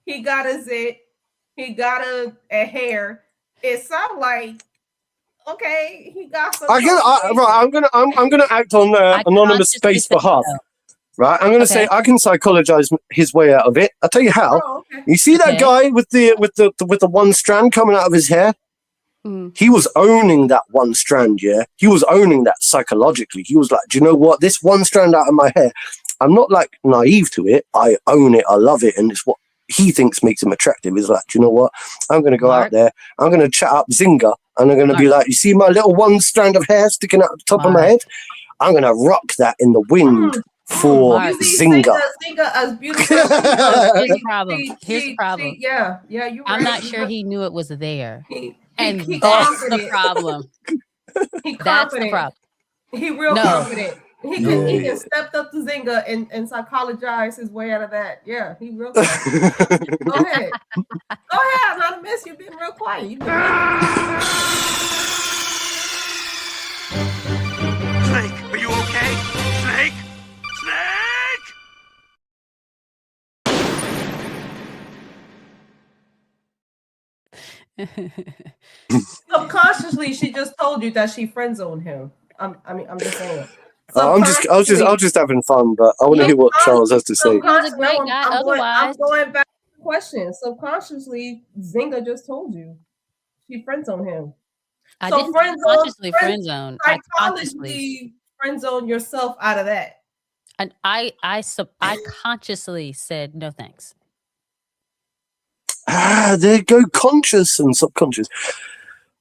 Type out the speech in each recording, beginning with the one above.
he got a zit, he got a hair. It sounds like okay, he got some right, I'm gonna act on anonymous space behalf. Right, I'm gonna say I can psychologize his way out of it. I'll tell you how. Oh, okay. You see that guy with the one strand coming out of his hair? He was owning that one strand, yeah. He was owning that psychologically. He was like, do you know what? This one strand out of my hair, I'm not like naive to it. I own it. I love it, and it's what he thinks makes him attractive. He's like, do you know what? I'm gonna go out there. I'm gonna chat up Zinga, and I'm gonna be like, you see my little one strand of hair sticking out the top of my head? I'm gonna rock that in the wind. For Zinga. Zinga is beautiful. Here's the problem. Here's the problem. Yeah, you're right. I'm not sure he knew it was there. That's the problem. That's the problem. He real confident. He can step up to Zinga and psychologize his way out of that. Yeah, he real confident. Go ahead. Go ahead, Anonymous. You've been real quiet. Snake, are you okay? Snake? Subconsciously, she just told you that she friend zoned him. I'm just saying. I was just having fun, but I want to hear what Charles has to say. He was a great guy. I'm going back to the question. Subconsciously, Zinga just told you she friend zoned him. I didn't consciously friend zone. I consciously friend zone yourself out of that. And I consciously said no thanks. There go conscious and subconscious.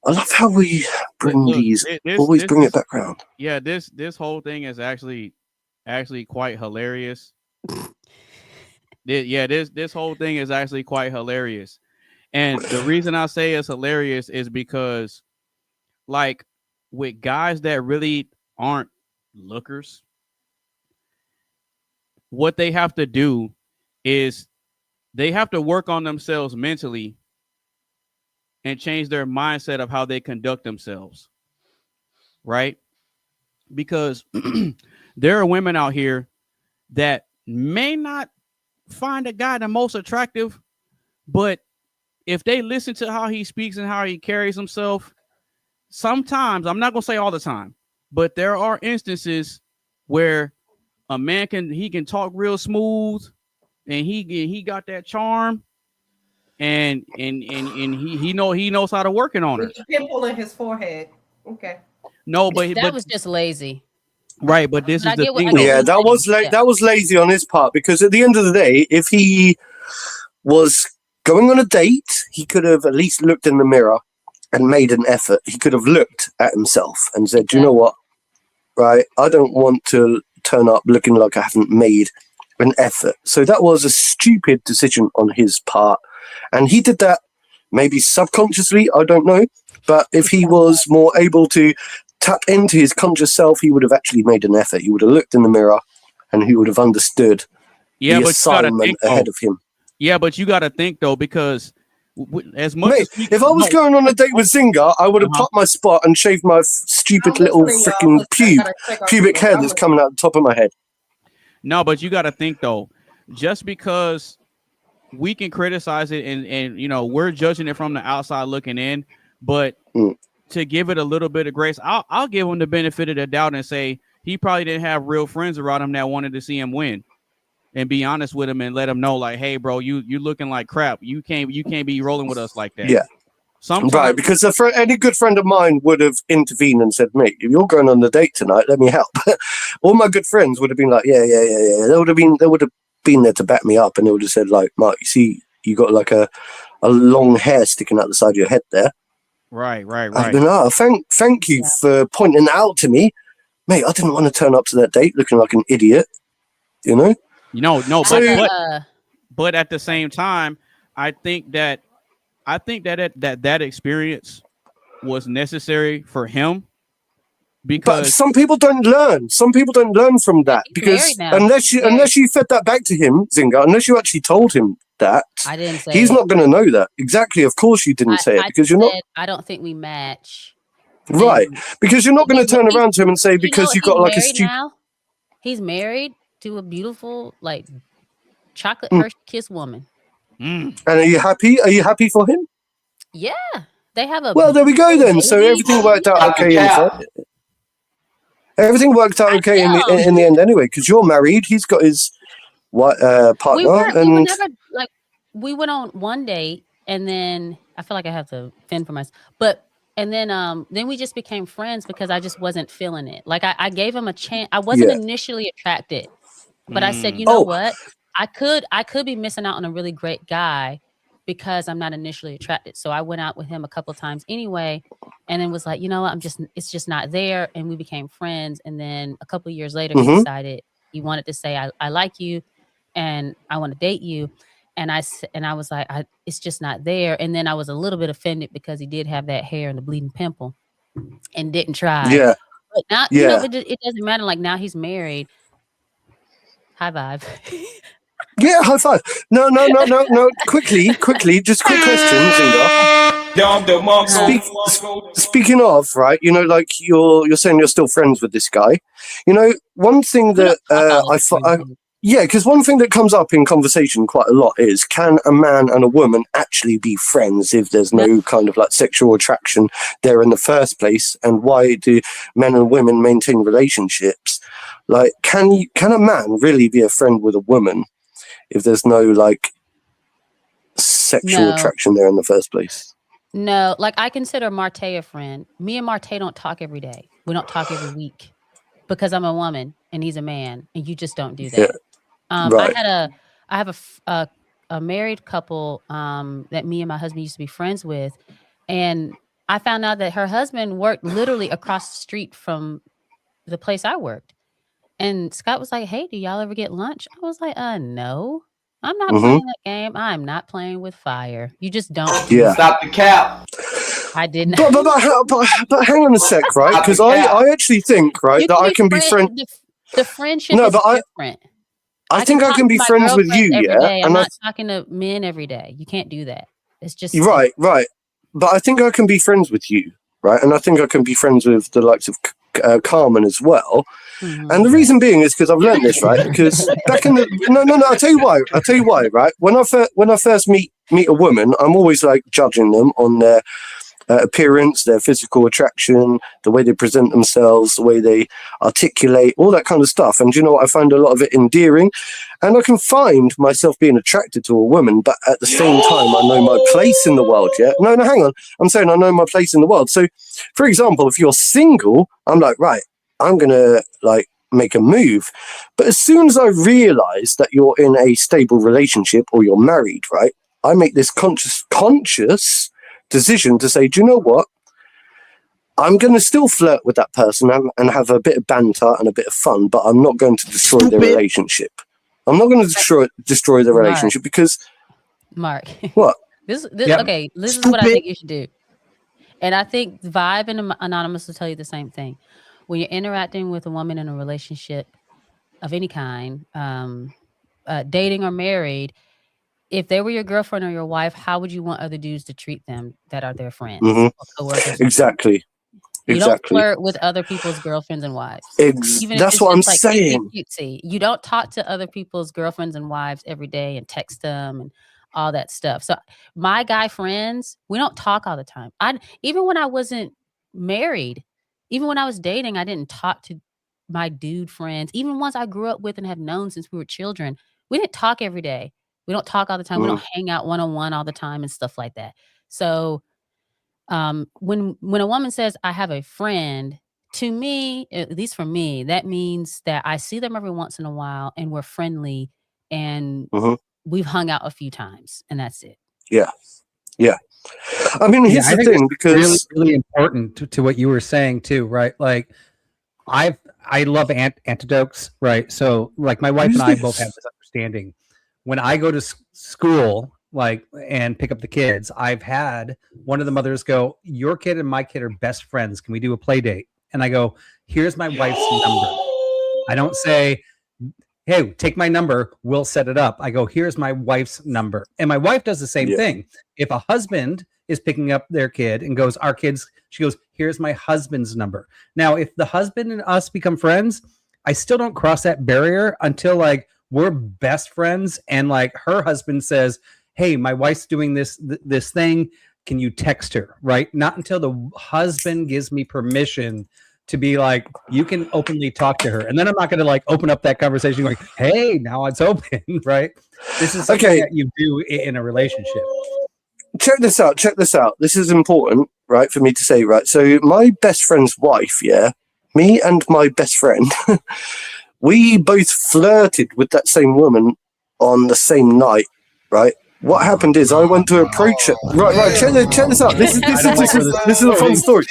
I love how we bring bring it back around. Yeah, this whole thing is actually quite hilarious. This whole thing is actually quite hilarious. And the reason I say it's hilarious is because, like, with guys that really aren't lookers, what they have to do is they have to work on themselves mentally and change their mindset of how they conduct themselves, right? Because there are women out here that may not find a guy the most attractive, but if they listen to how he speaks and how he carries himself, sometimes, I'm not going to say all the time, but there are instances where a man can talk real smooth, and he got that charm, and he knows how to work it on her. Pimple in his forehead. Okay. No, but that was just lazy. Right, but this is the thing. Yeah, that was lazy on his part, because at the end of the day, if he was going on a date, he could have at least looked in the mirror and made an effort. He could have looked at himself and said, "Do you know what? Right, I don't want to turn up looking like I haven't made an effort." So that was a stupid decision on his part, and he did that maybe subconsciously, I don't know, but if he was more able to tap into his conscious self, he would have actually made an effort. He would have looked in the mirror and he would have understood the assignment ahead of him. Yeah, but you got to think though, because as much if I was going on a date with Zinga, I would have popped my spot and shaved my stupid little freaking pubic hair that's coming out the top of my head. No, but you got to think though, just because we can criticize it and you know, we're judging it from the outside looking in, but to give it a little bit of grace, I'll give him the benefit of the doubt and say he probably didn't have real friends around him that wanted to see him win, and be honest with him and let him know, like, hey, bro, you looking like crap. You can't be rolling with us like that. Yeah. Sometimes, right, because any good friend of mine would have intervened and said, mate, if you're going on the date tonight, let me help. All my good friends would have been like, yeah. They would have been there to back me up, and they would have said, like, Mark, you see, you got like a long hair sticking out the side of your head there. Right. I've been, thank you for pointing that out to me. Mate, I didn't want to turn up to that date looking like an idiot, you know? No, but at the same time, I think that experience was necessary for him, because but some people don't learn. Some people don't learn from that, because unless you fed that back to him, Zinga, unless you actually told him that, I didn't say he's not going to know that. Exactly. Of course you didn't say it, because you're not. I don't think we match. Right, because you're not going to turn around to him and say, because you got like a stupid. He's married to a beautiful, like, chocolate Hershey kiss woman. And are you happy? Are you happy for him? Yeah, they have a. Well, there we go then. So baby. everything worked out okay. Everything worked out okay in the end anyway, because you're married. He's got his partner, we were and never like we went on one date, and then I feel like I have to fend for myself, and then we just became friends because I just wasn't feeling it. Like I gave him a chance. I wasn't initially attracted, but I said, you know what? I could be missing out on a really great guy because I'm not initially attracted. So I went out with him a couple of times anyway, and then was like, you know what? It's just not there. And we became friends. And then a couple of years later, he decided he wanted to say, I like you and I want to date you. And I was like, it's just not there. And then I was a little bit offended because he did have that hair and the bleeding pimple and didn't try. Yeah. But now, you know, it doesn't matter. Like now he's married. High five. Yeah, high five. No. Quickly. Just quick question, Zinga. Speaking of, right, you know, like you're saying you're still friends with this guy. You know, one thing that because one thing that comes up in conversation quite a lot is, can a man and a woman actually be friends if there's no kind of like sexual attraction there in the first place? And why do men and women maintain relationships? Like, can a man really be a friend with a woman if there's no like sexual attraction there in the first place? No, like I consider Marte a friend. Me and Marte don't talk every day. We don't talk every week because I'm a woman and he's a man, and you just don't do that. Right. I have a married couple that me and my husband used to be friends with, and I found out that her husband worked literally across the street from the place I worked. And Scott was like, "Hey, do y'all ever get lunch?" I was like, no, I'm not playing that game. I'm not playing with fire. You just don't. Stop the cap. I didn't. But hang on a sec, right? Because I actually think, right, that I can be friends. The friendship is different. I think I can be friends with you, I'm not talking to men every day. You can't do that. It's just right. But I think I can be friends with you, right? And I think I can be friends with the likes of Carmen as well. And the reason being is because I've learned this, right? Because back in the no, I'll tell you why, right? When I first meet a woman, I'm always like judging them on their appearance, their physical attraction, the way they present themselves, the way they articulate, all that kind of stuff. And you know what? I find a lot of it endearing, and I can find myself being attracted to a woman, but at the same time, I know my place in the world. Yeah, no, hang on. I'm saying I know my place in the world. So, for example, if you're single, I'm like, right, I'm gonna like make a move. But as soon as I realize that you're in a stable relationship or you're married, right, I make this conscious decision to say, do you know what? I'm going to still flirt with that person and have a bit of banter and a bit of fun, but I'm not going to destroy the relationship. I'm not going to destroy the relationship because... Mark. What? This is what I think you should do. And I think Vibe and Anonymous will tell you the same thing. When you're interacting with a woman in a relationship of any kind, dating or married, if they were your girlfriend or your wife, how would you want other dudes to treat them that are their friends? Or coworkers? Exactly. You don't flirt with other people's girlfriends and wives. That's what I'm saying. You don't talk to other people's girlfriends and wives every day and text them and all that stuff. So my guy friends, we don't talk all the time. Even when I wasn't married, even when I was dating, I didn't talk to my dude friends. Even ones I grew up with and have known since we were children, we didn't talk every day. We don't talk all the time. We don't hang out one-on-one all the time and stuff like that. So when a woman says, I have a friend, to me, at least for me, that means that I see them every once in a while and we're friendly and we've hung out a few times and that's it. Yeah. I mean, here's the thing, because really important to what you were saying too, right? Like I love antidotes, right? So like my wife and I both have this understanding. When I go to school, like, and pick up the kids, I've had one of the mothers go, your kid and my kid are best friends. Can we do a play date? And I go, here's my wife's number. I don't say, hey, take my number. We'll set it up. I go, here's my wife's number. And my wife does the same thing. If a husband is picking up their kid and goes, our kids, she goes, here's my husband's number. Now, if the husband and us become friends, I still don't cross that barrier until like, we're best friends and like her husband says, hey, my wife's doing this thing. Can you text her? Right? Not until the husband gives me permission to be like, you can openly talk to her. And then I'm not going to like open up that conversation like, hey, now it's open, right? This is something that you do in a relationship. Check this out. This is important, right, for me to say, right? So my best friend's wife, yeah, me and my best friend, we both flirted with that same woman on the same night, right? What happened is I went to approach her. Right. Check this out. This is a fun story.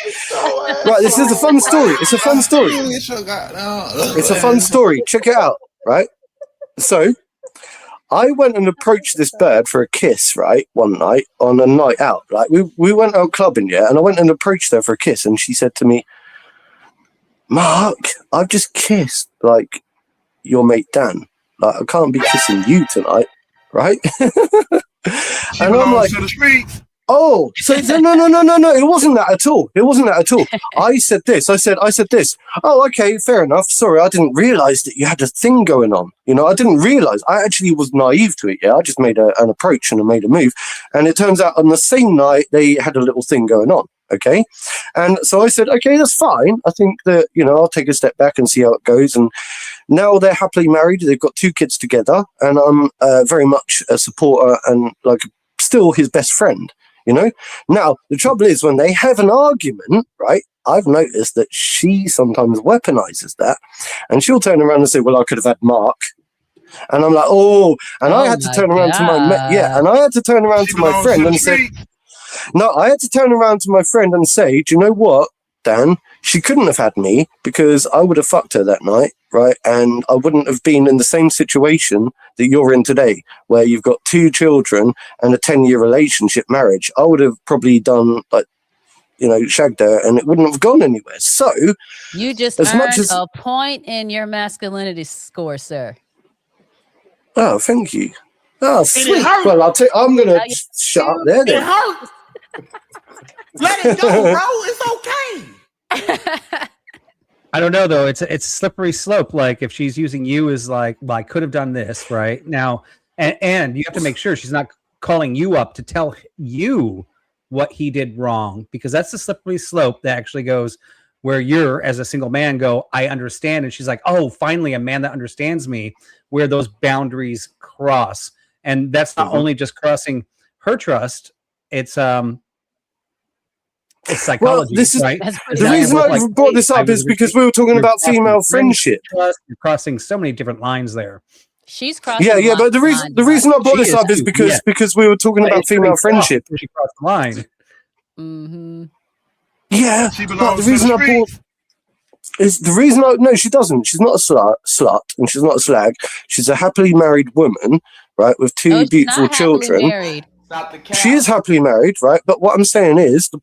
Right, this is a fun story. It's a fun story. It's a fun story. Check it out. Right. So I went and approached this bird for a kiss. Right, one night on a night out. Like we went out clubbing, yeah, and I went and approached her for a kiss, and she said to me, "Mark, I've just kissed like your mate Dan. Like I can't be kissing you tonight." Right? And I'm like, oh, so no, it wasn't that at all. I said this. Oh, okay, fair enough. Sorry, I didn't realize that you had a thing going on. You know, I didn't realize. I actually was naive to it. Yeah, I just made an approach and I made a move. And it turns out on the same night, they had a little thing going on. Okay. And so I said, okay, that's fine. I think that, you know, I'll take a step back and see how it goes. And now they're happily married. They've got 2 kids together. And I'm very much a supporter and like still his best friend, you know. Now, the trouble is when they have an argument, right, I've noticed that she sometimes weaponizes that. And she'll turn around and say, well, I could have had Mark. And I'm like, oh, and I had to turn around to my friend and say, no, I had to turn around to my friend and say, do you know what, Dan? She couldn't have had me because I would have fucked her that night, right? And I wouldn't have been in the same situation that you're in today, where you've got 2 children and a 10-year relationship marriage. I would have probably done, like, you know, shagged her and it wouldn't have gone anywhere. So you just earned a point in your masculinity score, sir. Oh, thank you. Oh, sweet. Well, I'm going to shut up there then. It hurts. Let it go, bro. It's okay. I don't know though. It's a slippery slope. Like if she's using you as like, well, I could have done this right now, and you have to make sure she's not calling you up to tell you what he did wrong, because that's the slippery slope that actually goes where you're as a single man go, I understand, and she's like, oh, finally a man that understands me, where those boundaries cross, and that's not only just crossing her trust, it's psychology. Well, this is right. The reason I brought this up is because we were talking about female friendship. You're crossing so many different lines there. She's crossing. Yeah, but the reason I brought this up is because we were talking about female friendship. She crossed the line. Mm-hmm. Yeah, but the reason I brought is no, she doesn't. She's not a slut, and she's not a slag. She's a happily married woman, right, with 2 beautiful children. She is happily married, right? But what I'm saying is the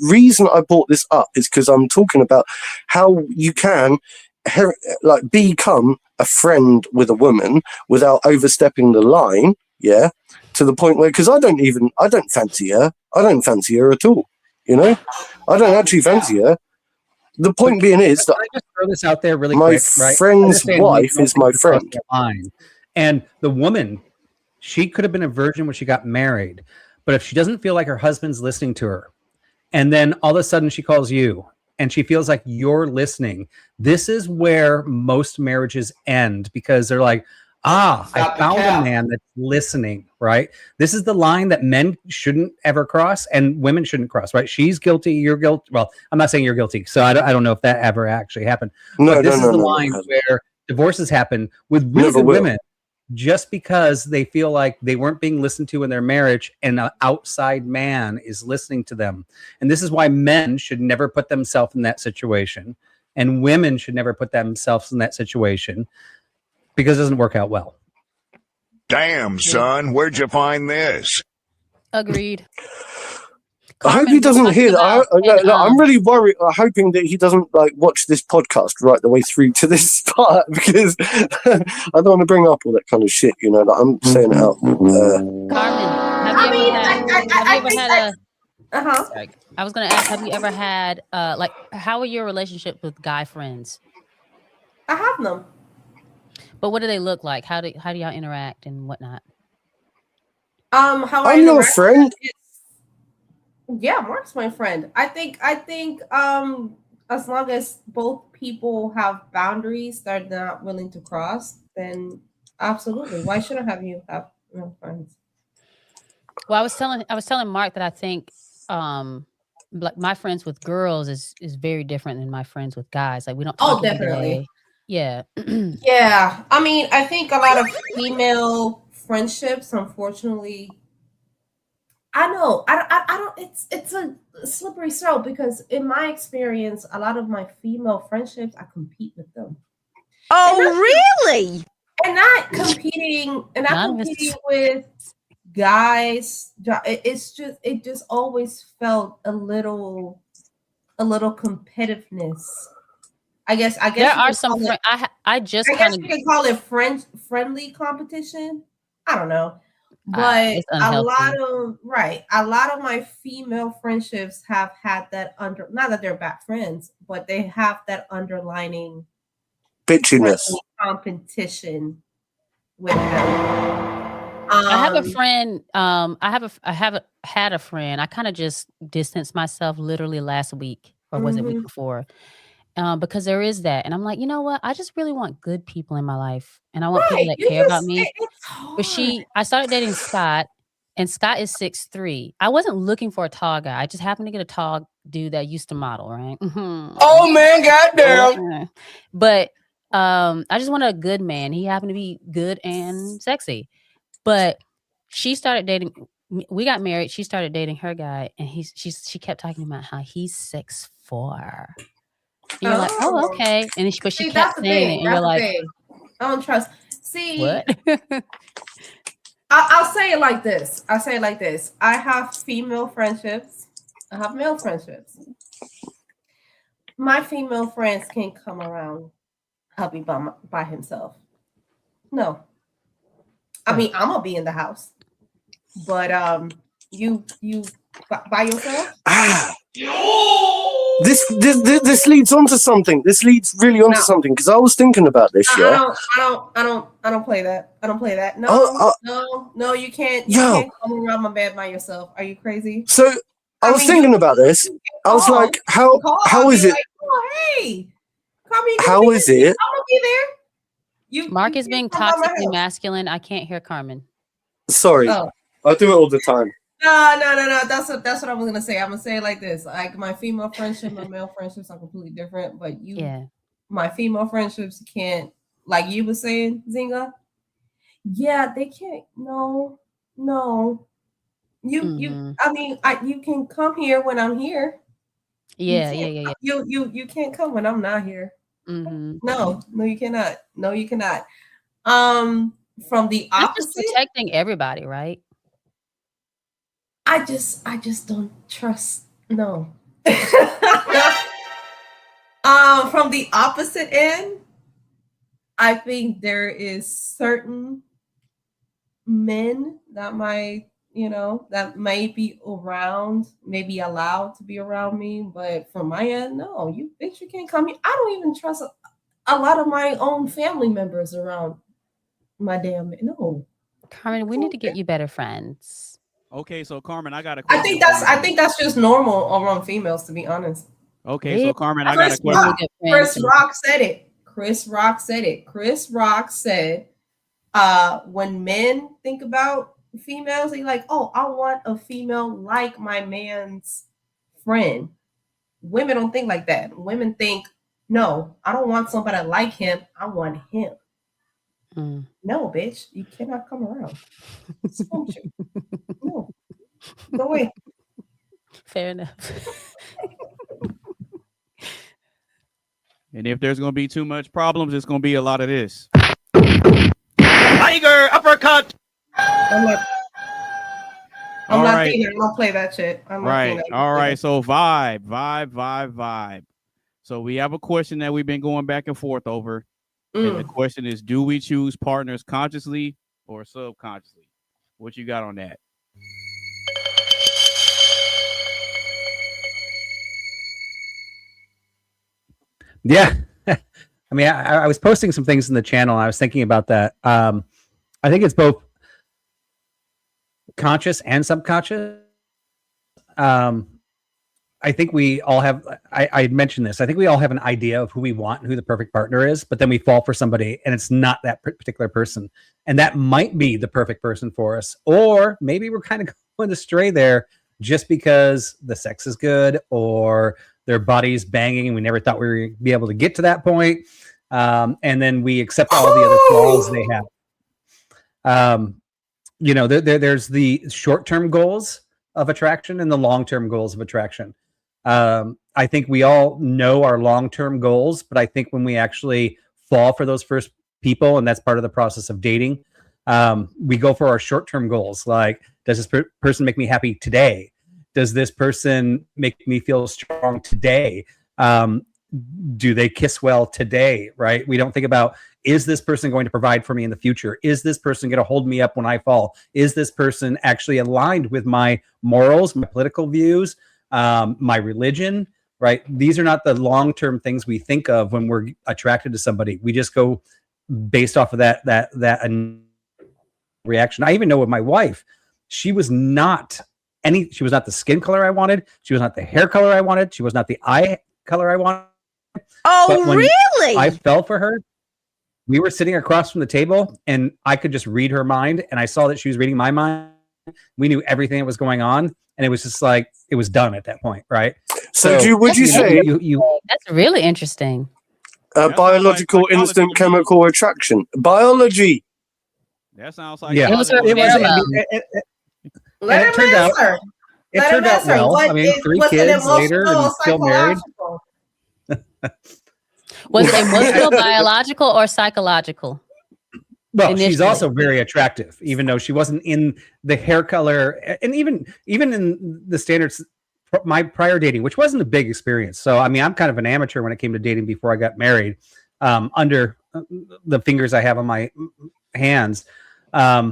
reason I brought this up is because I'm talking about how you can like become a friend with a woman without overstepping the line, yeah, to the point where, because I don't fancy her. I don't fancy her at all, you know. I don't actually fancy her. The point being is that I just throw this out there really my quick, right? friend's wife is my friend, and the woman, she could have been a virgin when she got married, but if she doesn't feel like her husband's listening to her, and then all of a sudden she calls you and she feels like you're listening, this is where most marriages end, because they're like, I found a man that's listening, right? This is the line that men shouldn't ever cross and women shouldn't cross, right? She's guilty, you're guilty. Well, I'm not saying you're guilty, so I don't know if that ever actually happened. But this is the line where divorces happen with really good women, just because they feel like they weren't being listened to in their marriage and an outside man is listening to them. And this is why men should never put themselves in that situation, and women should never put themselves in that situation, because it doesn't work out well. Damn, son, where'd you find this? Agreed. I hope he doesn't hear that. I'm really worried, hoping that he doesn't like watch this podcast right the way through to this part, because I don't want to bring up all that kind of shit, you know. Like, I'm saying it out. I was going to ask, have you ever had, like, how are your relationships with guy friends? I have them. But what do they look like? How do y'all interact and whatnot? How I I'm your interact friend. is- yeah, Mark's my friend. I think as long as both people have boundaries they're not willing to cross, then absolutely. Why shouldn't have you have friends? Well, I was telling Mark that I think like my friends with girls is very different than my friends with guys. Like we don't talk Oh, every definitely. day. Yeah. Yeah. I mean, I think a lot of female friendships, unfortunately, I know. I don't. It's a slippery slope because in my experience, a lot of my female friendships, I compete with them, Really? and not competing, and not None of us- competing with guys. It just always felt a little competitiveness. I guess. There you are could some call it- I just I kind guess of you can call it friendly competition. I don't know. But it's a unhealthy. lot of my female friendships have had that not that they're bad friends, but they have that underlining Bitchiness. friendly competition with them. I have a friend. Had a friend. I kind of just distanced myself literally last week, or was it week before? Because there is that, and I'm like, you know what? I just really want good people in my life, and I want people that you care about just- me. it's But hard. I started dating Scott, and Scott is 6'3". I wasn't looking for a tall guy. I just happened to get a tall dude that used to model, right? Oh man, goddamn. But I just wanted a good man. He happened to be good and sexy. But she started dating. We got married. She started dating her guy, and she kept talking about how he's 6'4". And you're like, oh, okay. And but she See, kept that's the saying it, thing. and you're That's the like, thing. I don't trust. See, what? I'll say it like this. I have female friendships. I have male friendships. My female friends can't come around hubby by himself. No. I mean, I'm gonna be in the house, but you by yourself. This leads on to something. This leads really onto something because I was thinking about this. Yeah. I don't play that. I don't play that. No, no, you can't. You can't come around my bed by yourself. Are you crazy? So I was thinking about this. I was like, how is it? Like, oh, hey, come in. How is it? I'm gonna be there. Mark is being toxically masculine. I can't hear Carmen. Sorry, Oh. I do it all the time. No. That's what I was gonna say. I'm gonna say it like this: like my female friendship, my male friendships are completely different. But my female friendships can't, like you were saying, Zinga. Yeah, they can't. No. You. I mean, you can come here when I'm here. Yeah. You can't come when I'm not here. Mm-hmm. No, you cannot. No, you cannot. From the That's just opposite, protecting everybody, right? I just don't trust. No. From the opposite end, I think there is certain men that might, that may be around, maybe allowed to be around me, but from my end, no, you bitch, you can't come here. I don't even trust a lot of my own family members around my damn no. Carmen, we need to get you better friends. Okay, so Carmen, I got a question. I think that's just normal around females, to be honest. Okay, so Carmen, I got a question. Chris Rock said it. Chris Rock said, when men think about females, they like, oh, I want a female like my man's friend. Women don't think like that. Women think, no, I don't want somebody like him. I want him. No, bitch, you cannot come around. No, go away. Fair enough. And if there's going to be too much problems, it's going to be a lot of this. Tiger uppercut. I'm not thinking. I'm gonna play that shit. Right. All right. So vibe. So we have a question that we've been going back and forth over. And the question is, do we choose partners consciously or subconsciously? What you got on that? Yeah. I mean, I was posting some things in the channel. And I was thinking about that. I think it's both. conscious and subconscious. I think we all have, I mentioned this, I think we all have an idea of who we want and who the perfect partner is, but then we fall for somebody and it's not that particular person. And that might be the perfect person for us. Or maybe we're kind of going astray there just because the sex is good or their body's banging and we never thought we were going to be able to get to that point. And then we accept all the other flaws they have. You know, there's the short-term goals of attraction and the long-term goals of attraction. I think we all know our long-term goals, but I think when we actually fall for those first people, and that's part of the process of dating, we go for our short-term goals. Like, does this person make me happy today? Does this person make me feel strong today? Do they kiss well today? Right? We don't think about, is this person going to provide for me in the future? Is this person going to hold me up when I fall? Is this person actually aligned with my morals, my political views, my religion? Right? These are not the long-term things we think of when we're attracted to somebody. We just go based off of that reaction. I even know with my wife, she was not the skin color I wanted. She was not the hair color I wanted. She was not the eye color I wanted. Oh, really? I fell for her. We were sitting across from the table and I could just read her mind. And I saw that she was reading my mind. We knew everything that was going on. And it was just like, it was done at that point. Right. So would you say that's really interesting? Biological instant chemical attraction? Biology. That sounds like yeah. Let him answer. It turned out well. I mean, 3 kids later and still married. Was it emotional, biological, or psychological? Well, initially? She's also very attractive, even though she wasn't in the hair color, and even in the standards. My prior dating, which wasn't a big experience, so I mean, I'm kind of an amateur when it came to dating before I got married. Under the fingers I have on my hands, I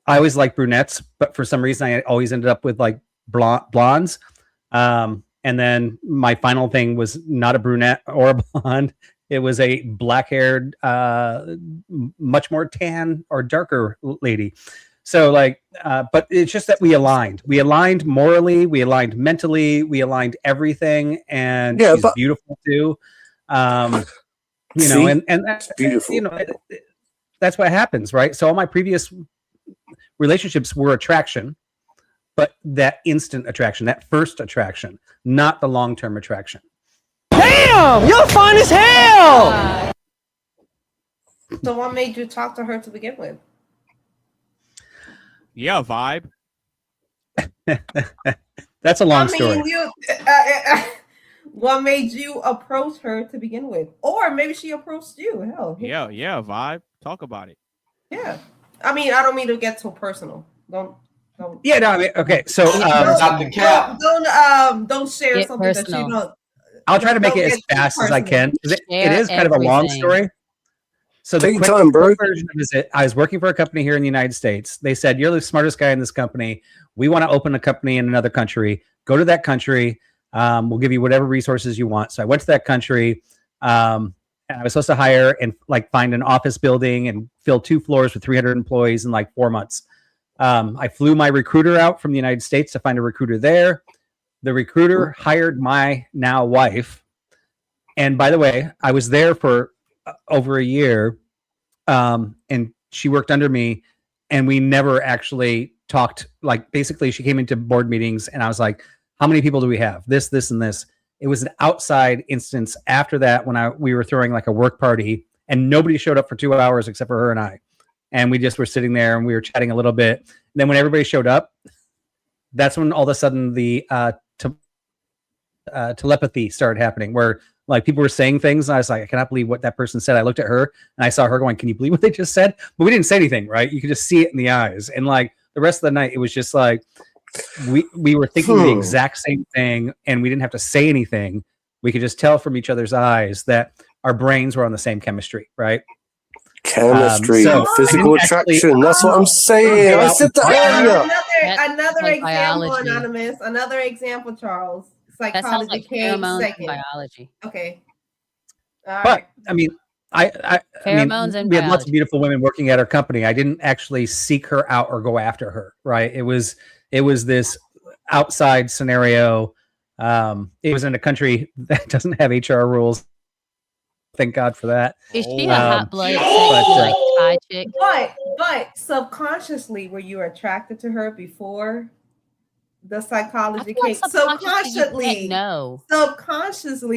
always liked brunettes, but for some reason, I always ended up with like blondes. And then my final thing was not a brunette or a blonde. It was a black-haired, much more tan or darker lady. So like, but it's just that we aligned. We aligned morally, we aligned mentally, we aligned everything, and she's beautiful too. You know, and that's beautiful. You know, that's what happens, right? So all my previous relationships were attraction, but that instant attraction, that first attraction, not the long-term attraction. Damn, you're fine as hell. So what made you talk to her to begin with? Yeah, vibe. That's a long story. What made you approach her to begin with? Or maybe she approached you. Hell. Yeah, vibe. Talk about it. Yeah. I mean, I don't mean to get so personal. Don't. Yeah, no, I mean, okay. So don't share something personal. that you don't. I'll try to make it as fast as I can. It is kind of a long story. So the quick version of it, I was working for a company here in the United States. They said, you're the smartest guy in this company. We want to open a company in another country. Go to that country. We'll give you whatever resources you want. So I went to that country. And I was supposed to hire and like find an office building and fill 2 floors with 300 employees in like 4 months. I flew my recruiter out from the United States to find a recruiter there. The recruiter hired my now wife. And by the way, I was there for over a year, and she worked under me, and we never actually talked. Like, basically, she came into board meetings, and I was like, how many people do we have? This, and this. It was an outside instance after that when we were throwing like a work party, and nobody showed up for 2 hours except for her and I. And we just were sitting there, and we were chatting a little bit. And then when everybody showed up, that's when all of a sudden the telepathy started happening, where like people were saying things, and I was like, I cannot believe what that person said. I looked at her and I saw her going, can you believe what they just said? But we didn't say anything, right? You could just see it in the eyes. And like the rest of the night, it was just like we were thinking the exact same thing, and we didn't have to say anything. We could just tell from each other's eyes that our brains were on the same chemistry, right? Chemistry, physical attraction. That's what I'm saying. I said that earlier. Another example, Anonymous. Another example, Charles. Psychology like came pheromones second. Biology. Okay. But I mean, I Pheromones and we had lots of biology. beautiful women working at our company. I didn't actually seek her out or go after her. Right? It was this outside scenario. It was in a country that doesn't have HR rules. Thank God for that. Is she a hot-blooded like Thai chick? But subconsciously, were you attracted to her before the psychology came? Subconsciously,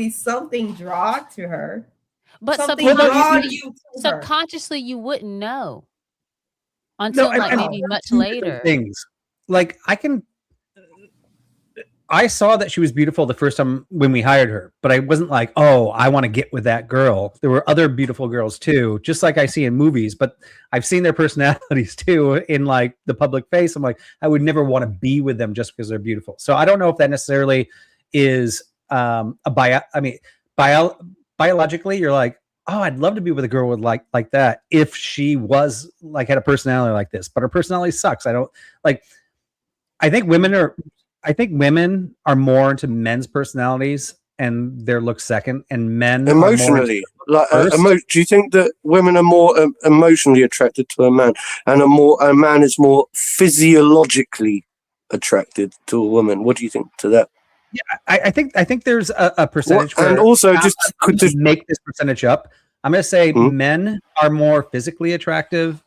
something drawed to her. But subconsciously, you wouldn't know until maybe much later. Things like I saw that she was beautiful the first time when we hired her, but I wasn't like, oh, I want to get with that girl. There were other beautiful girls too, just like I see in movies, but I've seen their personalities too in like the public face. I'm like, I would never want to be with them just because they're beautiful. So I don't know if that necessarily is biologically, you're like, oh, I'd love to be with a girl with like that if she was like had a personality like this, but her personality sucks. I think women are more into men's personalities and their looks second, and men emotionally. Do you think that women are more emotionally attracted to a man, and a man is more physiologically attracted to a woman? What do you think to that? Yeah, I think there's a percentage. And also, just to make this percentage up, I'm going to say men are more physically attracted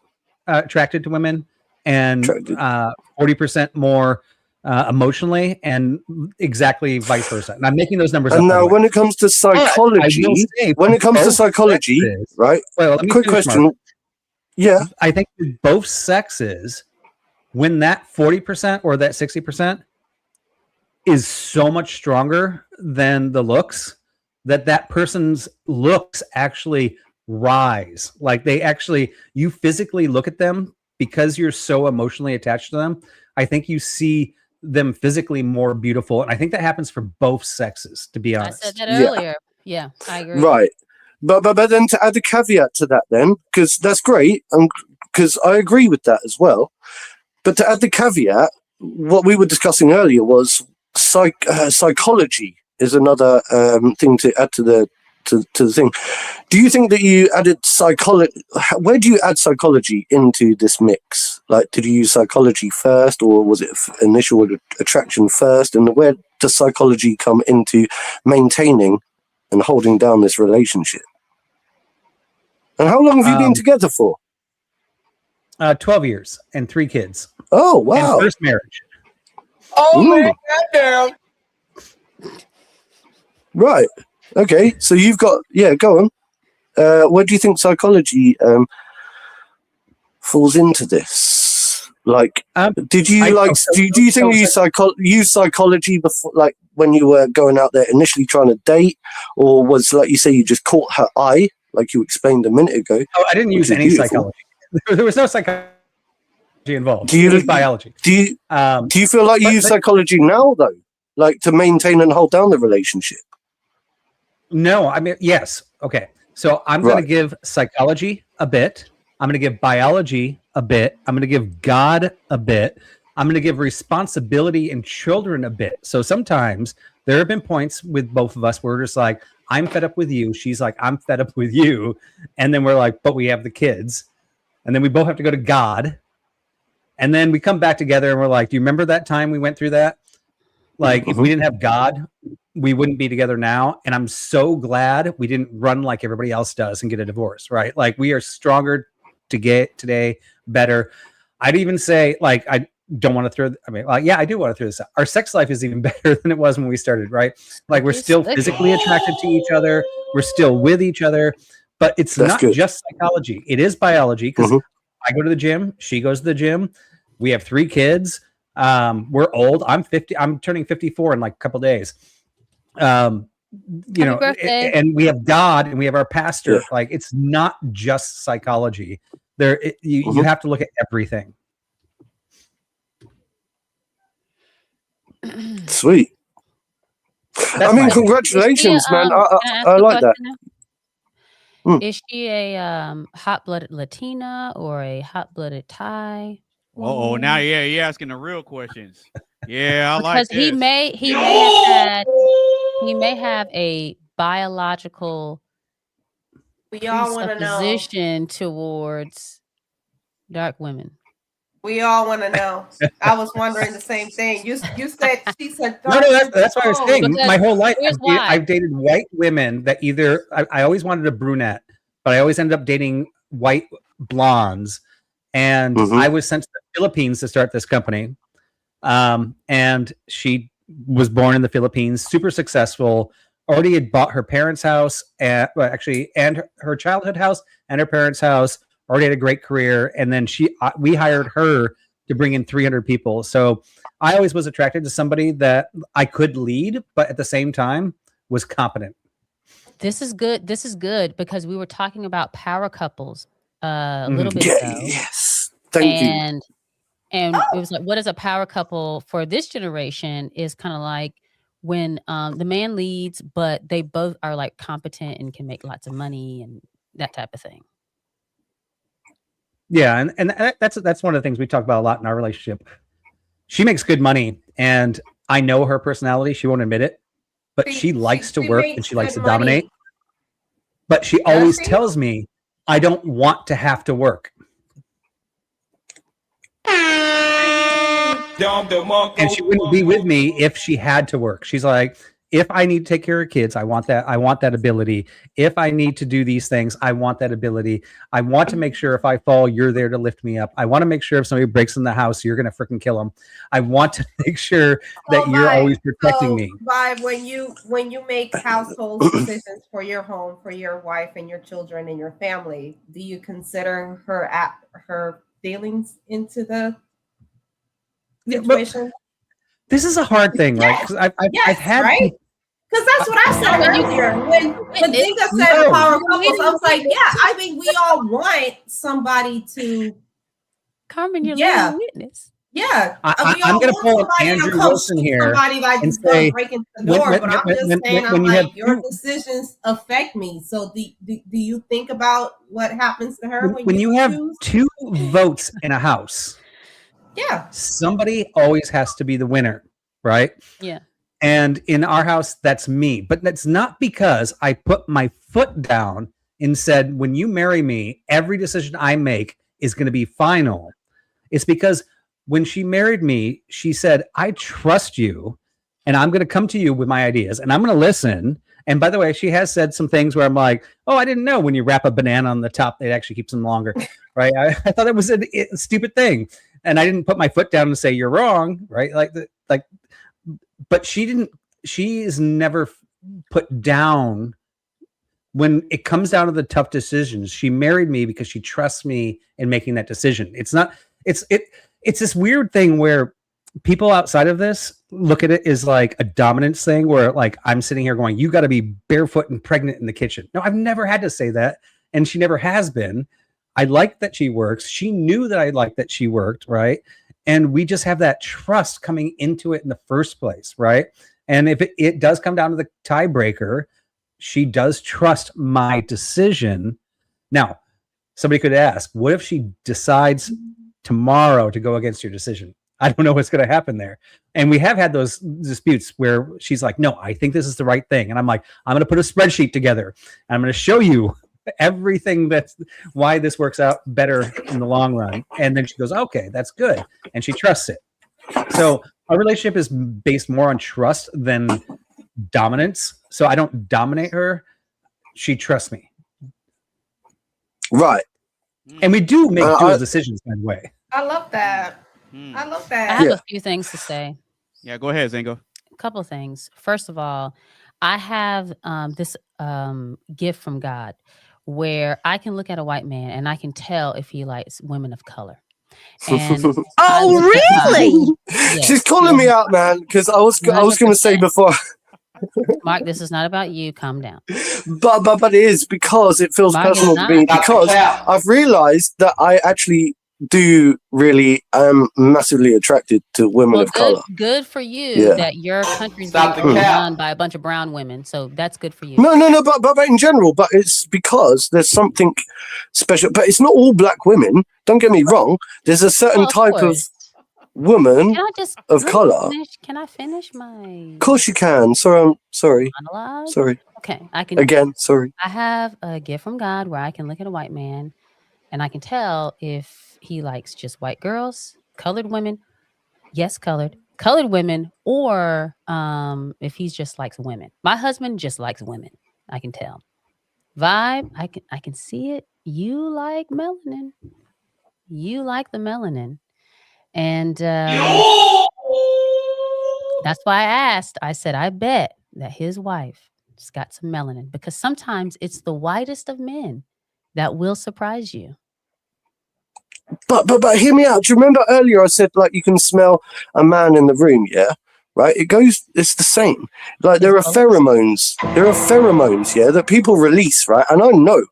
to women, and 40% more emotionally, and exactly vice versa. And I'm making those numbers up. And now, when it comes to psychology, right? Well, quick question. Yeah, I think both sexes, when that 40% or that 60% is so much stronger than the looks, that person's looks actually rise. Like you physically look at them because you're so emotionally attached to them. I think you see them physically more beautiful, and I think that happens for both sexes, to be honest. I said that earlier. Yeah, I agree. Right, but then to add a caveat to that, then, because that's great, because I agree with that as well. But to add the caveat, what we were discussing earlier was psychology is another thing to add to the thing. Do you think that you added psychology? Where do you add psychology into this mix? Like, did you use psychology first, or was it initial attraction first? And where does psychology come into maintaining and holding down this relationship? And how long have you been together for? 12 years and 3 kids. Oh, wow. And first marriage. Oh, man, goddamn. Right. Okay. So you've got, go on. Where do you think psychology falls into this? Like, did you do you think you use psychology before, like when you were going out there initially trying to date, or was, like you say, you just caught her eye, like you explained a minute ago? Oh, I didn't use any psychology. There was no psychology involved. Do you use biology? Do you feel like you use psychology now, though, like to maintain and hold down the relationship? No, I mean, yes. Okay. So I'm going to give psychology a bit. I'm going to give biology a bit. I'm going to give God a bit. I'm going to give responsibility and children a bit. So sometimes there have been points with both of us where we're just like, I'm fed up with you. She's like, I'm fed up with you. And then we're like, but we have the kids. And then we both have to go to God. And then we come back together and we're like, do you remember that time we went through that? Like, if we didn't have God, we wouldn't be together now. And I'm so glad we didn't run like everybody else does and get a divorce, right? Like, we are stronger to get today, better. I'd even say, like, I don't want to throw, I do want to throw this out. Our sex life is even better than it was when we started, right? Like, we're still physically attracted to each other. We're still with each other, but it's not just psychology. It is biology, because I go to the gym. She goes to the gym. We have 3 kids. We're old. I'm 50. I'm turning 54 in like a couple days. And we have God and we have our pastor. Like, it's not just psychology. You have to look at everything. Sweet. Congratulations, man. I like that. Is she a hot-blooded Latina or a hot-blooded Thai? Oh, now you're asking the real questions. Yeah, I like this. Because he may have a biological We all want to know. Presupposition towards dark women. We all want to know. I was wondering the same thing. You said she said. No, that's what I was saying. Because My whole life, here's why. I've dated white women that either I always wanted a brunette, but I always ended up dating white blondes. And I was sent to the Philippines to start this company. And she was born in the Philippines, super successful. Already had bought her parents' house, and her childhood house and her parents' house. Already had a great career, and then we hired her to bring in 300 people. So I always was attracted to somebody that I could lead, but at the same time was competent. This is good. This is good because we were talking about power couples a little bit ago. Yes, thank you. And it was like, what is a power couple for this generation? Is kind of like when the man leads, but they both are like competent and can make lots of money and that type of thing. Yeah, and that's one of the things we talk about a lot in our relationship. She makes good money, and I know her personality. She won't admit it, but she likes to work and she likes to dominate. But she always tells me, I don't want to have to work. And she wouldn't be with me if she had to work. She's like, if I need to take care of kids, I want that ability. If I need to do these things, I want that ability. I want to make sure if I fall, you're there to lift me up. I want to make sure if somebody breaks in the house, you're going to freaking kill them. I want to make sure that you're always protecting me. When you make household decisions for your home, for your wife and your children and your family, do you consider her feelings into the situation? This is a hard thing, right? Because I've had right? Because that's what I said earlier. When Zinga said power couples, I was like, yeah, I mean, we all want somebody to. Carmen, you're a witness. Yeah, I'm going to pull up Andrew Wilson here and say, break into the door, but I'm just saying, your decisions affect me. So do you think about what happens to her when you have two votes in a house? Yeah, somebody always has to be the winner, right? Yeah. And in our house, that's me. But that's not because I put my foot down and said, when you marry me, every decision I make is going to be final. It's because when she married me, she said, I trust you and I'm going to come to you with my ideas and I'm going to listen. And by the way, she has said some things where I'm like, oh, I didn't know when you wrap a banana on the top, it actually keeps them longer, right? I thought it was a stupid thing. And I didn't put my foot down and say, you're wrong, right? But she is never put down when it comes down to the tough decisions. She married me because she trusts me in making that decision. It's this weird thing where people outside of this look at it as like a dominance thing where like I'm sitting here going, you got to be barefoot and pregnant in the kitchen. No, I've never had to say that. And she never has been. I like that she works. She knew that I liked that she worked, right? And we just have that trust coming into it in the first place, right? And if it does come down to the tiebreaker, she does trust my decision. Now, somebody could ask, what if she decides tomorrow to go against your decision? I don't know what's going to happen there. And we have had those disputes where she's like, no, I think this is the right thing. And I'm like, I'm going to put a spreadsheet together. And I'm going to show you everything that's why this works out better in the long run. And then she goes, okay, that's good. And she trusts it. So our relationship is based more on trust than dominance. So I don't dominate her. She trusts me. Right. And we do make dual decisions, by the way. I love that. I love that. I have a few things to say. Yeah, go ahead, Zingo. A couple of things. First of all, I have this gift from God where I can look at a white man and I can tell if he likes women of color. And oh, really? Yes. She's calling me out, man, because I was going to say before. Mark, this is not about you. Calm down. But it is because it feels Mark, personal to me because I've realized that I actually do really am massively attracted to women of color. Good for you that your country's being run by a bunch of brown women. So that's good for you. No, but in general, but it's because there's something special. But it's not all black women. Don't get me wrong. There's a certain type of woman of color. Can I finish my? Of course you can. Sorry. Monologue? Sorry. Okay, I can. Again, sorry. I have a gift from God where I can look at a white man, and I can tell if he likes just white girls, colored women. Yes, colored women, or if he just likes women. My husband just likes women. I can tell. Vibe, I can see it. You like melanin. You like the melanin. And that's why I asked. I said, I bet that his wife has got some melanin, because sometimes it's the whitest of men that will surprise you. But hear me out. Do you remember earlier I said like you can smell a man in the room? Yeah, right. It's the same. Like there are pheromones. Yeah, that people release, right? And I know,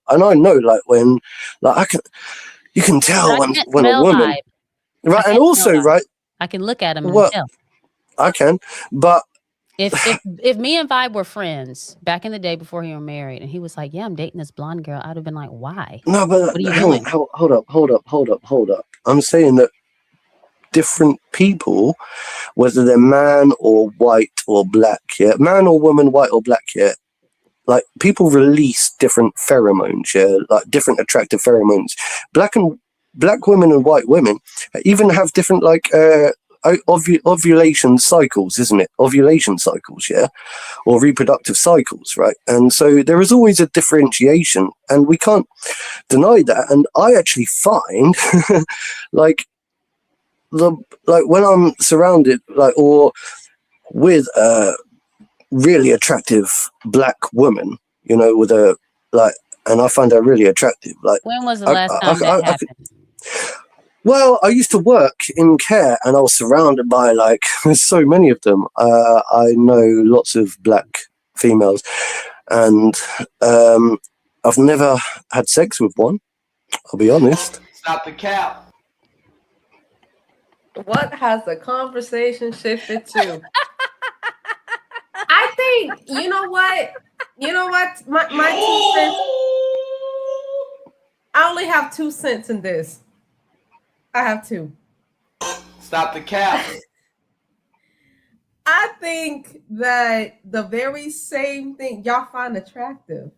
like when, like you can tell when a woman, vibe. right? And also, right, I can look at him and tell. I can, but if me and Vibe were friends back in the day before he was married, and he was like, "Yeah, I'm dating this blonde girl," I'd have been like, "Why?" No, but what are you doing? Hold up. I'm saying that different people, whether they're man or white or black, yeah, man or woman, white or black, yeah, like people release different pheromones, yeah, like different attractive pheromones. Black women and white women even have different like ovulation cycles, isn't it? Ovulation cycles, yeah, or reproductive cycles, right? And so there is always a differentiation, and we can't deny that. And I actually find like when I'm surrounded like or with a really attractive black woman, you know, with a like, and I find her really attractive. Like, when was the last time that happened? Well, I used to work in care, and I was surrounded by like so many of them. I know lots of black females, and I've never had sex with one. I'll be honest. Stop the cap. What has the conversation shifted to? I think you know what. My 2 cents. I only have 2 cents in this. I have 2. Stop the cap. I think that the very same thing y'all find attractive.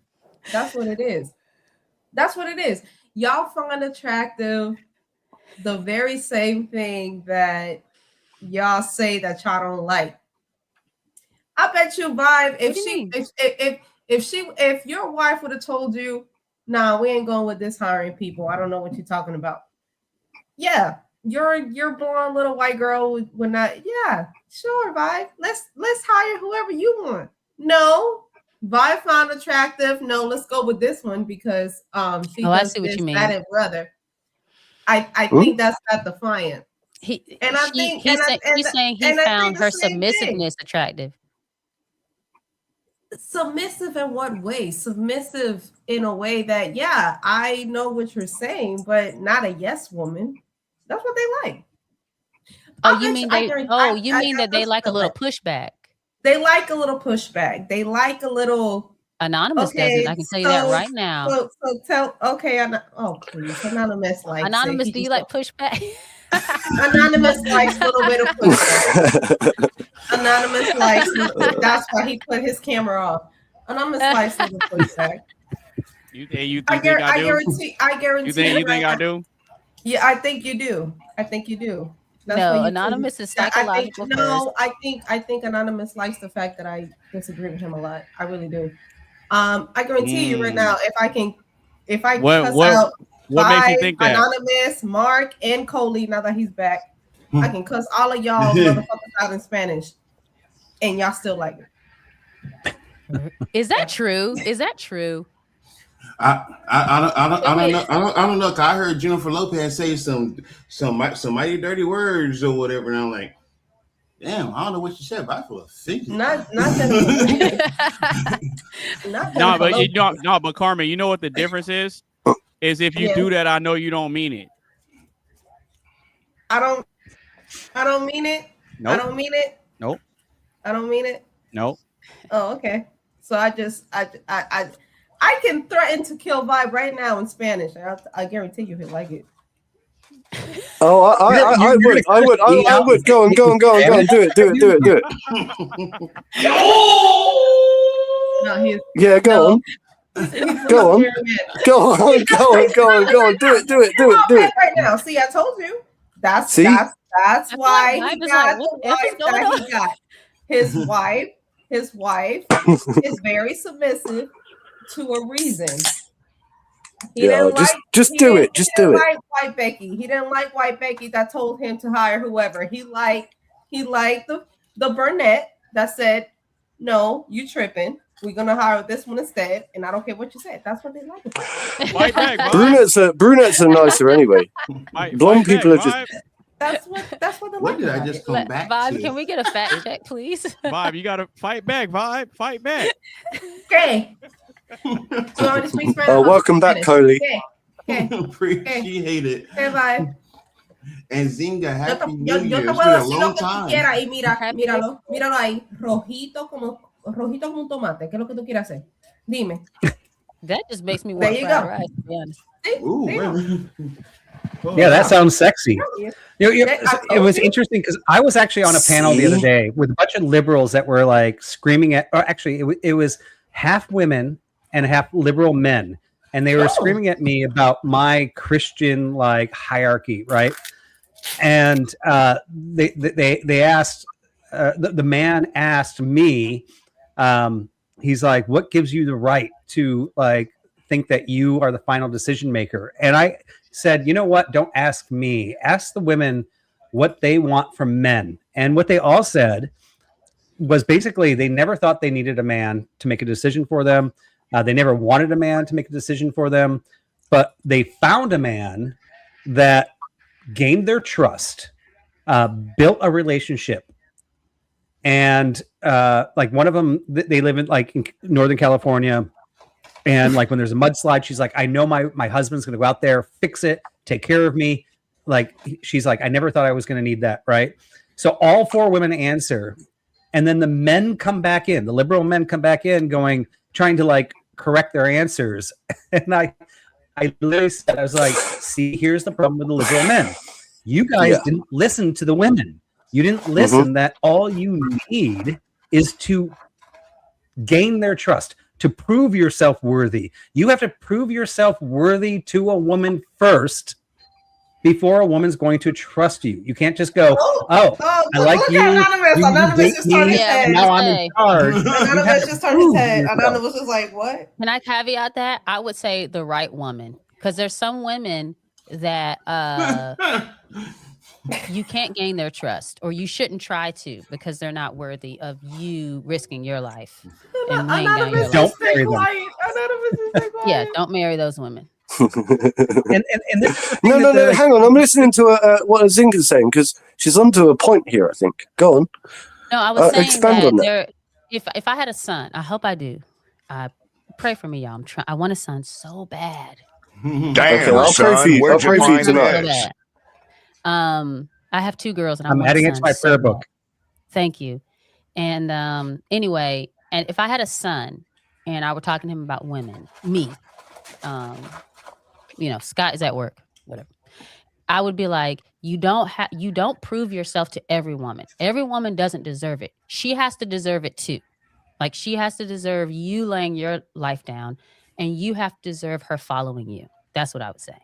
That's what it is. Y'all find attractive the very same thing that y'all say that y'all don't like. I bet you, Vibe, if your wife would have told you, "Nah, we ain't going with this hiring people. I don't know what you're talking about." Yeah, your blonde little white girl would not. Yeah, sure, Vibe. Let's hire whoever you want. No, Vibe found attractive. No, let's go with this one because she does I see this, what you mean. that, and brother. I think that's not defiant. He's saying he found her submissiveness attractive. Submissive in what way? Submissive in a way that, yeah, I know what you're saying, but not a yes woman. That's what they like. Oh, you mean that they like a little pushback? They like a little pushback. They like a little. Anonymous doesn't. I can tell you that right now. So tell. Okay, please, Anonymous likes. Anonymous, do you like pushback? Anonymous likes a little bit of pushback. Anonymous likes. That's why he put his camera off. Anonymous likes a little pushback. You think I do? I guarantee. You think I do? Yeah, I think you do. That's no, Anonymous is psychological. I think Anonymous likes the fact that I disagree with him a lot. I really do. I guarantee you right now, if I cuss out what makes you think that? Anonymous, Mark, and Coley, now that he's back, I can cuss all of y'all motherfuckers out in Spanish, and y'all still like it. Is that true? I don't know. 'Cause I heard Jennifer Lopez say some mighty dirty words or whatever, and I'm like, damn, I don't know what she said, but I feel offended. Not that. But Carmen, you know what the difference is? Is if you do that, I know you don't mean it. I don't mean it. Nope. I don't mean it. Nope. I don't mean it. Nope. Oh, okay. So I can threaten to kill Vibe right now in Spanish. I guarantee you he'll like it. Oh, I would. Go on. Do it. No, he's Yeah, go on. Go on. Go on. Do it. Right now. See, I told you. That's why he got the wife that he got. His wife is very submissive to a reason. He Yeah, didn't just like, do it. Just do it. Like White Becky. He didn't like White Becky that told him to hire whoever. He liked the brunette that said, "No, you tripping. We're gonna hire this one instead." And I don't care what you said. That's what they like about it. Fight back, Vibe. Brunettes are nicer anyway. Blonde people are just. That's what they What like. did I about just it. come back Vibe, to? can we get a fact check, please? Vibe, you gotta fight back, Vibe. Fight back. Okay. So you want me to speak Spanish? Welcome back, Coley. Okay. Appreciate it. Okay, bye. And Zinga, happy New Yo Year. te It's puedo been a decir lo long que tú time. quieras y míralo ahí, rojito como un tomate. ¿Qué es lo que tú quieres hacer? Dime. That just makes me There want you fried go. rice, to be honest. Ooh, There you wait. Yeah, that sounds sexy. I It was told you. interesting because I was actually on a panel the other day with a bunch of liberals that were like screaming at, or actually, it was half women and half liberal men, and they were screaming at me about my Christian like hierarchy, right? And they asked, the man asked me, he's like, "What gives you the right to like think that you are the final decision maker?" And I said, "You know what? Don't ask me. Ask the women what they want from men." And what they all said was basically they never thought they needed a man to make a decision for them. They never wanted a man to make a decision for them, but they found a man that gained their trust, built a relationship. And like one of them, they live in like in Northern California. And like when there's a mudslide, she's like, "I know my husband's going to go out there, fix it, take care of me." Like she's like, "I never thought I was going to need that." Right. So all four women answer. And then the men come back in, the liberal men come back in trying to like correct their answers. And I literally said, I was like, "See, here's the problem with the liberal men. You guys didn't listen to the women. You didn't listen that all you need is to gain their trust, to prove yourself worthy. You have to prove yourself worthy to a woman first before a woman's going to trust you. You can't just go, I like you. Anonymous just turned his head. Now I'm in charge." Anonymous just turned his head. Anonymous was like, "What?" Can I caveat that? I would say the right woman, because there's some women that you can't gain their trust, or you shouldn't try to, because they're not worthy of you risking your life and laying down your life. Don't marry them. Yeah, don't marry those women. And this is the thing No, that hang on. I'm listening to what Zinga's saying because she's onto a point here, I think. Go on. No, I was saying expand on that if I had a son, I hope I do. Pray for me, y'all. I want a son so bad. Damn, I'll pray for son, you. where'd I'll pray you for you find tonight. this? I have two girls, and I'm want adding a it to son my so prayer bad. book. Thank you. And anyway, and if I had a son, and I were talking to him about women, Scott is at work, whatever. I would be like, you don't prove yourself to every woman. Every woman doesn't deserve it. She has to deserve it too. Like she has to deserve you laying your life down, and you have to deserve her following you. That's what I would say.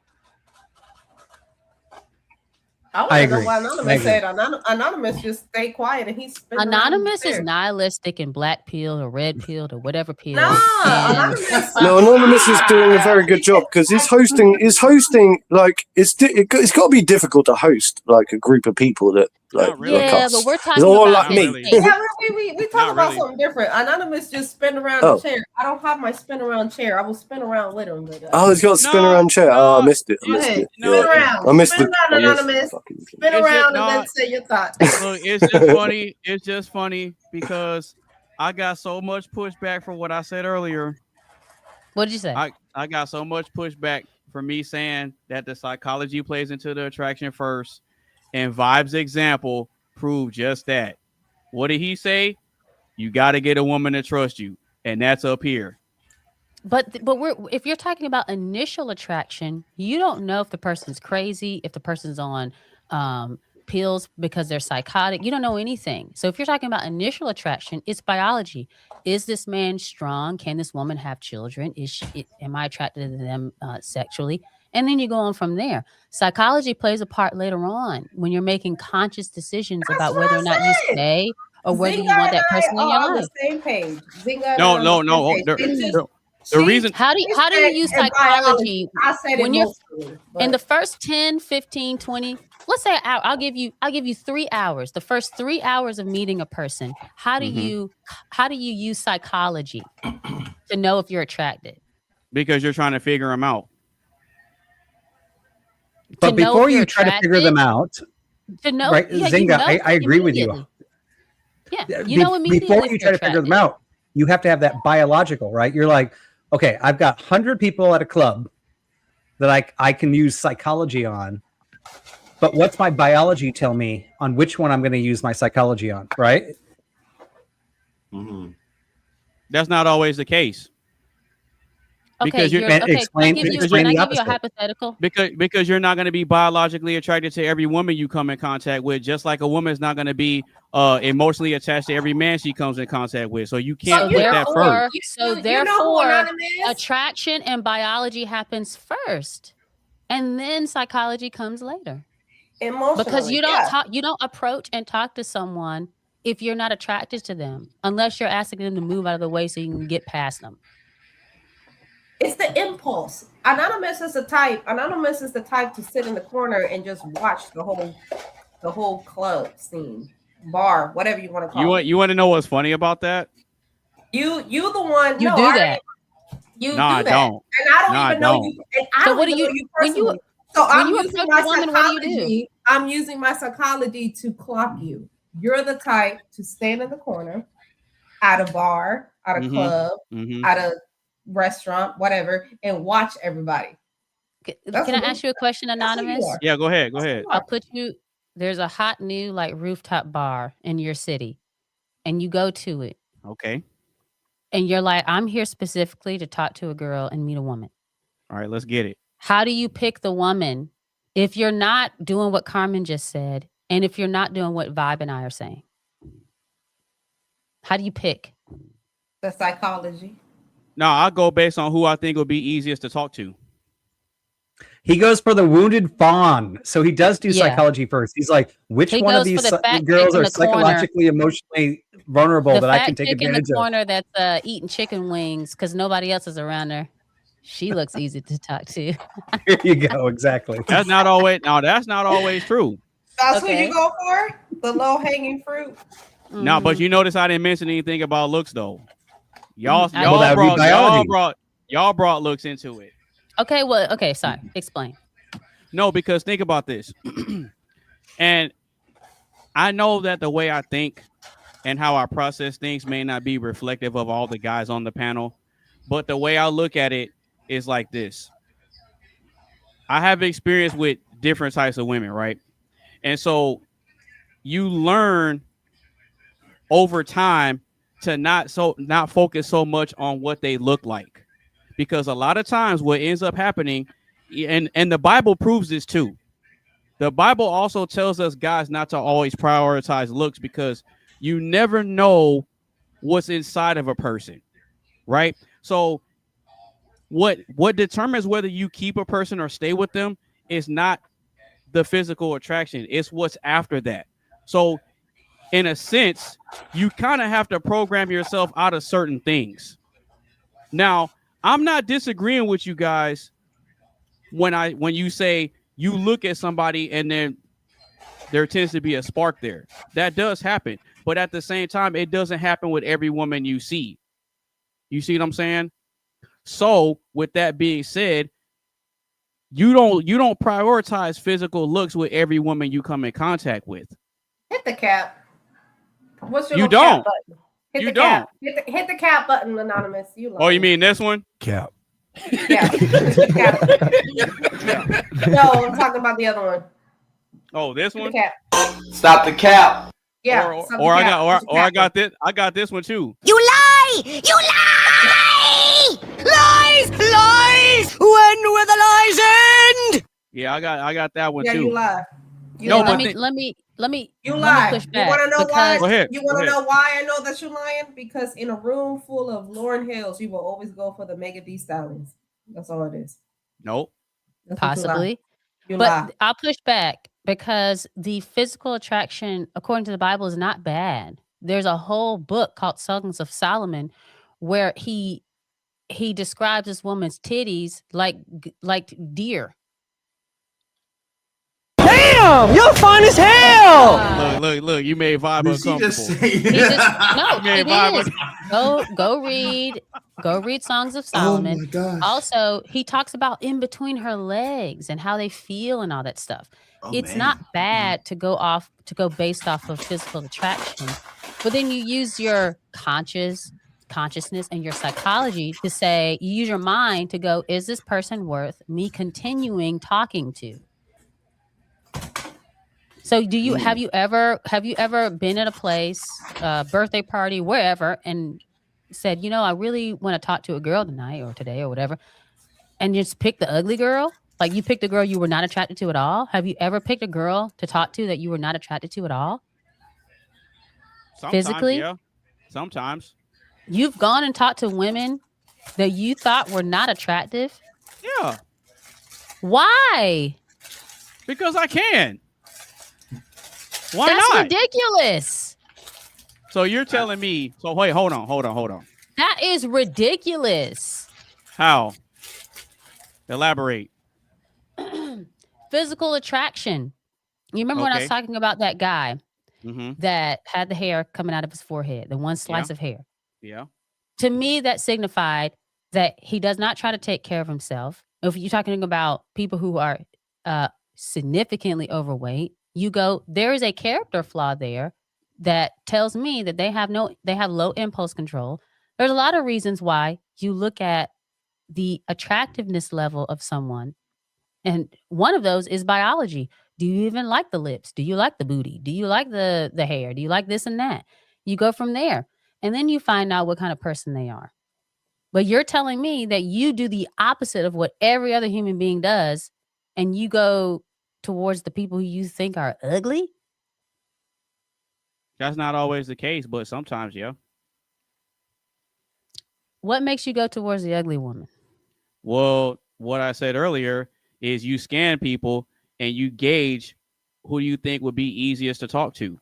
I agree. know why Anonymous said. Anonymous just stay quiet and he's Anonymous is nihilistic and black pilled or red pilled or whatever pill. No, Anonymous is doing a very good job because his hosting like it's got to be difficult to host like a group of people that like yeah, us. but we're It's talking all about like me. Really. Yeah, we talk about really. something different. Anonymous just spin around the chair. I don't have my spin around chair. I will spin around with him. But, Oh, he's got a spin No, around chair. no. I missed it. Go ahead. No, Spin around. I missed Spin it. around, Anonymous. Spin Is it around and then not- say your thoughts. Look, it's just funny. It's just funny because I got so much pushback for what I said earlier. What did you say? I got so much pushback for me saying that the psychology plays into the attraction first, and Vibe's example proved just that. What did he say? You got to get a woman to trust you, and that's up here. But if you're talking about initial attraction, you don't know if the person's crazy, if the person's on pills because they're psychotic. You don't know anything. So if you're talking about initial attraction, it's biology. Is this man strong? Can this woman have children? Am I attracted to them sexually? And then you go on from there. Psychology plays a part later on when you're making conscious decisions about whether or not you stay or whether you want that person in your life. On the same page. No. The reason how do you use psychology when you're in the first 10, 15, 20, let's say I'll give you 3 hours. The first 3 hours of meeting a person, how do you use psychology to know if you're attracted? Because you're trying to figure them out. But before you try to figure them out, to know, right, Zinga, I agree with you. Yeah, you know immediately. Before you try to figure them out, you have to have that biological, right? You're like, okay, I've got 100 people at a club that I can use psychology on, but what's my biology tell me on which one I'm going to use my psychology on, right? Mm-hmm. That's not always the case. Because explain the opposite. A hypothetical. Because you're not going to be biologically attracted to every woman you come in contact with, just like a woman's not going to be emotionally attached to every man she comes in contact with. So you can't put that first. So therefore, attraction and biology happens first, and then psychology comes later. Emotionally, because you don't approach and talk to someone if you're not attracted to them, unless you're asking them to move out of the way so you can get past them. It's the impulse. Anonymous is the type to sit in the corner and just watch the whole club scene, bar, whatever you want to call it. You want to know what's funny about that? You the one. You do that. You no, do that. I don't. And I don't even know you. And I don't even know you personally. So I'm using my psychology. I'm using my psychology to clock you. You're the type to stand in the corner at a bar, at a club, at a restaurant, whatever, and watch everybody. Can I ask you a question, Anonymous? Yeah, go ahead. I'll put you. There's a hot new rooftop bar in your city, and you go to it. Okay. And you're like, I'm here specifically to talk to a girl and meet a woman. All right, let's get it. How do you pick the woman if you're not doing what Carmen just said, and if you're not doing what Vibe and I are saying? How do you pick? The psychology. No, I'll go based on who I think will be easiest to talk to. He goes for the wounded fawn. So he does do psychology first. He's like, which one of these girls are psychologically, emotionally vulnerable that I can take advantage of? In the corner that's eating chicken wings because nobody else is around her. She looks easy to talk to. Here you go. Exactly. That's not always true. That's what you go for? The low-hanging fruit? No, but you notice I didn't mention anything about looks though. Y'all brought looks into it. Okay, sorry. Explain. No, because think about this. And I know that the way I think and how I process things may not be reflective of all the guys on the panel, but the way I look at it is like this. I have experience with different types of women, right? And so you learn over time to not focus so much on what they look like, because a lot of times what ends up happening, and the Bible proves this too. The Bible also tells us guys not to always prioritize looks, because you never know what's inside of a person, right? So what determines whether you keep a person or stay with them is not the physical attraction, it's what's after that. So in a sense, you kind of have to program yourself out of certain things. Now, I'm not disagreeing with you guys when you say you look at somebody and then there tends to be a spark there. That does happen. But at the same time, it doesn't happen with every woman you see. You see what I'm saying? So with that being said, you don't prioritize physical looks with every woman you come in contact with. Hit the cap. What's your you don't. Cap button? Hit you the don't. Cap. Hit the cap button, Anonymous. You you mean this one? Cap. Yeah. No, I'm talking about the other one. Oh, this one? Cap. Stop the cap. Yeah. I got this one too. You lie! You lie! Lies! Lies! When will the lies end? Yeah, I got that one yeah, too. You lie. No, let but me let me You let me lie. push You back want to know because Go why? ahead. You want Go to ahead. know why I know that you're lying? Because in a room full of Lauren Hills, you will always go for the Mega D Stallions. That's all it is. Nope. That's what you lie. possibly, You but lie. I'll push back because the physical attraction, according to the Bible, is not bad. There's a whole book called Songs of Solomon where he describes this woman's titties like deer. Damn, you're fine as hell. Look. You made Vibe Did she just uncomfortable. say He just no, You made it Vibe. is. Go read Songs of Oh Solomon. my gosh. Also, he talks about in between her legs and how they feel and all that stuff. Oh, It's man. not bad to go based off of physical attraction, but then you use your consciousness and your psychology to say, you use your mind to go, is this person worth me continuing talking to? So do you have you ever been at a place, birthday party, wherever, and said, I really want to talk to a girl tonight or today or whatever, and just pick the ugly girl? Like you picked a girl you were not attracted to at all? Have you ever picked a girl to talk to that you were not attracted to at all? Sometimes, Physically? yeah. Sometimes. You've gone and talked to women that you thought were not attractive? Yeah. Why? Because I can. Why That's not? ridiculous. So you're telling me, so wait, hold on. That is ridiculous. How? Elaborate. Physical attraction. You remember when I was Okay. talking about that guy Mm-hmm. that had the hair coming out of his forehead, the one slice of hair? Yeah. To me, that signified that he does not try to take care of himself. If you're talking about people who are significantly overweight, you go, there is a character flaw there that tells me that they have low impulse control. There's a lot of reasons why you look at the attractiveness level of someone, and one of those is biology. Do you even like the lips? Do you like the booty? Do you like the hair? Do you like this and that? You go from there, and then you find out what kind of person they are. But you're telling me that you do the opposite of what every other human being does, and you go towards the people who you think are ugly? That's not always the case, but sometimes, yeah. What makes you go towards the ugly woman? Well, what I said earlier is you scan people and you gauge who you think would be easiest to talk to.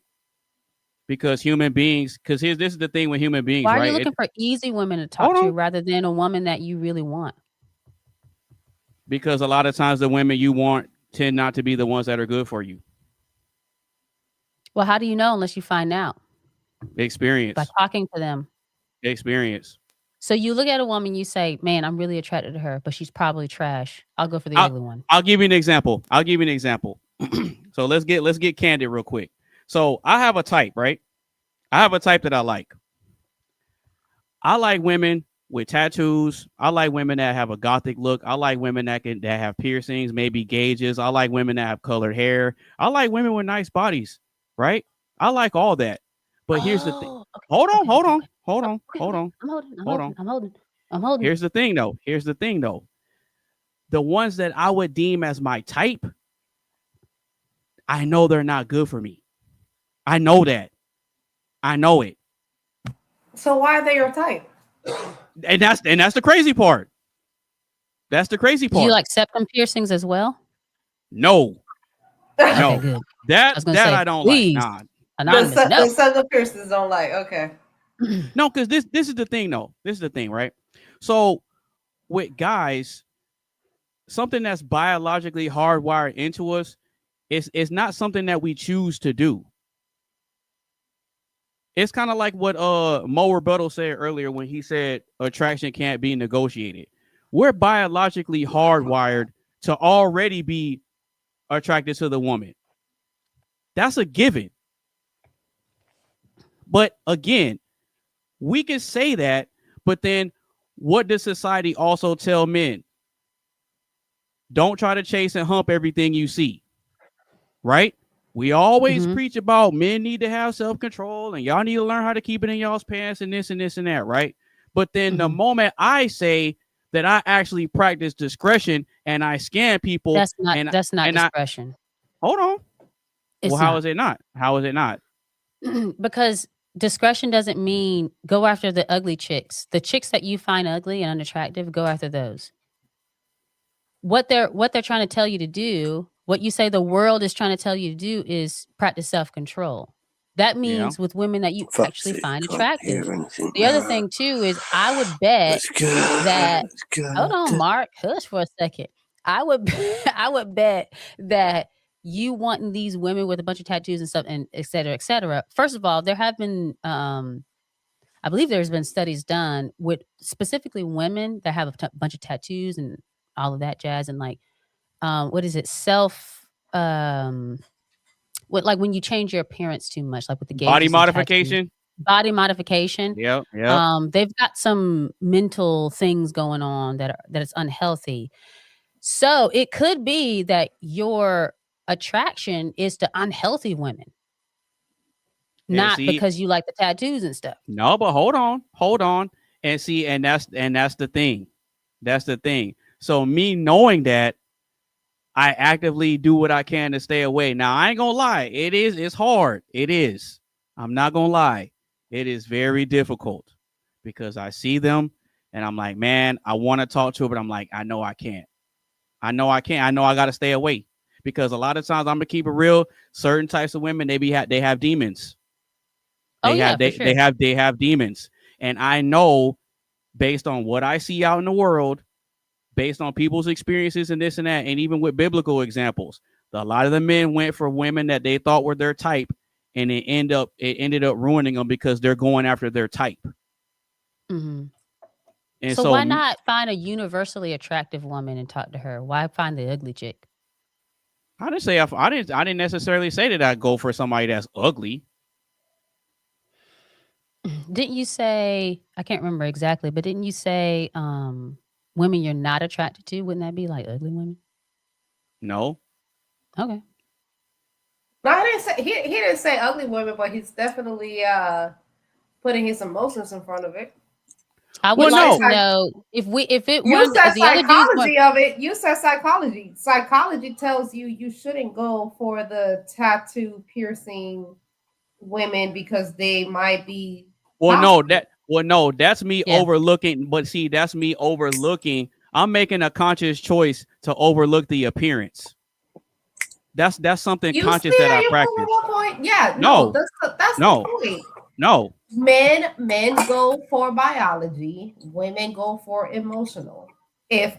Because human beings, this is the thing with human beings, Why are right? you looking for easy women to talk to rather than a woman that you really want? Because a lot of times the women you want tend not to be the ones that are good for you. Well, how do you know unless you find out? Experience. By talking to them. Experience. So you look at a woman, you say, man, I'm really attracted to her, but she's probably trash. I'll go for the ugly one. I'll give you an example. So let's get candid real quick. So I have a type, right? I have a type that I like. I like women with tattoos. I like women that have a gothic look. I like women that have piercings, maybe gauges. I like women that have colored hair. I like women with nice bodies, right? I like all that. But here's the thing. Okay, Hold on. I'm holding. Here's the thing though. The ones that I would deem as my type, I know they're not good for me. I know that. I know it. So why are they your type? And that's the crazy part. That's the crazy part. Do you like septum piercings as well? No. Okay, good. That I don't please. like. Nah. Anonymous, no. The Southern Piercings don't like. Okay. No, because this is the thing, though. This is the thing, right? So with guys, something that's biologically hardwired into us is not something that we choose to do. It's kind of like what Mo Rebuttal said earlier when he said attraction can't be negotiated. We're biologically hardwired to already be attracted to the woman. That's a given. But again, we can say that, but then what does society also tell men? Don't try to chase and hump everything you see, right? We always preach about men need to have self-control and y'all need to learn how to keep it in y'all's pants and this and this and that, right? But then the moment I say that I actually practice discretion and I scan people, that's not discretion. Hold on. It's Well, how not. is it not? How is it not? Because discretion doesn't mean go after the ugly chicks. The chicks that you find ugly and unattractive, go after those. What they're trying to tell you to do, what you say the world is trying to tell you to do, is practice self-control. That means with women that you actually find attractive. The other thing too is I would bet that hold on, Mark, hush for a second. I would bet that you wanting these women with a bunch of tattoos and stuff and et cetera, et cetera. First of all, there have been I believe there's been studies done with specifically women that have a bunch of tattoos and all of that jazz, and like what is it, what, like when you change your appearance too much, like with the body modification. Body modification. Yep. They've got some mental things going on that it's unhealthy. So it could be that your attraction is to unhealthy women, not because you like the tattoos and stuff. No, but hold on, and see, and that's the thing. That's the thing. So me knowing that, I actively do what I can to stay away. Now I ain't gonna lie, it's hard. It is. I'm not gonna lie. It is very difficult because I see them and I'm like, man, I want to talk to her, but I'm like, I know I can't. I know I got to stay away because a lot of times I'm gonna keep it real. Certain types of women, they have demons. They have demons, and I know based on what I see out in the world, based on people's experiences and this and that, and even with biblical examples, a lot of the men went for women that they thought were their type, and it ended up ruining them because they're going after their type. Mm-hmm. And so why not find a universally attractive woman and talk to her? Why find the ugly chick? I didn't necessarily say that I'd go for somebody that's ugly. Didn't you say, I can't remember exactly, but didn't you say women you're not attracted to? Wouldn't that be like ugly women? No. Okay. No, I didn't say he didn't say ugly women, but he's definitely putting his emotions in front of it. I would like to know if it you was said the other psychology of it. You said psychology. Psychology tells you shouldn't go for the tattoo piercing women because they might be. That's me overlooking. But see, that's me overlooking. I'm making a conscious choice to overlook the appearance. That's something conscious that I practice. Yeah, no, that's the point. No. Men go for biology, women go for emotional. Yes,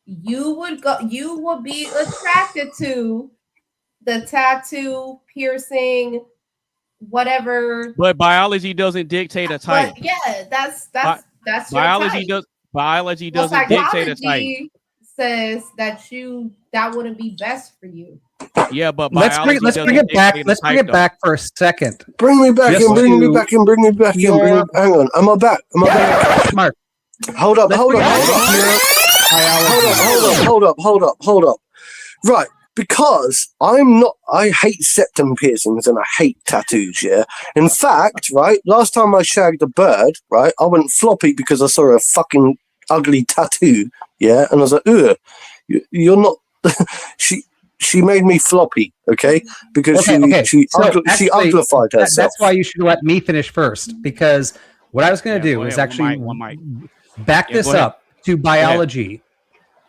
you would be attracted to the tattoo, piercing, whatever. But biology doesn't dictate a type. But yeah, that's biology your type. Biology doesn't dictate a type. Says that wouldn't be best for you. Yeah, but let's bring it back. Let's bring it back for a second. Bring me back in. Bring me back in. Hang on. Am I back? Mark. Hold up. Right. Because I hate septum piercings and I hate tattoos, yeah? In fact, right, last time I shagged a bird, right, I went floppy because I saw a fucking ugly tattoo, yeah? And I was like, ugh, you're not... She made me floppy, okay? Because she uglified herself. That's why you should let me finish first, because what I was going to do is actually back this up to biology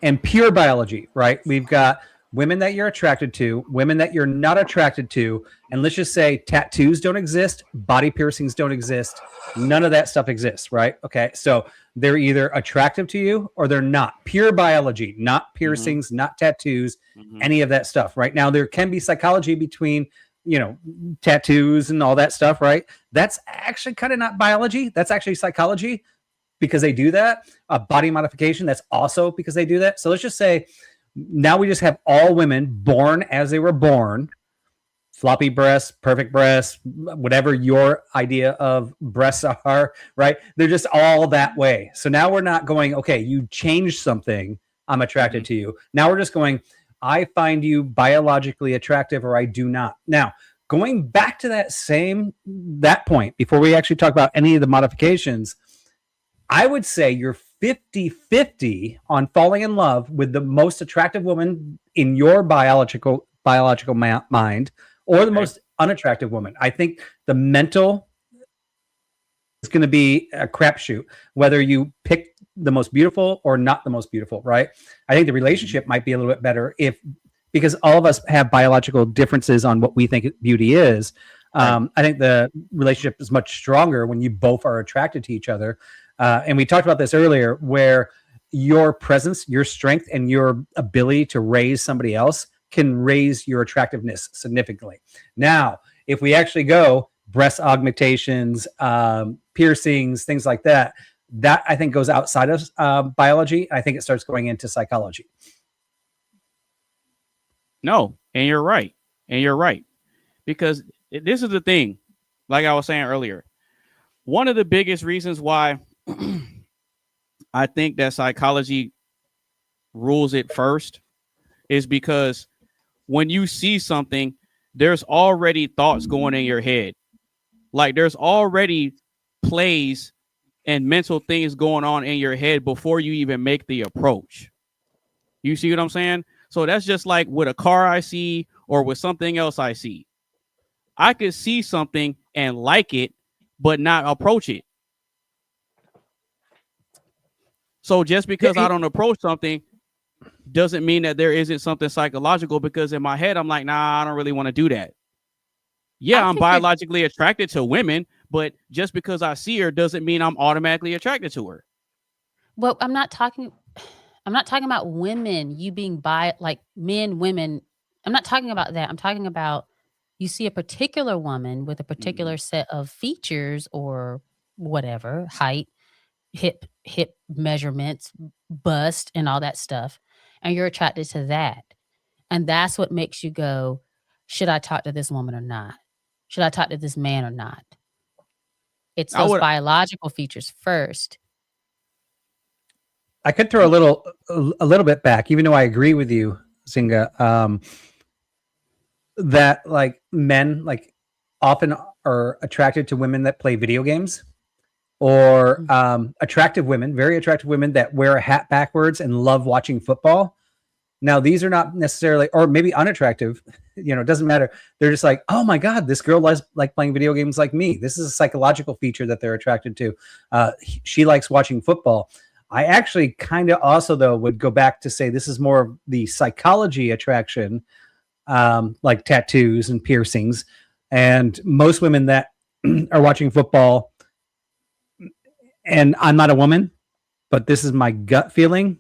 and pure biology, right? We've got women that you're attracted to, women that you're not attracted to, and let's just say tattoos don't exist, body piercings don't exist, none of that stuff exists, right? Okay, so they're either attractive to you or they're not. Pure biology, not piercings, not tattoos, any of that stuff. Right now, there can be psychology between, tattoos and all that stuff, right? That's actually kind of not biology. That's actually psychology because they do that. Body modification, that's also because they do that. So let's just say now we just have all women born as they were born, floppy breasts, perfect breasts, whatever your idea of breasts are, right? They're just all that way. So now we're not going, okay, you changed something, I'm attracted to you. Now we're just going, I find you biologically attractive or I do not. Now, going back to that point, before we actually talk about any of the modifications, I would say you're 50-50 on falling in love with the most attractive woman in your biological biological mind or the most unattractive woman. I think the mental is going to be a crapshoot, whether you pick the most beautiful or not the most beautiful, right? I think the relationship might be a little bit better because all of us have biological differences on what we think beauty is. I think the relationship is much stronger when you both are attracted to each other. And we talked about this earlier, where your presence, your strength, and your ability to raise somebody else can raise your attractiveness significantly. Now, if we actually go breast augmentations, piercings, things like that, that I think goes outside of biology. I think it starts going into psychology. No, and you're right. And you're right. Because this is the thing, like I was saying earlier, one of the biggest reasons why I think that psychology rules it first is because when you see something, there's already thoughts going in your head. Like there's already plays and mental things going on in your head before you even make the approach. You see what I'm saying? So that's just like with a car I see or with something else I see. I could see something and like it, but not approach it. So just because I don't approach something doesn't mean that there isn't something psychological, because in my head, I'm like, nah, I don't really want to do that. Yeah, I'm biologically attracted to women, but just because I see her doesn't mean I'm automatically attracted to her. Well, I'm not talking about women, you being like men, women. I'm not talking about that. I'm talking about you see a particular woman with a particular set of features or whatever, height, hip measurements, bust, and all that stuff, and you're attracted to that. And that's what makes you go, should I talk to this woman or not? Should I talk to this man or not? It's those biological features first. I could throw a little bit back, even though I agree with you, Zinga, that like men like often are attracted to women that play video games, or attractive women, very attractive women that wear a hat backwards and love watching football. Now, these are not necessarily, or maybe unattractive, it doesn't matter. They're just like, oh my God, this girl likes like playing video games like me. This is a psychological feature that they're attracted to. She likes watching football. I actually kind of also, though, would go back to say this is more of the psychology attraction, like tattoos and piercings. And most women that are watching football, and I'm not a woman, but this is my gut feeling,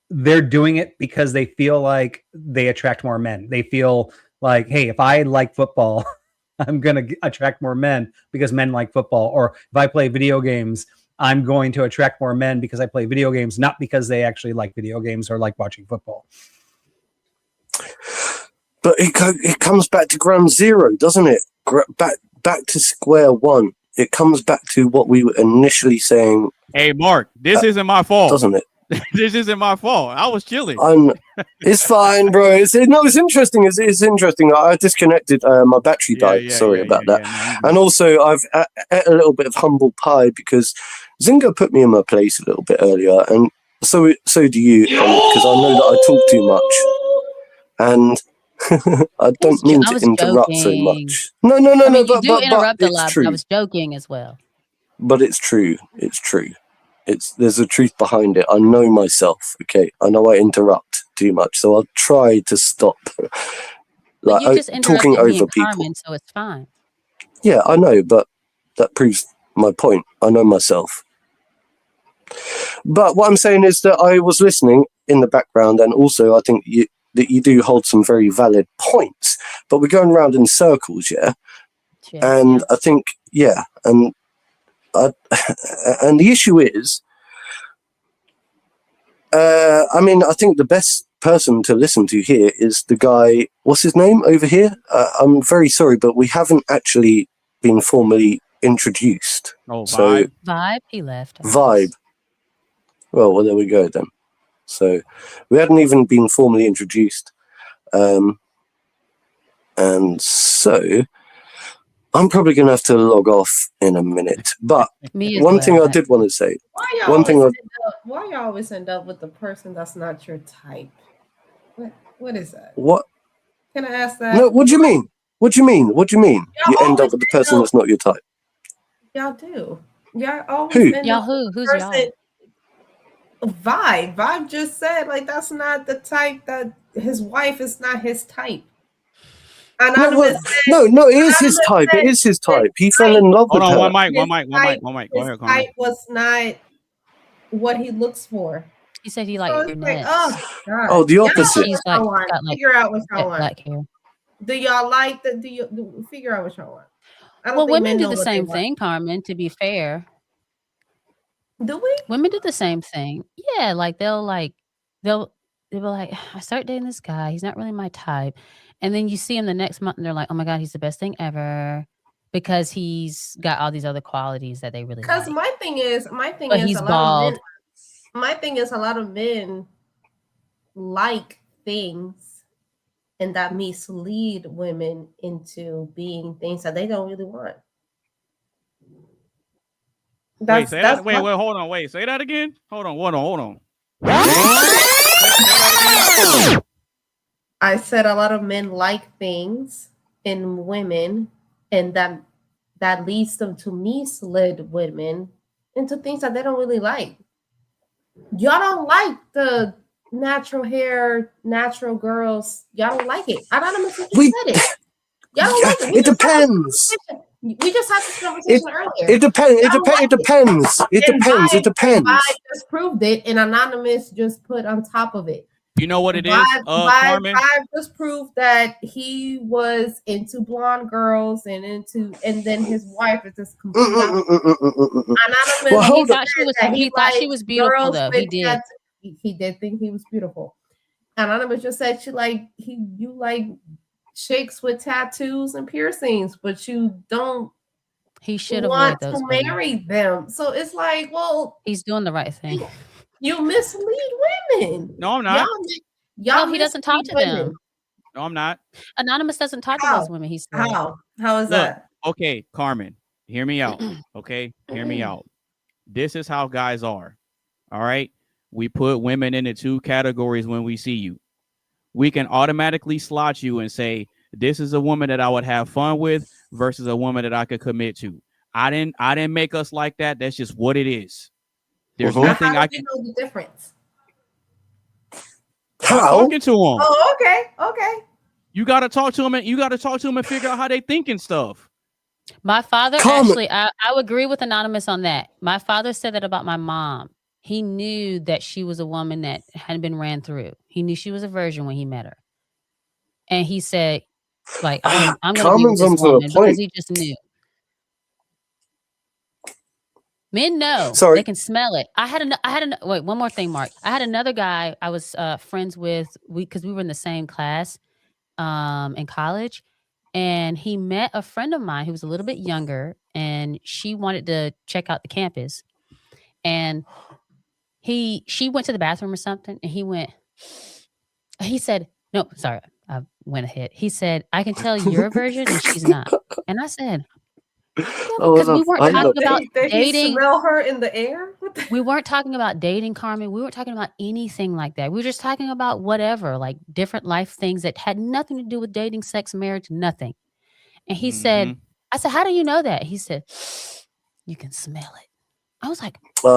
they're doing it because they feel like they attract more men. They feel like, hey, if I like football, I'm going to attract more men because men like football. Or if I play video games, I'm going to attract more men because I play video games, not because they actually like video games or like watching football. But it comes back to ground zero, doesn't it? Back to square one. It comes back to what we were initially saying. Hey, Mark, this isn't my fault. Doesn't it? This isn't my fault. I was chilling. It's fine, bro. It's interesting. It's interesting. I disconnected. My battery died. Sorry about that. And also, I've ate a little bit of humble pie because Zinga put me in my place a little bit earlier, and so do you, because I know that I talk too much, and I don't mean to interrupt so much. No. You do interrupt a lot. I was joking as well. But it's true. It's true. There's a truth behind it. I know myself. Okay, I know I interrupt too much, so I'll try to stop. Like you just talking over people, Carmen, so it's fine. Yeah, I know, but that proves my point. I know myself. But what I'm saying is that I was listening in the background, and also I think that you do hold some very valid points. But we're going around in circles, yeah. And I think, and the issue is, I think the best person to listen to here is the guy, what's his name over here? I'm very sorry, but we haven't actually been formally introduced. Oh, Vibe, he left. Vibe. Well, there we go then. So we hadn't even been formally introduced. And so I'm probably going to have to log off in a minute. But one thing I did want to say. Why y'all always end up with the person that's not your type? What is that? What? Can I ask that? No, what do you mean? What do you mean? What do you mean? You end up with the person that's not your type. Y'all do. Y'all always Who? end Y'all up who? with the Who's y'all? person- Vibe just said like that's not the type that his wife is not his type. Anonymous said, No, it is his type. It is his type. He fell in love with Hold on, her. one mic. Go his ahead, Carmen. type was not what he looks for. He said he So liked it's like, brunettes. oh, God. Oh, the Y'all know opposite. what He's y'all like want. got like Figure out what jet y'all want. black hair. Do y'all like the? Figure out what y'all want? I don't Well, think women men do know the what they same want. thing, Carmen. To be fair, Do we? women do the same thing. Yeah, like they'll be like, I start dating this guy. He's not really my type, and then you see him the next month, and they're like, oh my god, he's the best thing ever, because he's got all these other qualities that they really Because like. my thing is, But he's bald. My thing is, a lot of men like things, and that mislead women into being things that they don't really want. Wait, hold on. Wait, say that again. Hold on. I said a lot of men like things in women, and that leads them to mislead women into things that they don't really like. Y'all don't like the natural hair, natural girls. Y'all don't like it. Anonymous just said it. Y'all don't like it. It depends. We just had this conversation earlier. It depends. It depends. It depends. It depends. Vibe just proved it, and Anonymous just put on top of it. You know what it is, Vibe Carmen? just proved that he was into blonde girls and then his wife is just completely Anonymous. Well, hold on. He thought she was beautiful, though. He did. He did think he was beautiful. Anonymous just said you like chicks with tattoos and piercings, but you don't. He should want avoid those to women. marry them. So it's like, well, he's doing the right thing. You mislead women. No, I'm not. Y'all no, he doesn't talk to them. No, I'm not. Anonymous doesn't talk to those women. He said. How is that? Okay, Carmen, hear me out. Okay, hear me out. This is how guys are. All right. We put women into two categories when we see you. We can automatically slot you and say, this is a woman that I would have fun with versus a woman that I could commit to. I didn't make us like that. That's just what it is. There's nothing I can know the difference. How? Talking to them. Oh, okay. You got to talk to them and figure out how they think and stuff. My father actually, I would agree with Anonymous on that. My father said that about my mom. He knew that she was a woman that had been ran through. He knew she was a virgin when he met her. And he said, like, I'm going to be with this woman because he just knew. Men know. They can smell it. Wait, one more thing, Mark. I had another guy I was friends with because we were in the same class in college. And he met a friend of mine who was a little bit younger, and she wanted to check out the campus. And she went to the bathroom or something, and he said, no, sorry, I went ahead. He said, I can tell you're a virgin and she's not. And I said, because we weren't talking about dating. Smell her in the air? We weren't talking about dating, Carmen. We weren't talking about anything like that. We were just talking about whatever, like different life things that had nothing to do with dating, sex, marriage, nothing. And he said, I said, how do you know that? He said, you can smell it. I was like, I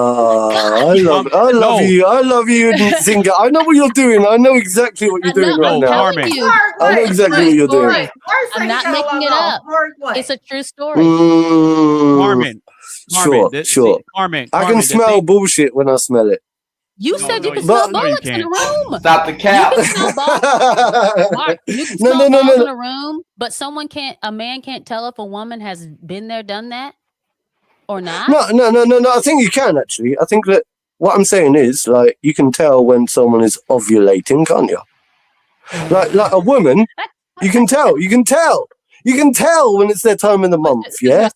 love you, Zinga. I know what you're doing. I know exactly what you're doing right now. I know exactly what you're doing. I'm not making it up. It's a true story. Carmen, sure. Carmen, I can smell bullshit when I smell it. You said you can smell bullets in the room. Stop the cap. You can smell bullets. Mark, you can smell bullets in a room, but a man can't tell if a woman has been there, done that. Or not? No. I think you can actually. I think that what I'm saying is like you can tell when someone is ovulating, can't you? Like a woman, you can tell. You can tell when it's their time in the month. Yeah.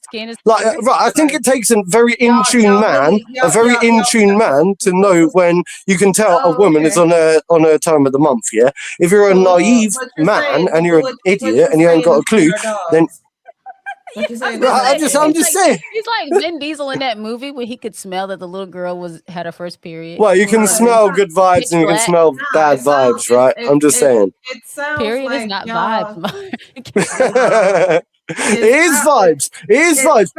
Like right. I think it takes a very in tune man, to know when you can tell a woman is on her time of the month. Yeah. If you're a naive man and you're an idiot and you ain't got a clue, then. What you saying? I'm just saying. He's like Vin Diesel in that movie where he could smell that the little girl had her first period. Well, you can smell good vibes and you can smell bad vibes, right? I'm just saying. It sounds Period like is not y'all- vibes. It is vibes. It is vibes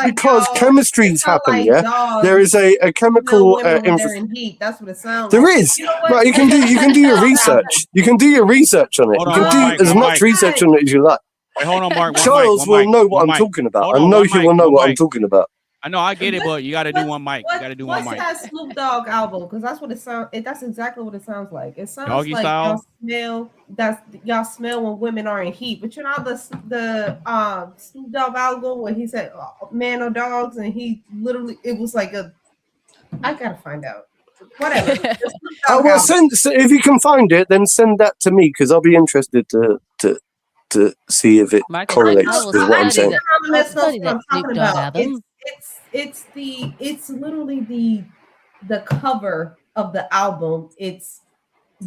because chemistry's happen. Yeah, there is a chemical in heat. That's what it sounds. There like. is. You know what? Right, you can do your research. You can do your research on it. Hold You on, can do Mike, as much Mike. research on it as you like. Wait, hold on, Mark. Charles will know what I'm talking about. I know he will know what I'm talking about. I know, I get it, but you got to do one mic. You got to do one mic. What's that Snoop Dogg album? Because that's what it sounds. That's exactly what it sounds like. It sounds Doggy like Style? y'all smell when women are in heat. But you know the Snoop Dogg album where he said "man or dogs" and he literally it was like I gotta find out. Whatever. Well, if you can find it, then send that to me because I'll be interested to see if it correlates with what I'm saying. That's what I'm talking about. It's literally the cover of the album. It's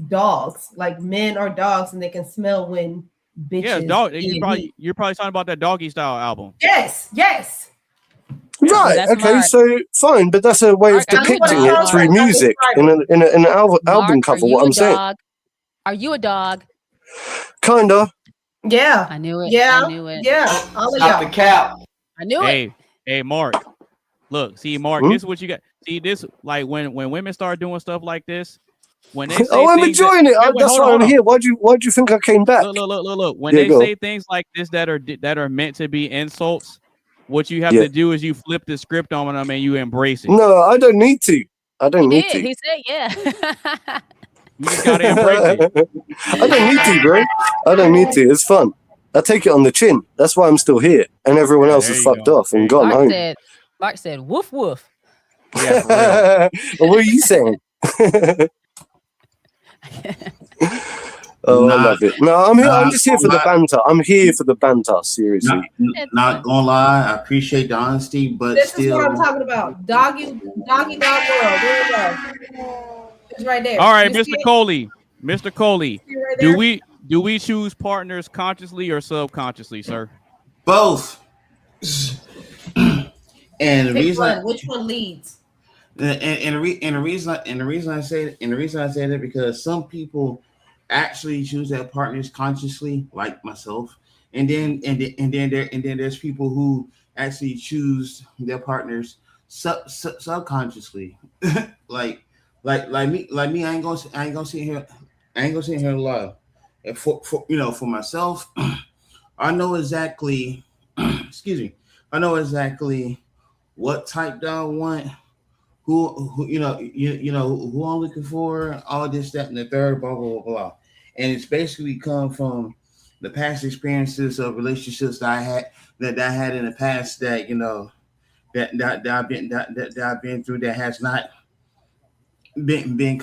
dogs, like men are dogs, and they can smell when bitches. Yeah, dog. You're probably talking about that Doggy Style album. Yes. Right. Okay. So fine, but that's a way of depicting it through music in an album cover. What I'm saying. Are you a dog? Kinda. Yeah. I knew it. Yeah. I knew it. Yeah. Stop the cap. I knew it. Hey, Mark. Look, see, Mark. This is what you got. See, this like when women start doing stuff like this. When they say I'm enjoying it. That's why I'm here. Why'd you think I came back? Look. When they say things like this that are meant to be insults, what you have to do is you flip the script on them and you embrace it. No, I don't need to. He said, yeah. You just gotta embrace it. I don't need to, bro. I don't need to. It's fun. I take it on the chin. That's why I'm still here, and everyone else has fucked off and gone home. Mark said, "Woof woof." Yeah, what are you saying? Oh, I love it. No, I'm here. I'm just here for the banter. I'm here for the banter. Seriously. Not gonna lie, I appreciate the honesty, but This still. is what I'm talking about. Doggy dog world. There you go. It's right there. All right, You Mr. see it? Coley. Mr. Coley, right there? do we choose partners consciously or subconsciously, sir? Both. And the reason Which one leads? and the reason I say that because some people actually choose their partners consciously, like myself, and then there's people who actually choose their partners subconsciously, like me. I ain't gonna sit here and lie. And for myself, I know exactly. Excuse me. I know exactly what type that I want. Who who I'm looking for, all this, that, and the third, blah, blah, blah, blah. And it's basically come from the past experiences of relationships that I had in the past that that I've been through that has not been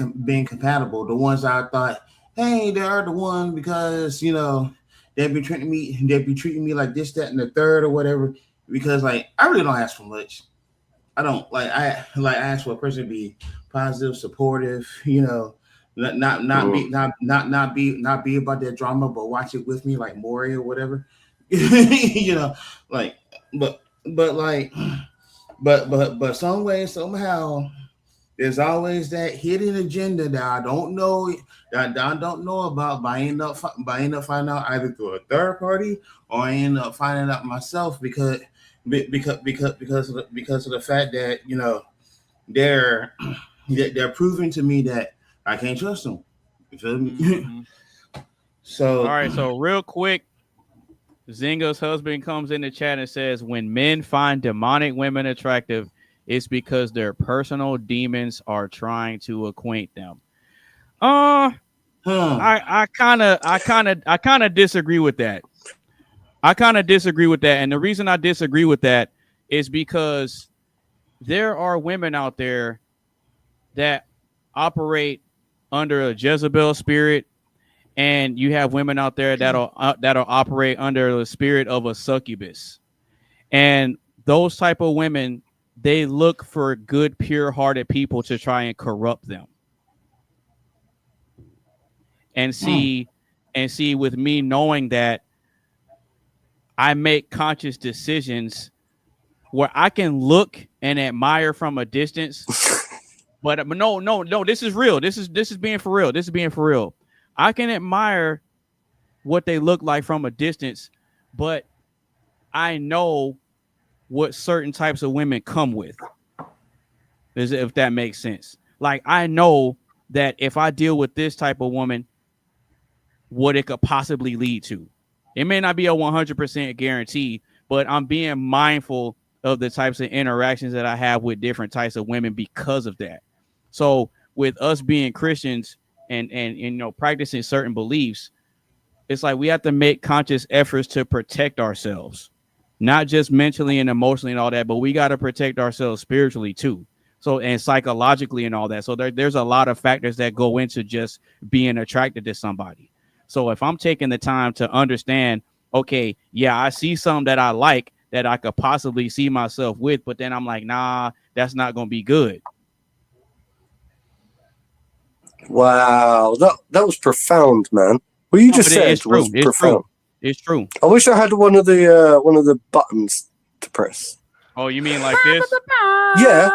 compatible. The ones I thought, hey, they are the one because they've been treating me like this, that, and the third or whatever. Because I really don't ask for much. I don't I ask for a person to be positive, supportive, not be about that drama, but watch it with me like Maury or whatever. But some way, somehow there's always that hidden agenda that I don't know about, but I end up finding out either through a third party or I end up finding out myself because of the fact that they're proving to me that I can't trust them. You feel me? Mm-hmm. So all right, so real quick, Zynga's husband comes in the chat and says, when men find demonic women attractive, it's because their personal demons are trying to acquaint them. I kind of disagree with that. And the reason I disagree with that is because there are women out there that operate under a Jezebel spirit, and you have women out there that'll operate under the spirit of a succubus. And those type of women, they look for good, pure-hearted people to try and corrupt them. And see, with me knowing that, I make conscious decisions where I can look and admire from a distance. But no, this is real. This is being for real. This is being for real. I can admire what they look like from a distance, but I know what certain types of women come with. If that makes sense. Like, I know that if I deal with this type of woman, what it could possibly lead to. It may not be a 100% guarantee, but I'm being mindful of the types of interactions that I have with different types of women because of that. So with us being Christians and you know, practicing certain beliefs, it's like we have to make conscious efforts to protect ourselves, not just mentally and emotionally and all that, but we got to protect ourselves spiritually too. So, and psychologically and all that. So there's a lot of factors that go into just being attracted to somebody. So if I'm taking the time to understand, okay, yeah, I see something that I like that I could possibly see myself with, but then I'm like, nah, that's not going to be good. Wow, that was profound, man. What you just said was profound. It's true. I wish I had one of the buttons to press. Oh, you mean like this? Yeah.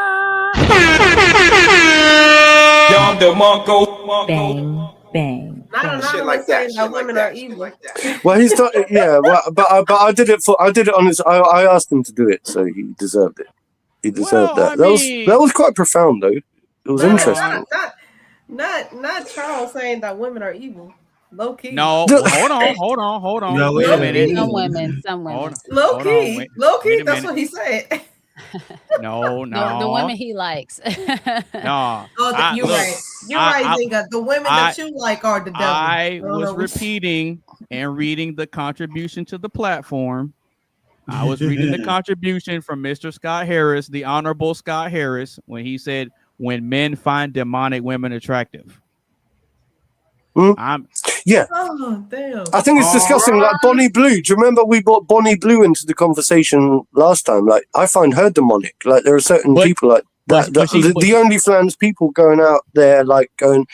Bang, bang. Not like saying that women are evil. Well, he's not. Yeah, well, but I did it on his. I asked him to do it, so he deserved it. He deserved that. That was quite profound, though. It was interesting. Not Charles saying that women are evil. Low key. No, hold on. No, wait a minute. Some women. Low key. That's what he said. No. The women he likes. No. Oh, you're right. You're right, Zinga. The women that you like are the devil. I was repeating and reading the contribution to the platform. I was reading the contribution from Mr. Scott Harris, the Honorable Scott Harris, when he said, when men find demonic women attractive. Yeah. Oh, damn. I think it's disgusting. Like Bonnie Blue. Do you remember we brought Bonnie Blue into the conversation last time? Like, I find her demonic. Like, there are certain people like that. The OnlyFans people going out there, like, going,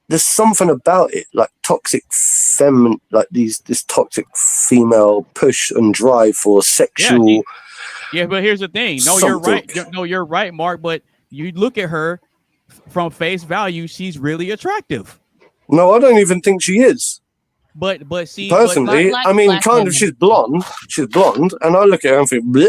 there's something about it, like toxic feminine, like this toxic female push and drive for sexual. Yeah, but here's the thing. No, you're right. No, you're right, Mark. But you look at her from face value, she's really attractive. No, I don't even think she is. But see, personally, I mean, kind of. She's blonde, and I look at her and think, bleh.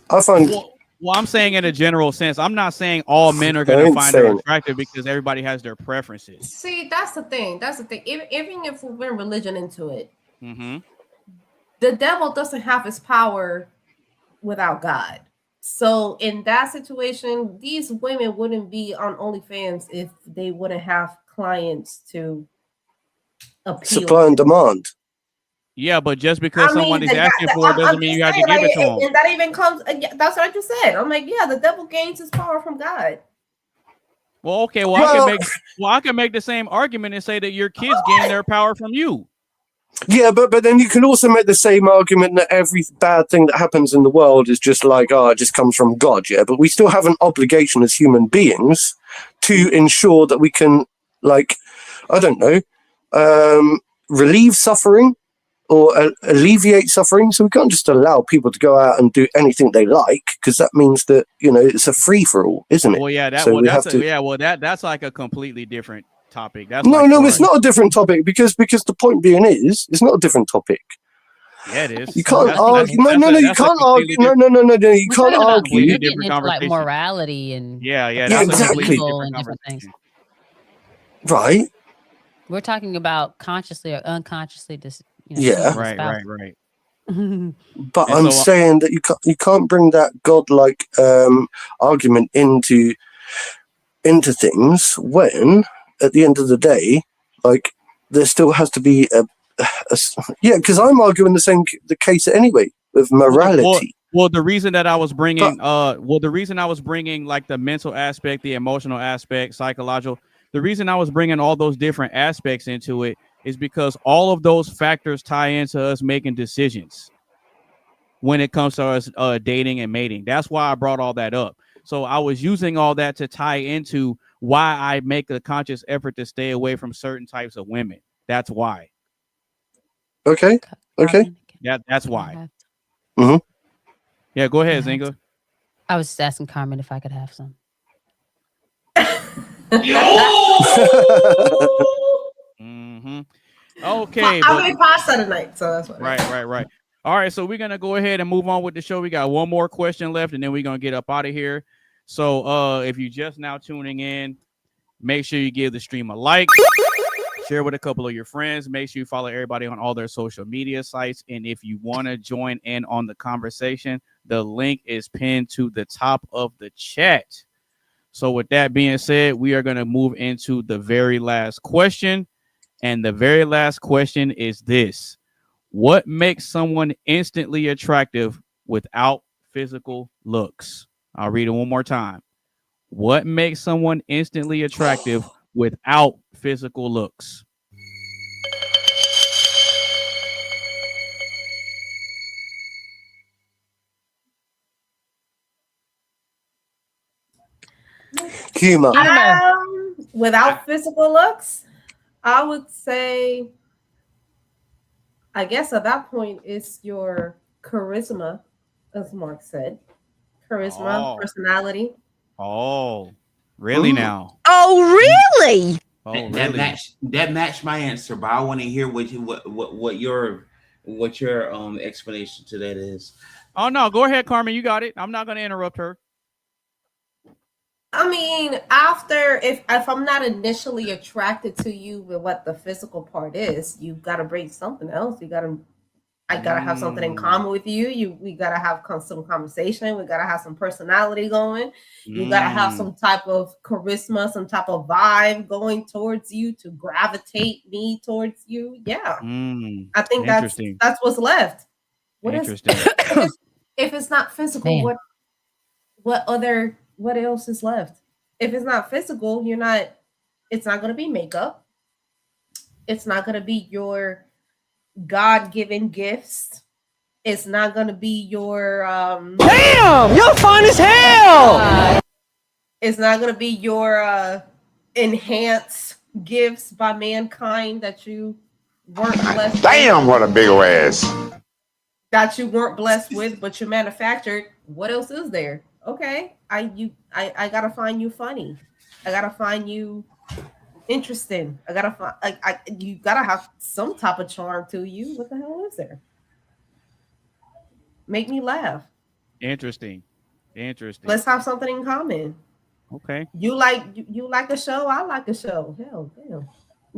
I find. Well, I'm saying in a general sense. I'm not saying all men are going to find her attractive because everybody has their preferences. See, that's the thing. Even if we bring religion into it, mm-hmm. The devil doesn't have his power without God. So in that situation, these women wouldn't be on OnlyFans if they wouldn't have clients to appeal. Supply and demand. Yeah, but just because someone is asking for it doesn't mean you have to give it to them. And that even comes, that's what I just said. I'm like, yeah, the devil gains his power from God. Well, okay, I can make the same argument and say that your kids gain their power from you. Yeah, but then you can also make the same argument that every bad thing that happens in the world is just like, it just comes from God, yeah? But we still have an obligation as human beings to ensure that we can, like, I don't know, relieve suffering or alleviate suffering. So we can't just allow people to go out and do anything they like, because that means that, it's a free-for-all, isn't it? Well, yeah, that's like a completely different topic. That's no, it's not a different topic because the point being is, it's not a different topic. Yeah, it is. You can't argue. No, you can't argue. No, you can't argue. You're getting into like morality and that's exactly. And different things. Right. We're talking about consciously or unconsciously. Right. But I'm saying that you can't bring that godlike argument into things when, at the end of the day, like, there still has to be because I'm arguing the case anyway with morality. Well, the reason that I was bringing like the mental aspect, the emotional aspect, psychological, the reason I was bringing all those different aspects into it is because all of those factors tie into us making decisions when it comes to us dating and mating. That's why I brought all that up. So I was using all that to tie into why I make a conscious effort to stay away from certain types of women. That's why. Okay. Okay. That's why. Mm-hmm. Yeah, go ahead, Zinga. I was just asking Carmen if I could have some. Mm-hmm. Okay. I made pasta tonight, so that's what. Right. All right, so we're gonna go ahead and move on with the show. We got one more question left, and then we're gonna get up out of here. So, if you just now tuning in, make sure you give the stream a like, share with a couple of your friends. Make sure you follow everybody on all their social media sites, and if you want to join in on the conversation, the link is pinned to the top of the chat. So, with that being said, we are gonna move into the very last question, and the very last question is this. What makes someone instantly attractive without physical looks? I'll read it one more time. What makes someone instantly attractive without physical looks? Humor. Without physical looks, I would say, I guess at that point, it's your charisma, as Mark said. Charisma, personality. Oh, really now? Oh, really? Oh, that really? That matched my answer, but I want to hear what your explanation to that is. Oh no, go ahead, Carmen. You got it. I'm not going to interrupt her. I mean, after if I'm not initially attracted to you with what the physical part is, you gotta bring something else. I gotta have something in common with you. We gotta have some conversation. We gotta have some personality going. You gotta have some type of charisma, some type of vibe going towards you to gravitate me towards you. Yeah, I think that's what's left. What interesting. If it's not physical, Man. what else is left? If it's not physical, it's not going to be makeup. It's not going to be your God-given gifts. It's not going to be your Damn, you're fine as hell. It's not going to be your enhanced gifts by mankind that you weren't blessed Damn, what a big ol' ass. that you weren't blessed with, but you manufactured. What else is there? Okay, I gotta find you funny. I gotta find you interesting. I gotta find you gotta have some type of charm to you. What the hell is there? Make me laugh. Interesting. Let's have something in common. Okay. You like a show. I like a show. Hell, damn.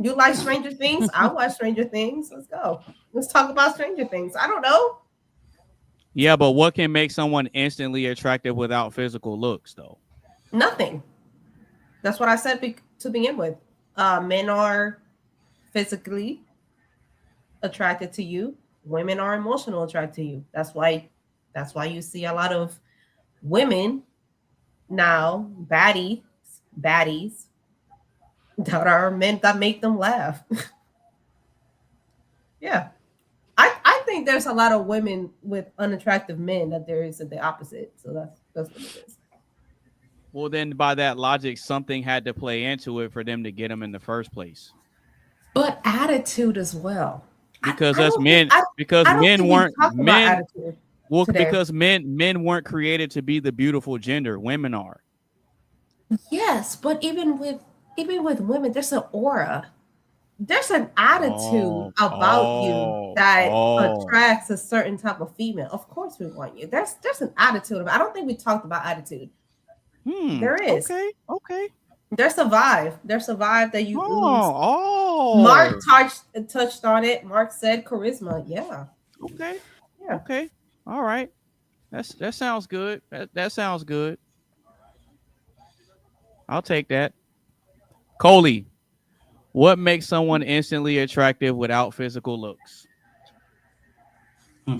You like Stranger Things. I watch Stranger Things. Let's go. Let's talk about Stranger Things. I don't know. Yeah, but what can make someone instantly attractive without physical looks, though? Nothing. That's what I said to begin with. Men are physically attracted to you. Women are emotional attracted to you. That's why you see a lot of women now, baddies that are men that make them laugh. Yeah. I think there's a lot of women with unattractive men that there is the opposite. So that's what it is. Well, then by that logic, something had to play into it for them to get them in the first place. But attitude as well. Because men weren't weren't created to be the beautiful gender. Women are. Yes, but even with women, there's an aura. There's an attitude about you that attracts a certain type of female. Of course, we want you. There's an attitude. I don't think we talked about attitude. There is. Okay. There's a vibe. There's a vibe that you lose. Mark touched on it. Mark said charisma. Yeah. Okay. Yeah. Okay. All right. That sounds good. That sounds good. I'll take that. Coley, what makes someone instantly attractive without physical looks? Well,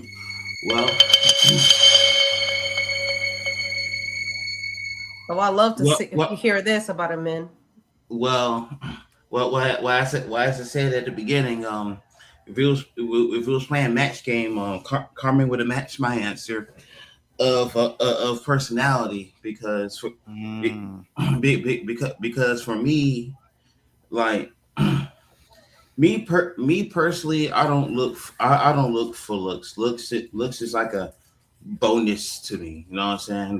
I love to hear this about a man. Well, why I said at the beginning, if it was playing match game, Carmen would have matched my answer of personality because for for me, like Me personally, I don't look for looks. Looks is like a bonus to me. You know what I'm saying?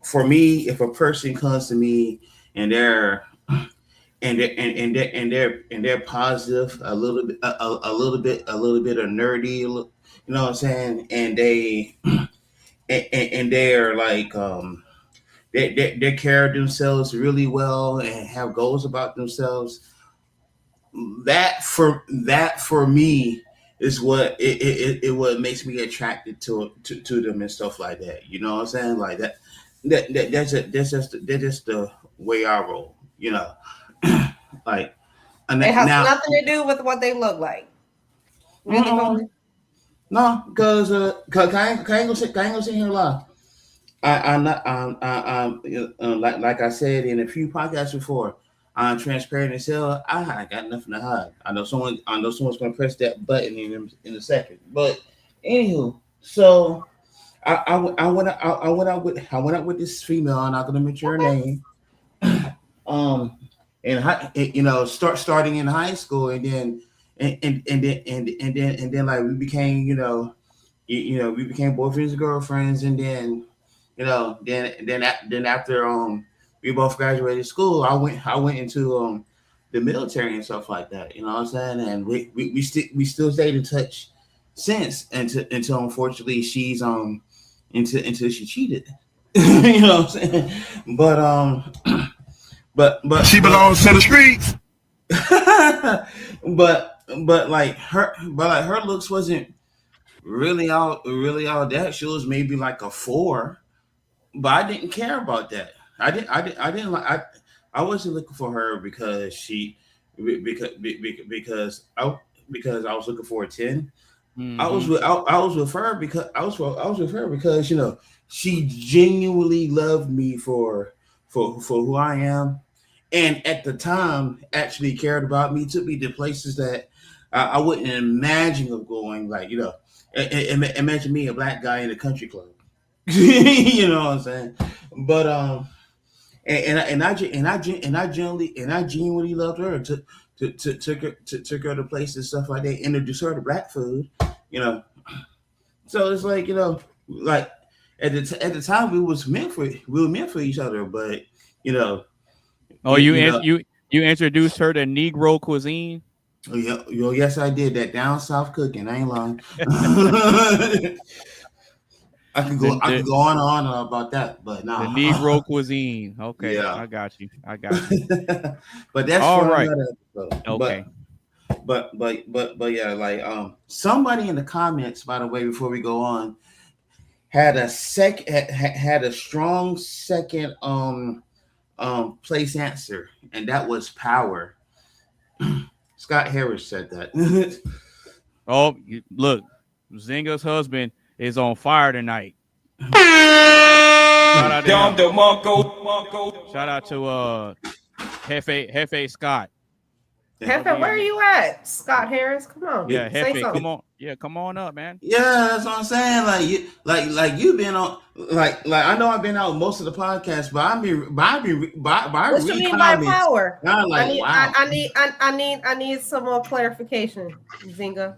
For me, if a person comes to me and they're positive, a little bit of nerdy, you know what I'm saying, and they're like they carry themselves really well and have goals about themselves. That for me is what what makes me attracted to them and stuff like that. You know what I'm saying? Like that's just the way I roll. You know, like it has nothing to do with what they look like. Really? No, because I ain't gonna sit here and lie. I'm not. Like I said in a few podcasts before, I'm transparent as hell. I got nothing to hide. I know someone's gonna press that button in a second. But anywho, so I went out with this female. I'm not gonna mention her name. Starting in high school, and then like we became, we became boyfriends and girlfriends, and then. Then after we both graduated school, I went into the military and stuff like that. You know what I'm saying? And we still stayed in touch since until unfortunately she's until she cheated. You know what I'm saying? But she belongs to the streets. but her looks wasn't really all that. She was maybe like a 4. But I didn't care about that. I wasn't looking for her because I was looking for a 10. Mm-hmm. I was with her because she genuinely loved me for who I am, and at the time actually cared about me, took me to places that I wouldn't imagine of going. Like imagine me, a black guy in a country club. You know what I'm saying? But I genuinely loved her. Took her to places and stuff like that. Introduced her to black food. So it's like like at the time we were meant for each other. But you introduced her to Negro cuisine. Oh yeah, yes I did that down south cooking. I ain't lying. I could go on and on about that, but no. The Negro cuisine. Okay, yeah. I got you. But that's all right. Okay. But yeah, like somebody in the comments, by the way, before we go on, had a strong second place answer, and that was power. Scott Harris said that. Oh, look, Zinga's husband is on fire tonight. Shout out to Hefe Scott. Hefe, where are you at? Scott Harris, come on. Yeah, Hefe, come on. Yeah, come on up, man. Yeah, that's what I'm saying. Like you've been on like I know I've been out most of the podcast, but I mean what you mean by power? I need some more clarification, Zinga.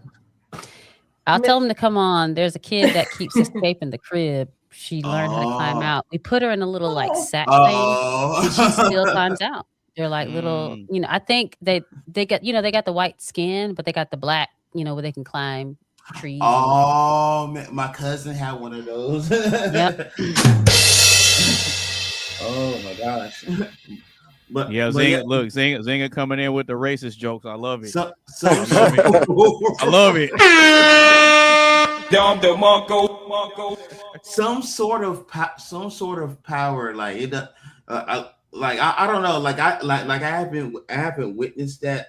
I'll tell him to come on. There's a kid that keeps escaping the crib. She learned how to climb out. We put her in a little like sack thing, and she still climbs out. They're like little, I think they got, they got the white skin, but they got the black, where they can climb trees. Oh, my cousin had one of those. Yep. Oh my gosh. But Zinga coming in with the racist jokes. I love it. I love it. Some sort of power, like it. I don't know. Like I haven't witnessed that.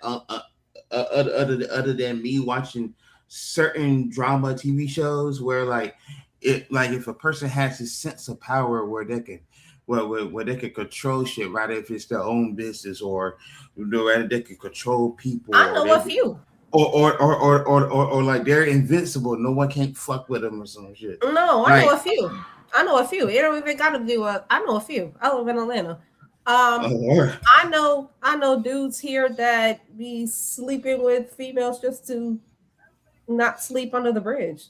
Other than me watching certain drama TV shows where like if a person has this sense of power where they can. Where they can control shit, right? If it's their own business, or whether they can control people. I know a few. Or like they're invincible. No one can't fuck with them or some shit. No, I know a few. It don't even gotta do. I know a few. I live in Atlanta. I know dudes here that be sleeping with females just to not sleep under the bridge.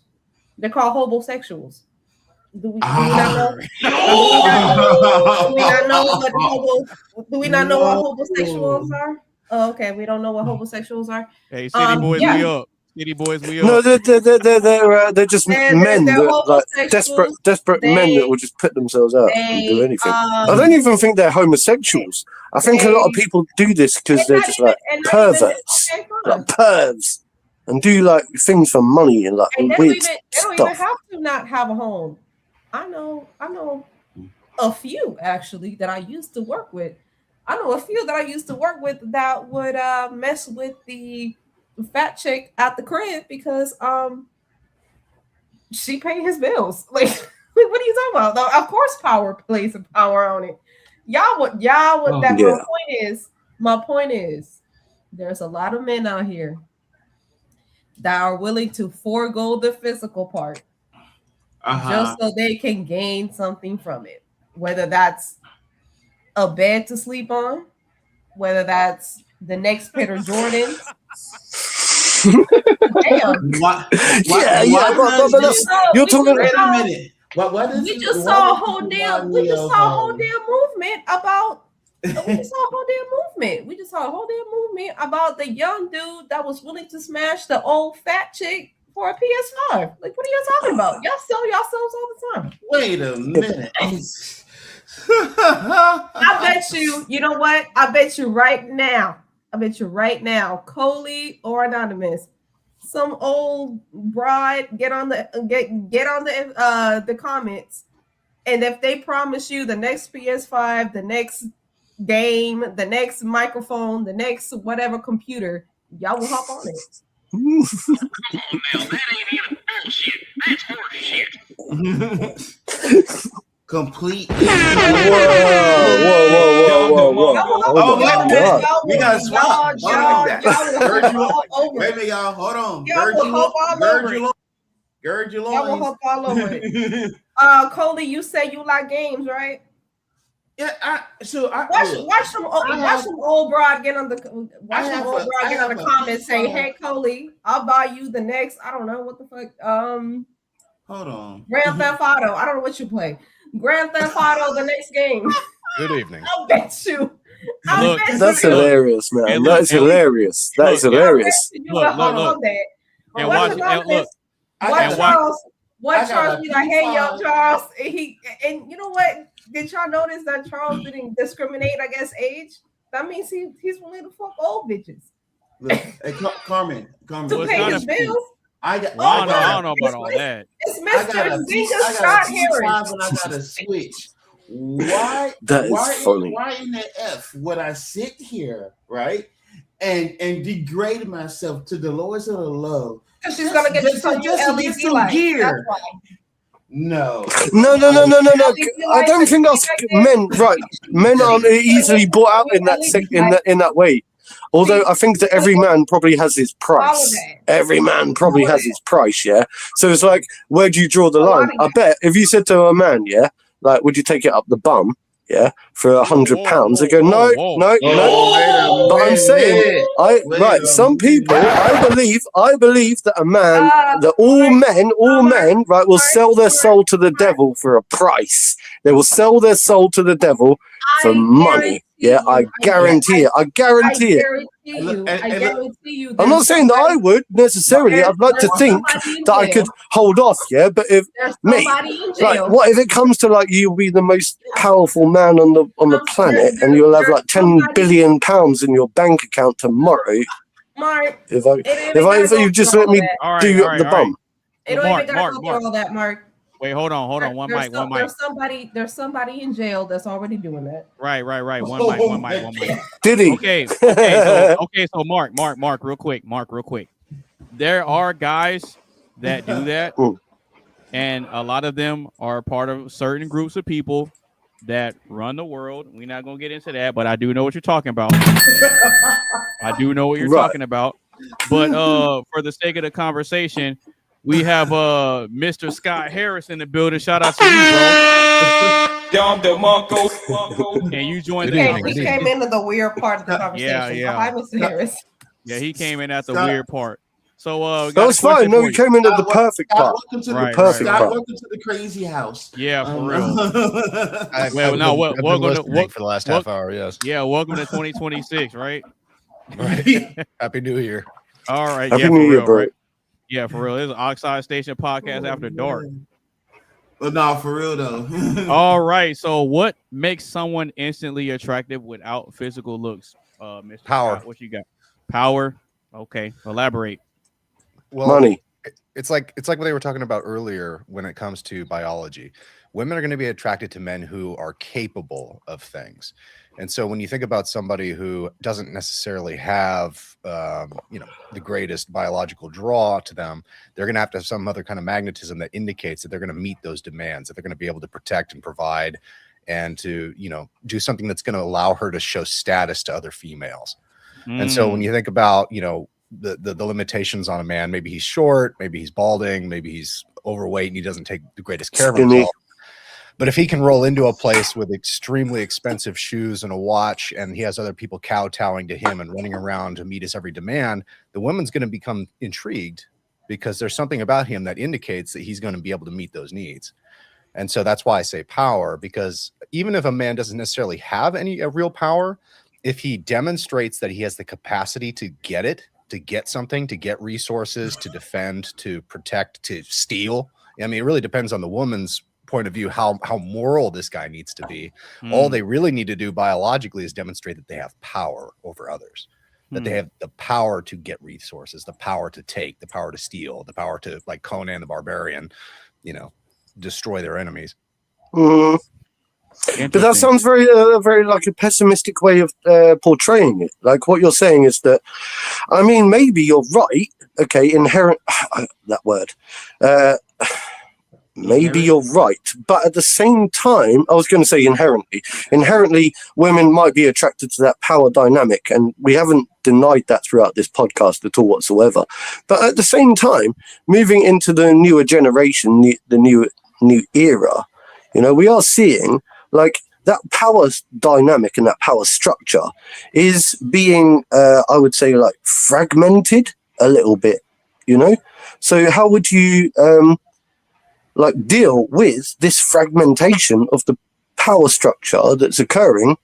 They're called homosexuals. Do we not know? Do we not know what homosexuals are? Oh, okay, we don't know what homosexuals are. Hey, city boys, we up. City boys, we up. No, they're just men that like desperate men that will just put themselves out and do anything. I don't even think they're homosexuals. I think a lot of people do this because they're just like perverts, like pervs, and do like things for money and like weird they don't even stuff. have to not have a home. I know a few actually that I used to work with. I know a few that I used to work with that would mess with the fat chick at the crib because she paid his bills. Like, what are you talking about? Though, of course, power plays a power on it. Y'all would my point is there's a lot of men out here that are willing to forego the physical part just so they can gain something from it, whether that's a bed to sleep on, whether that's the next pair of Jordans. Damn. You're talking. Wait a minute. We just saw a whole damn movement about. We just saw a whole damn movement about the young dude that was willing to smash the old fat chick for a PS5. Like, what are you talking about? Y'all sell yourselves all the time. Wait a minute. I bet you know what? I bet you right now, Coley or Anonymous, some old bride get on the comments, and if they promise you the next PS5, the next game, the next microphone, the next whatever computer, y'all will hop on it. Come on now, that ain't even bullshit. That's horseshit. Complete. Whoa. Oh my God. We got to swap. Wait a minute, y'all. Hold on. Gird your loins. Y'all will hop all over it. Coley, you say you like games, right? Yeah, watch some old broad get on the comments say, "Hey Coley, I'll buy you the next." I don't know what the fuck. Hold on. Grand Theft Auto. I don't know what you play. Grand Theft Auto, the next game. Good evening. I'll bet you. That's hilarious, man. That is hilarious. That is hilarious. What Charles be like? Hey, yo, Charles. And you know what? Did y'all notice that Charles didn't discriminate against age? That means he's willing to fuck old bitches. Look, hey, Carmen, to pay his bills. I don't know about all that. It's Mr. Zinga Scott Harris. And I got a switch. Why in the F would I sit here, right, and degrade myself to the lowest of the low? Because she's gonna get you some LED gear. No. I don't think us men, right? Men aren't easily bought out in that way. Although I think that every man probably has his price. Every man probably has his price, yeah. So it's like, where do you draw the line? I bet if you said to a man, yeah, like, would you take it up the bum? Yeah, for £100, they go no. But I'm saying, some people, I believe that a man, that all men, right, will sell their soul to the devil for a price. They will sell their soul to the devil for money. Yeah, I guarantee it. I guarantee it. I'm not saying that I would necessarily. I'd like to think that I could hold off. Yeah, but if me, like, what if it comes to like you'll be the most powerful man on the planet, and you'll have like £10 billion in your bank account tomorrow? Mark, if you just let me do the bum. It don't even got to go through all that, Mark. Wait, hold on. One mic. There's somebody in jail that's already doing that. Right. One mic. Did he? Okay. So Mark, real quick. There are guys that do that, and a lot of them are part of certain groups of people that run the world. We're not gonna get into that, but I do know what you're talking about. talking about. But for the sake of the conversation, We have Mr. Scott Harris in the building. Shout out to you, bro. And you joined the He conversation. came into the weird part of the conversation. Yeah. Hi, Mr. Harris. Yeah, he came in at the weird part. So that was fine. No, he came in at the perfect part. Welcome to Right, the perfect Scott, part. welcome to the crazy house. Yeah, for real. I've been listening for the last half hour. Yes. Yeah, welcome to 2026, right? Right. Happy New Year. All right. Happy yeah, New for Year, real, bro. right? Yeah, for real. This is Oxide Station Podcast After Dark. But no, for real though. All right. So, what makes someone instantly attractive without physical looks? Mr. Power. Scott, what you got? Power. Okay. Elaborate. Well, Money. It's like what they were talking about earlier when it comes to biology. Women are going to be attracted to men who are capable of things. And so when you think about somebody who doesn't necessarily have, the greatest biological draw to them, they're going to have some other kind of magnetism that indicates that they're going to meet those demands, that they're going to be able to protect and provide and to, do something that's going to allow her to show status to other females. And so when you think about, the limitations on a man, maybe he's short, maybe he's balding, maybe he's overweight and he doesn't take the greatest care of himself. But if he can roll into a place with extremely expensive shoes and a watch, and he has other people kowtowing to him and running around to meet his every demand, the woman's going to become intrigued because there's something about him that indicates that he's going to be able to meet those needs. And so that's why I say power, because even if a man doesn't necessarily have any real power, if he demonstrates that he has the capacity to get it, to get something, to get resources, to defend, to protect, to steal. I mean, it really depends on the woman's point of view, how moral this guy needs to be. All they really need to do biologically is demonstrate that they have power over others, that they have the power to get resources, the power to take, the power to steal, the power to, like Conan the Barbarian, destroy their enemies. But that sounds very like a pessimistic way of portraying it. Like what you're saying is that, I mean, maybe you're right. Okay, inherent that word. Maybe you're right, but at the same time, I was going to say inherently, women might be attracted to that power dynamic, and we haven't denied that throughout this podcast at all whatsoever. But at the same time, moving into the newer generation, the new era, we are seeing like that power dynamic and that power structure is being, I would say, like fragmented a little bit, So how would you deal with this fragmentation of the power structure that's occurring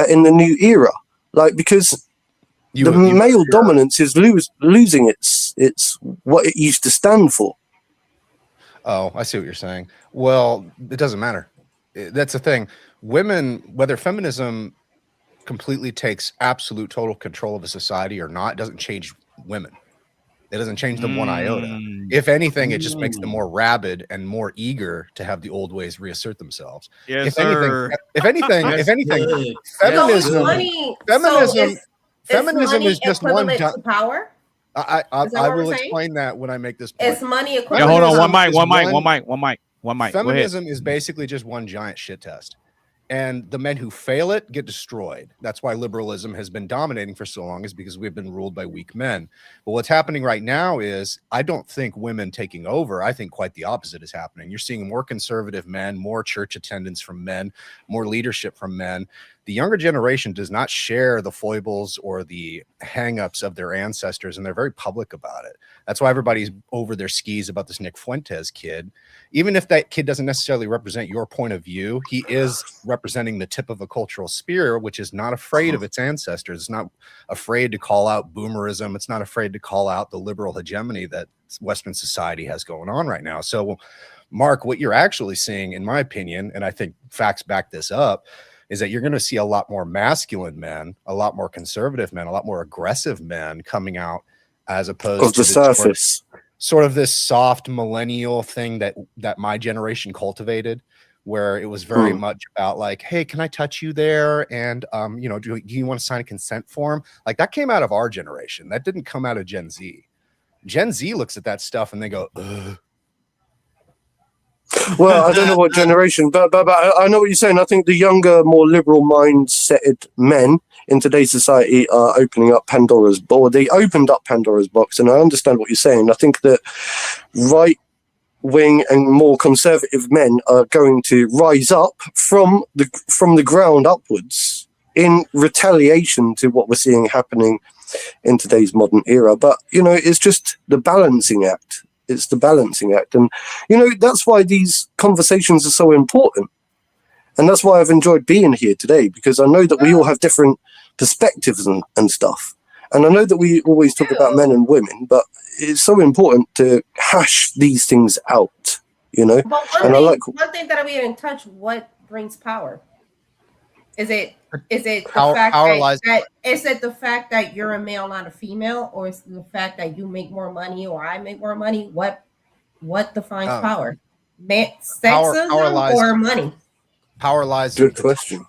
in the new era? Because the male dominance is losing its what it used to stand for. Oh, I see what you're saying. Well, it doesn't matter. That's the thing. Women, whether feminism completely takes absolute total control of a society or not, it doesn't change women. It doesn't change them one iota. If anything, it just makes them more rabid and more eger to have the old ways reassert themselves. Yes, if anything, feminism is just one power. I will explain that when I make this point. It's money equivalent. Yeah, hold on, one mic. Feminism is basically just one giant shit test. And the men who fail it get destroyed. That's why liberalism has been dominating for so long, is because we've been ruled by weak men. But what's happening right now is I don't think women taking over. I think quite the opposite is happening. You're seeing more conservative men, more church attendance from men, more leadership from men. The younger generation does not share the foibles or the hangups of their ancestors, and they're very public about it. That's why everybody's over their skis about this Nick Fuentes kid. Even if that kid doesn't necessarily represent your point of view, he is representing the tip of a cultural spear, which is not afraid of its ancestors. It's not afraid to call out boomerism. It's not afraid to call out the liberal hegemony that Western society has going on right now. So, Mark, what you're actually seeing, in my opinion, and I think facts back this up, is that you're going to see a lot more masculine men, a lot more conservative men, a lot more aggressive men coming out, as opposed to the surface. Sort of this soft millennial thing that my generation cultivated, where it was very much about like, hey, can I touch you there? And do you want to sign a consent form? Like that came out of our generation. That didn't come out of Gen Z. Gen Z looks at that stuff and they go, ugh. Well, I don't know what generation, but I know what you're saying. I think the younger, more liberal mindseted men in today's society are opening up Pandora's box. Or they opened up Pandora's box, and I understand what you're saying. I think that right-wing and more conservative men are going to rise up from the ground upwards in retaliation to what we're seeing happening in today's modern era. But it's just the balancing act. It's the balancing act. And, that's why these conversations are so important. And that's why I've enjoyed being here today, because I know that we all have different perspectives and stuff. And I know that we always talk about men and women, but it's so important to hash these things out, But one thing that we didn't touch, what brings power? Is it the fact that you're a male, not a female, or is it the fact that you make more money or I make more money? What defines power? Sexism or money? Power lies. Good question.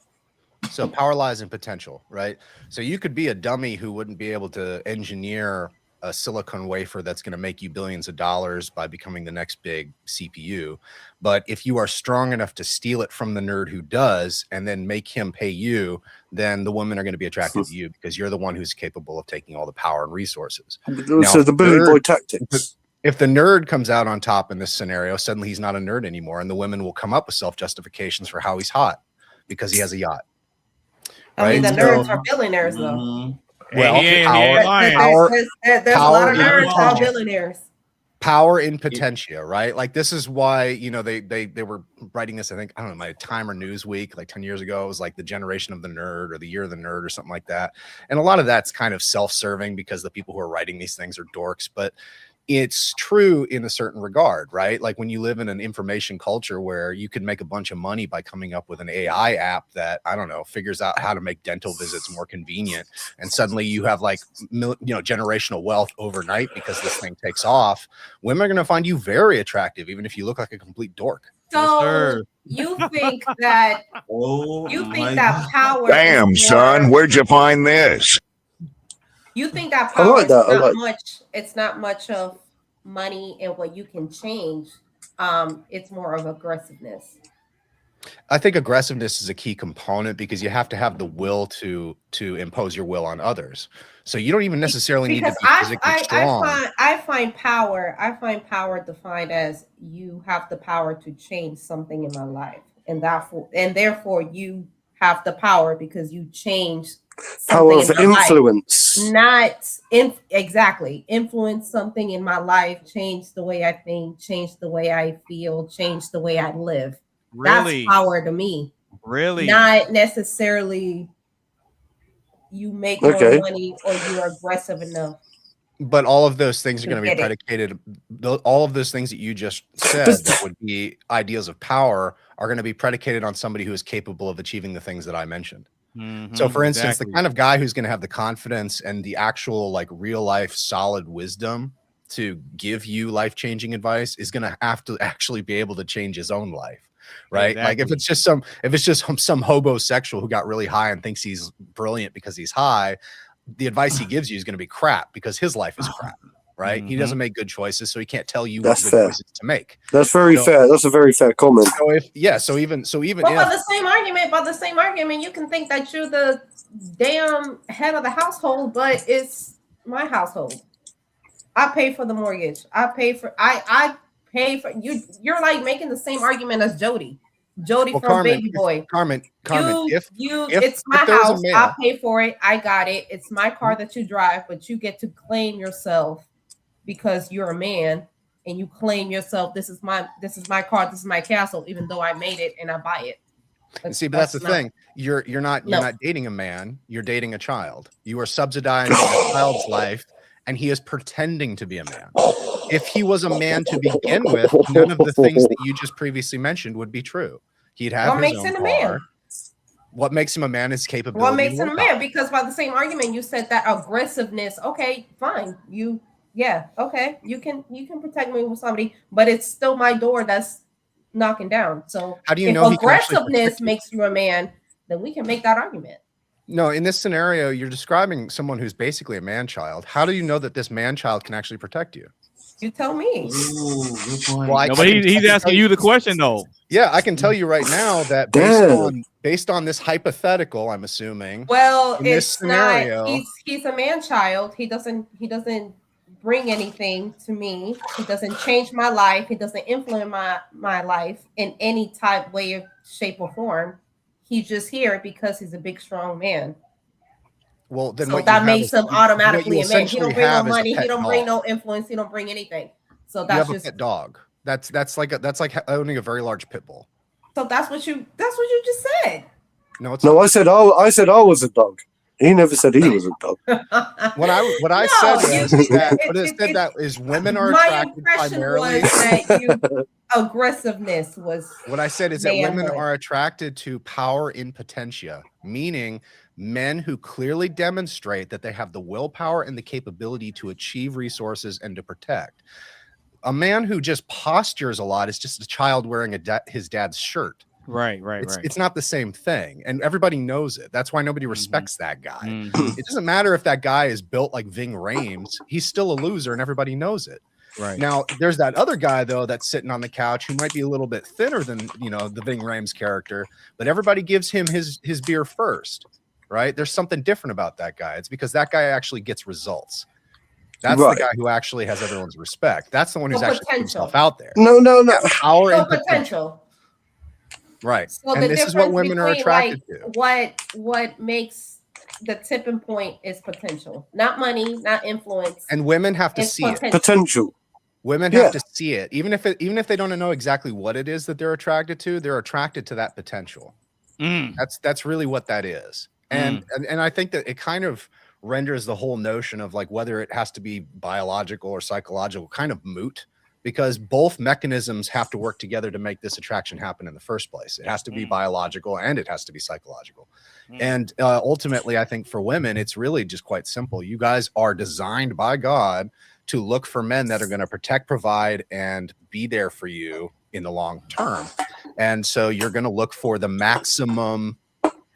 So power lies in potential, right? So you could be a dummy who wouldn't be able to engineer a silicon wafer that's going to make you billions of dollars by becoming the next big CPU. But if you are strong enough to steal it from the nerd who does and then make him pay you, then the women are going to be attracted to you because you're the one who's capable of taking all the power and resources. So the bully boy tactics. If the nerd comes out on top in this scenario, suddenly he's not a nerd anymore, and the women will come up with self-justifications for how he's hot because he has a yacht. I mean, the nerds are billionaires, though. Well, there's a lot of nerds called billionaires. Power in potentia, right? Like this is why they were writing this. I think I don't know, my Time or Newsweek like 10 years ago. It was like the generation of the nerd or the year of the nerd or something like that. And a lot of that's kind of self-serving because the people who are writing these things are dorks, but it's true in a certain regard, right? Like when you live in an information culture where you can make a bunch of money by coming up with an AI app that, I don't know, figures out how to make dental visits more convenient. And suddenly you have like, generational wealth overnight because this thing takes off. Women are going to find you very attractive, even if you look like a complete dork. So you think that, that power. Damn, son, where'd you find this? You think that power it's not much of money and what you can change. It's more of aggressiveness. I think aggressiveness is a key component because you have to have the will to impose your will on others. So you don't even necessarily need to be physically strong. I find power defined as you have the power to change something in my life, and therefore you have the power because you change power of influence. Influence something in my life, change the way I think, change the way I feel, change the way I live. Really? That's power to me. Really? Not necessarily you make more money or you're aggressive enough. But all of those things are going to be predicated. All of those things that you just said that would be ideas of power are going to be predicated on somebody who is capable of achieving the things that I mentioned. So for instance, the kind of guy who's going to have the confidence and the actual like real life solid wisdom to give you life-changing advice is going to have to actually be able to change his own life. Right. Exactly. Like if it's just some hobosexual who got really high and thinks he's brilliant because he's high, the advice he gives you is going to be crap because his life is crap. Right. He doesn't make good choices, so he can't tell you what good choices to make. That's very fair. That's a very fair comment. So even by the same argument, you can think that you're the damn head of the household, but it's my household. I pay for the mortgage. I pay for you. You're like making the same argument as Jody from Carmen, Baby Boy. Carmen, if it's my house, I pay for it. I got it. It's my car that you drive, but you get to claim yourself because you're a man and you claim yourself. This is my car. This is my castle, even though I made it and I buy it. But that's the thing. You're not dating a man. You're dating a child. You are subsidizing a child's life, and he is pretending to be a man. If he was a man to begin with, none of the things that you just previously mentioned would be true. He'd have his own car. What makes him a man is capability. What makes him a man? Because by the same argument, you said that aggressiveness. Okay, fine. You can protect me with somebody, but it's still my door that's knocking down. So how do you know aggressiveness makes you a man? Then we can make that argument. No, in this scenario, you're describing someone who's basically a man-child. How do you know that this man-child can actually protect you? You tell me. Ooh, good point. Well, No, but he's asking you the question though. Yeah, I can tell you right now that based on this hypothetical, I'm assuming. Well, in this it's scenario, not. He's a man child. He doesn't bring anything to me. He doesn't change my life. He doesn't influence my life in any type, way, shape, or form. He's just here because he's a big, strong man. Well, then So what that you have makes is- him what you automatically a man. He essentially don't bring no have is a money. He pet don't bring dog. no influence. He don't bring anything. So You that's have a just pet dog. That's like owning a very large pit bull. so that's what you just said. No, it's No, I said I was a dog. He never said he was a dog. what I said was that what it said that is women are My attracted impression primarily. was that you aggressiveness was. What I said is that women manhood. are attracted to power in potentia, meaning men who clearly demonstrate that they have the willpower and the capability to achieve resources and to protect. A man who just postures a lot is just a child wearing his dad's shirt. Right. It's not the same thing, and everybody knows it. That's why nobody respects that guy. It doesn't matter if that guy is built like Ving Rhames; he's still a loser, and everybody knows it. Right. Now, there's that other guy though that's sitting on the couch who might be a little bit thinner than the Ving Rhames character, but everybody gives him his beer first, right? There's something different about that guy. It's because that guy actually gets results. That's the guy who actually has everyone's respect. That's the one who's actually putting himself out there. No. Power and potential. Right. So and the this is what difference women are between, attracted like, to. What makes the tipping point is potential, not money, not influence. And women have to It's see it. Potential. Women have to see it. Even if they don't know exactly what it is that they're attracted to, they're attracted to that potential. That's really what that is. And I think that it kind of renders the whole notion of like whether it has to be biological or psychological kind of moot, because both mechanisms have to work together to make this attraction happen in the first place. It has to be biological and it has to be psychological. And ultimately, I think for women, it's really just quite simple. You guys are designed by God to look for men that are going to protect, provide, and be there for you in the long term. And so you're going to look for the maximum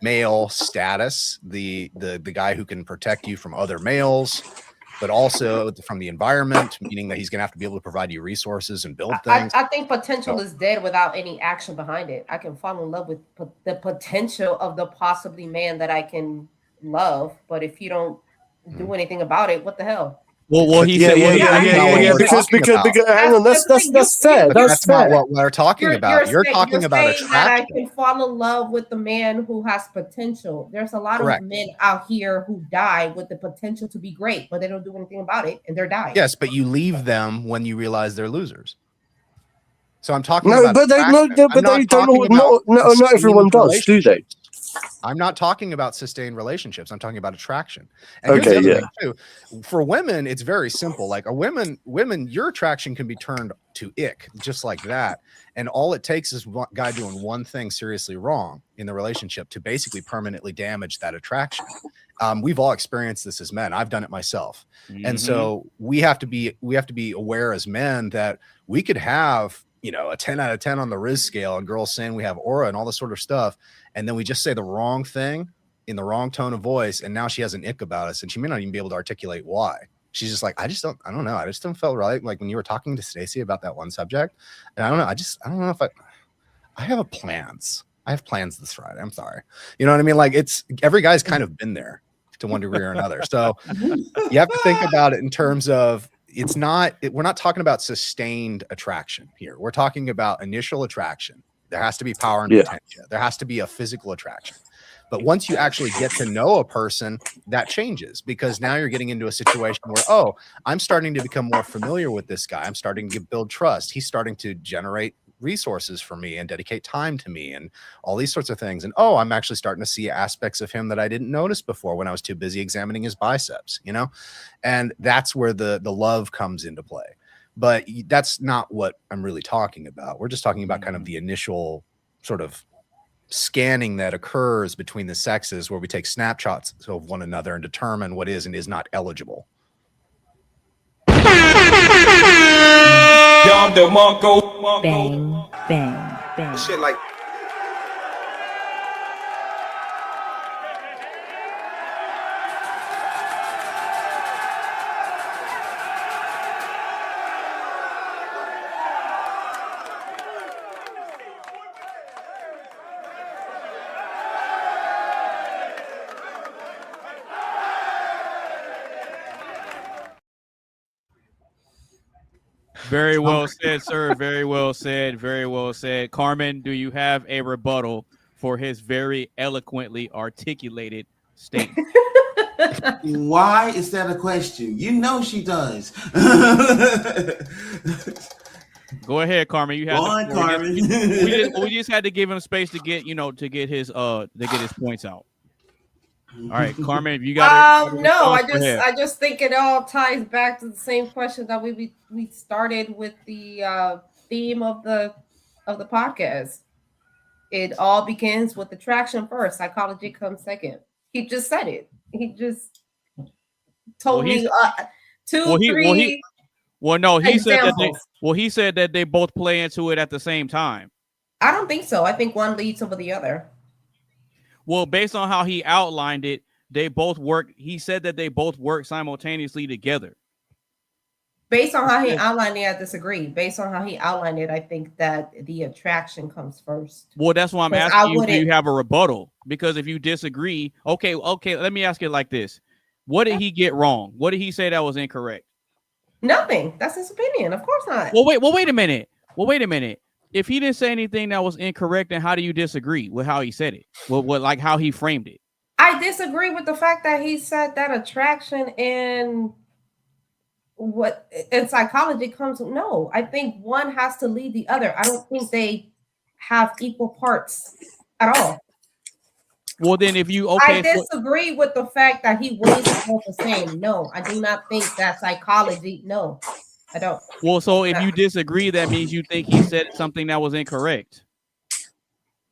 male status, the guy who can protect you from other males, but also from the environment, meaning that he's going to have to be able to provide you resources and build things. I think potential is dead without any action behind it. I can fall in love with the potential of the possibly man that I can love, but if you don't do anything about it, what the hell? Well, he said, Because hang on, that's fair. That's not fair. what we're talking about. You're talking about saying that I attraction. can fall in love with the man who has potential. There's a lot Correct. of men out here who die with the potential to be great, but they don't do anything about it, and they're dying. Yes, but you leave them when you realize they're losers. So I'm talking No, about but they attraction. no, I'm but they talking don't. about Not everyone does, do they? I'm not talking about sustained relationships. I'm talking about attraction. And here's the Okay, other yeah. thing too. For women, it's very simple. Like women, your attraction can be turned to ick just like that. And all it takes is one guy doing one thing seriously wrong in the relationship to basically permanently damage that attraction. We've all experienced this as men. I've done it myself. And so we have to be aware as men that we could have, a 10 out of 10 on the Riz scale and girls saying we have aura and all this sort of stuff. And then we just say the wrong thing in the wrong tone of voice. And now she has an ick about us and she may not even be able to articulate why. She's just like, I don't know. I just don't feel right. Like when you were talking to Stacey about that one subject, and I don't know. I don't know if I have plans. I have plans this Friday. I'm sorry. You know what I mean? Like every guy's kind of been there to one degree or another. So you have to think about it in terms of, we're not talking about sustained attraction here. We're talking about initial attraction. There has to be power and potential. There has to be a physical attraction. But once you actually get to know a person, that changes, because now you're getting into a situation where, I'm starting to become more familiar with this guy. I'm starting to build trust. He's starting to generate resources for me and dedicate time to me and all these sorts of things. And I'm actually starting to see aspects of him that I didn't notice before when I was too busy examining his biceps, and that's where the love comes into play. But that's not what I'm really talking about. We're just talking about kind of the initial sort of scanning that occurs between the sexes, where we take snapshots of one another and determine what is and is not eligible. Bang, bang, bang. Shit like Very well said, sir. Very well said. Very well said. Carmen, do you have a rebuttal for his very eloquently articulated statement? Why is that a question? You know she does. Go ahead, Carmen. You have Go on, Carmen. we just had to give him space to get his points out. All right, Carmen, if you got no, I just think it all ties back to the same question that we started with the theme of the podcast. It all begins with attraction first. Psychology comes second. He just said it. He just told me three. He said that they both play into it at the same time. I don't think so. I think one leads over the other. Well, based on how he outlined it, they both work. He said that they both work simultaneously together. Based on how he outlined it, I disagree. Based on how he outlined it, I think that the attraction comes first. Well, that's why I'm asking you, do you have a rebuttal? Because if you disagree, okay, let me ask it like this. What did he get wrong? What did he say that was incorrect? Nothing. That's his opinion. Of course not. Well, wait a minute. If he didn't say anything that was incorrect, then how do you disagree with how he said it? Like how he framed it? I disagree with the fact that he said that attraction and psychology comes. No, I think one has to lead the other. I don't think they have equal parts at all. Well, then if you I disagree with the fact that he weighs both the same. No, I do not think that psychology. No, I don't. Well, so if you disagree, that means you think he said something that was incorrect.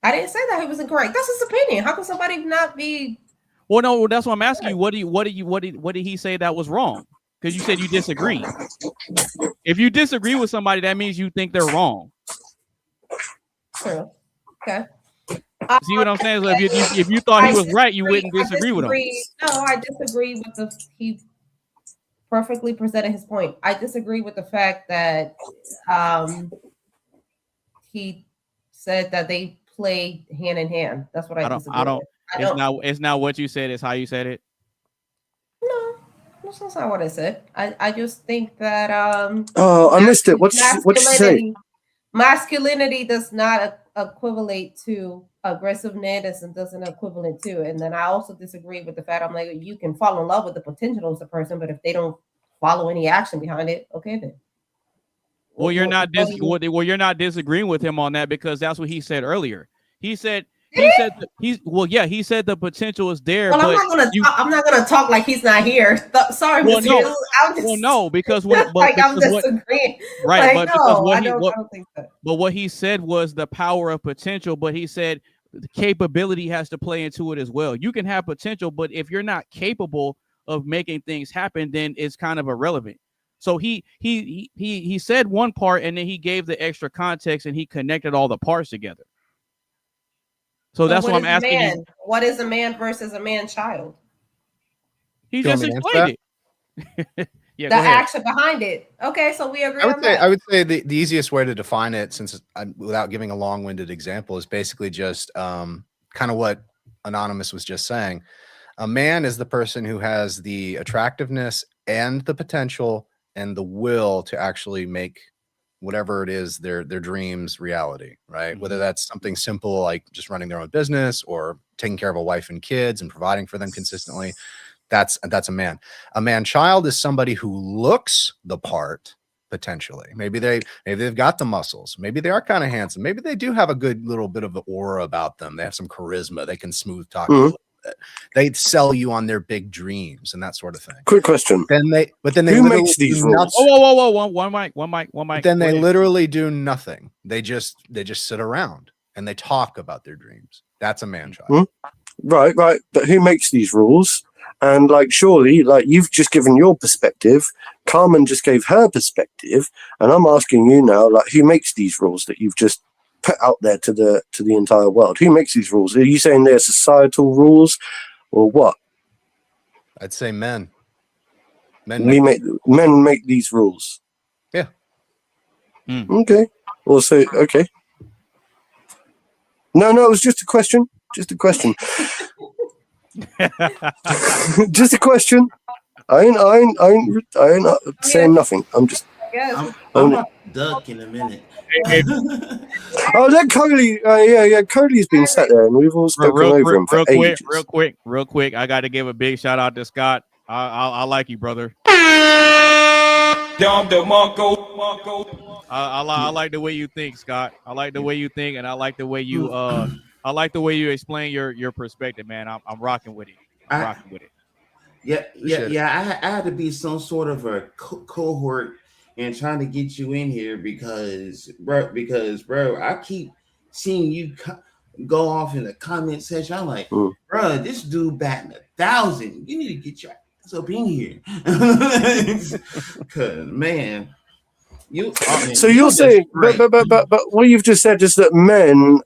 I didn't say that he was incorrect. That's his opinion. How can somebody not be? Well, no, that's what I'm asking you. What did he say that was wrong? Because you said you disagree. If you disagree with somebody, that means you think they're wrong. True. Okay. See what I'm saying? So if you thought he was right, you wouldn't disagree with him. No, I disagree with he perfectly presented his point. I disagree with the fact that he said that they play hand in hand. That's what I disagree with. It's not what you said, it's how you said it. No, that's not what I said. I just think that I missed it. What'd you say? Masculinity does not equivalent to aggressiveness and doesn't equivalent to. And then I also disagree with the fact I'm like, you can fall in love with the potential of the person, but if they don't follow any action behind it, okay then. Well, you're not disagreeing with him on that because that's what he said earlier. He said the potential is there. Well, but I'm not gonna talk like he's not here. Sorry, well, no. Because I'm disagreeing. Right, like, but I don't think so. But what he said was the power of potential. But he said the capability has to play into it as well. You can have potential, but if you're not capable of making things happen, then it's kind of irrelevant. So he said one part and then he gave the extra context and he connected all the parts together. So that's what I'm asking you. What is a man versus a man-child? He just explained it. Yeah, the action behind it. Okay, so we agree on that. I would say the easiest way to define it, since without giving a long-winded example, is basically just kind of what Anonymous was just saying. A man is the person who has the attractiveness and the potential and the will to actually make whatever it is their dreams reality, right? Mm-hmm. Whether that's something simple like just running their own business or taking care of a wife and kids and providing for them consistently. That's a man. A man-child is somebody who looks the part potentially. Maybe they've got the muscles. Maybe they are kind of handsome. Maybe they do have a good little bit of the aura about them. They have some charisma. They can smooth talk. Mm-hmm. They sell you on their big dreams and that sort of thing. Quick question. Who makes these rules? Whoa! One mic. Then they literally do nothing. They just sit around and they talk about their dreams. That's a man-child. Mm-hmm. Right. But who makes these rules? And surely, you've just given your perspective. Carmen just gave her perspective, and I'm asking you now, who makes these rules that you've just put out there to the entire world? Who makes these rules? Are you saying they're societal rules, or what? I'd say men. Men make these rules. Yeah. Okay. Well, so okay. No, it was just a question. Just a question. Just a question. I ain't saying nothing. I'm just guess. I'm a duck in a minute. Oh, that Coley. Yeah. Coley's been sat there, and we've all spoken over him for ages. Real quick. I got to give a big shout out to Scott. I like you, brother. I like the way you think, Scott. I like the way you think, and I like the way you explain your perspective, man. I'm rocking with it. I'm rocking with it. Yeah. I had to be some sort of a cohort and trying to get you in here because bro, I keep seeing you go off in the comment section. I'm like, bro, this dude batting 1,000. You need to get your ass up in here, cause man. So you're saying, but what you've just said is that men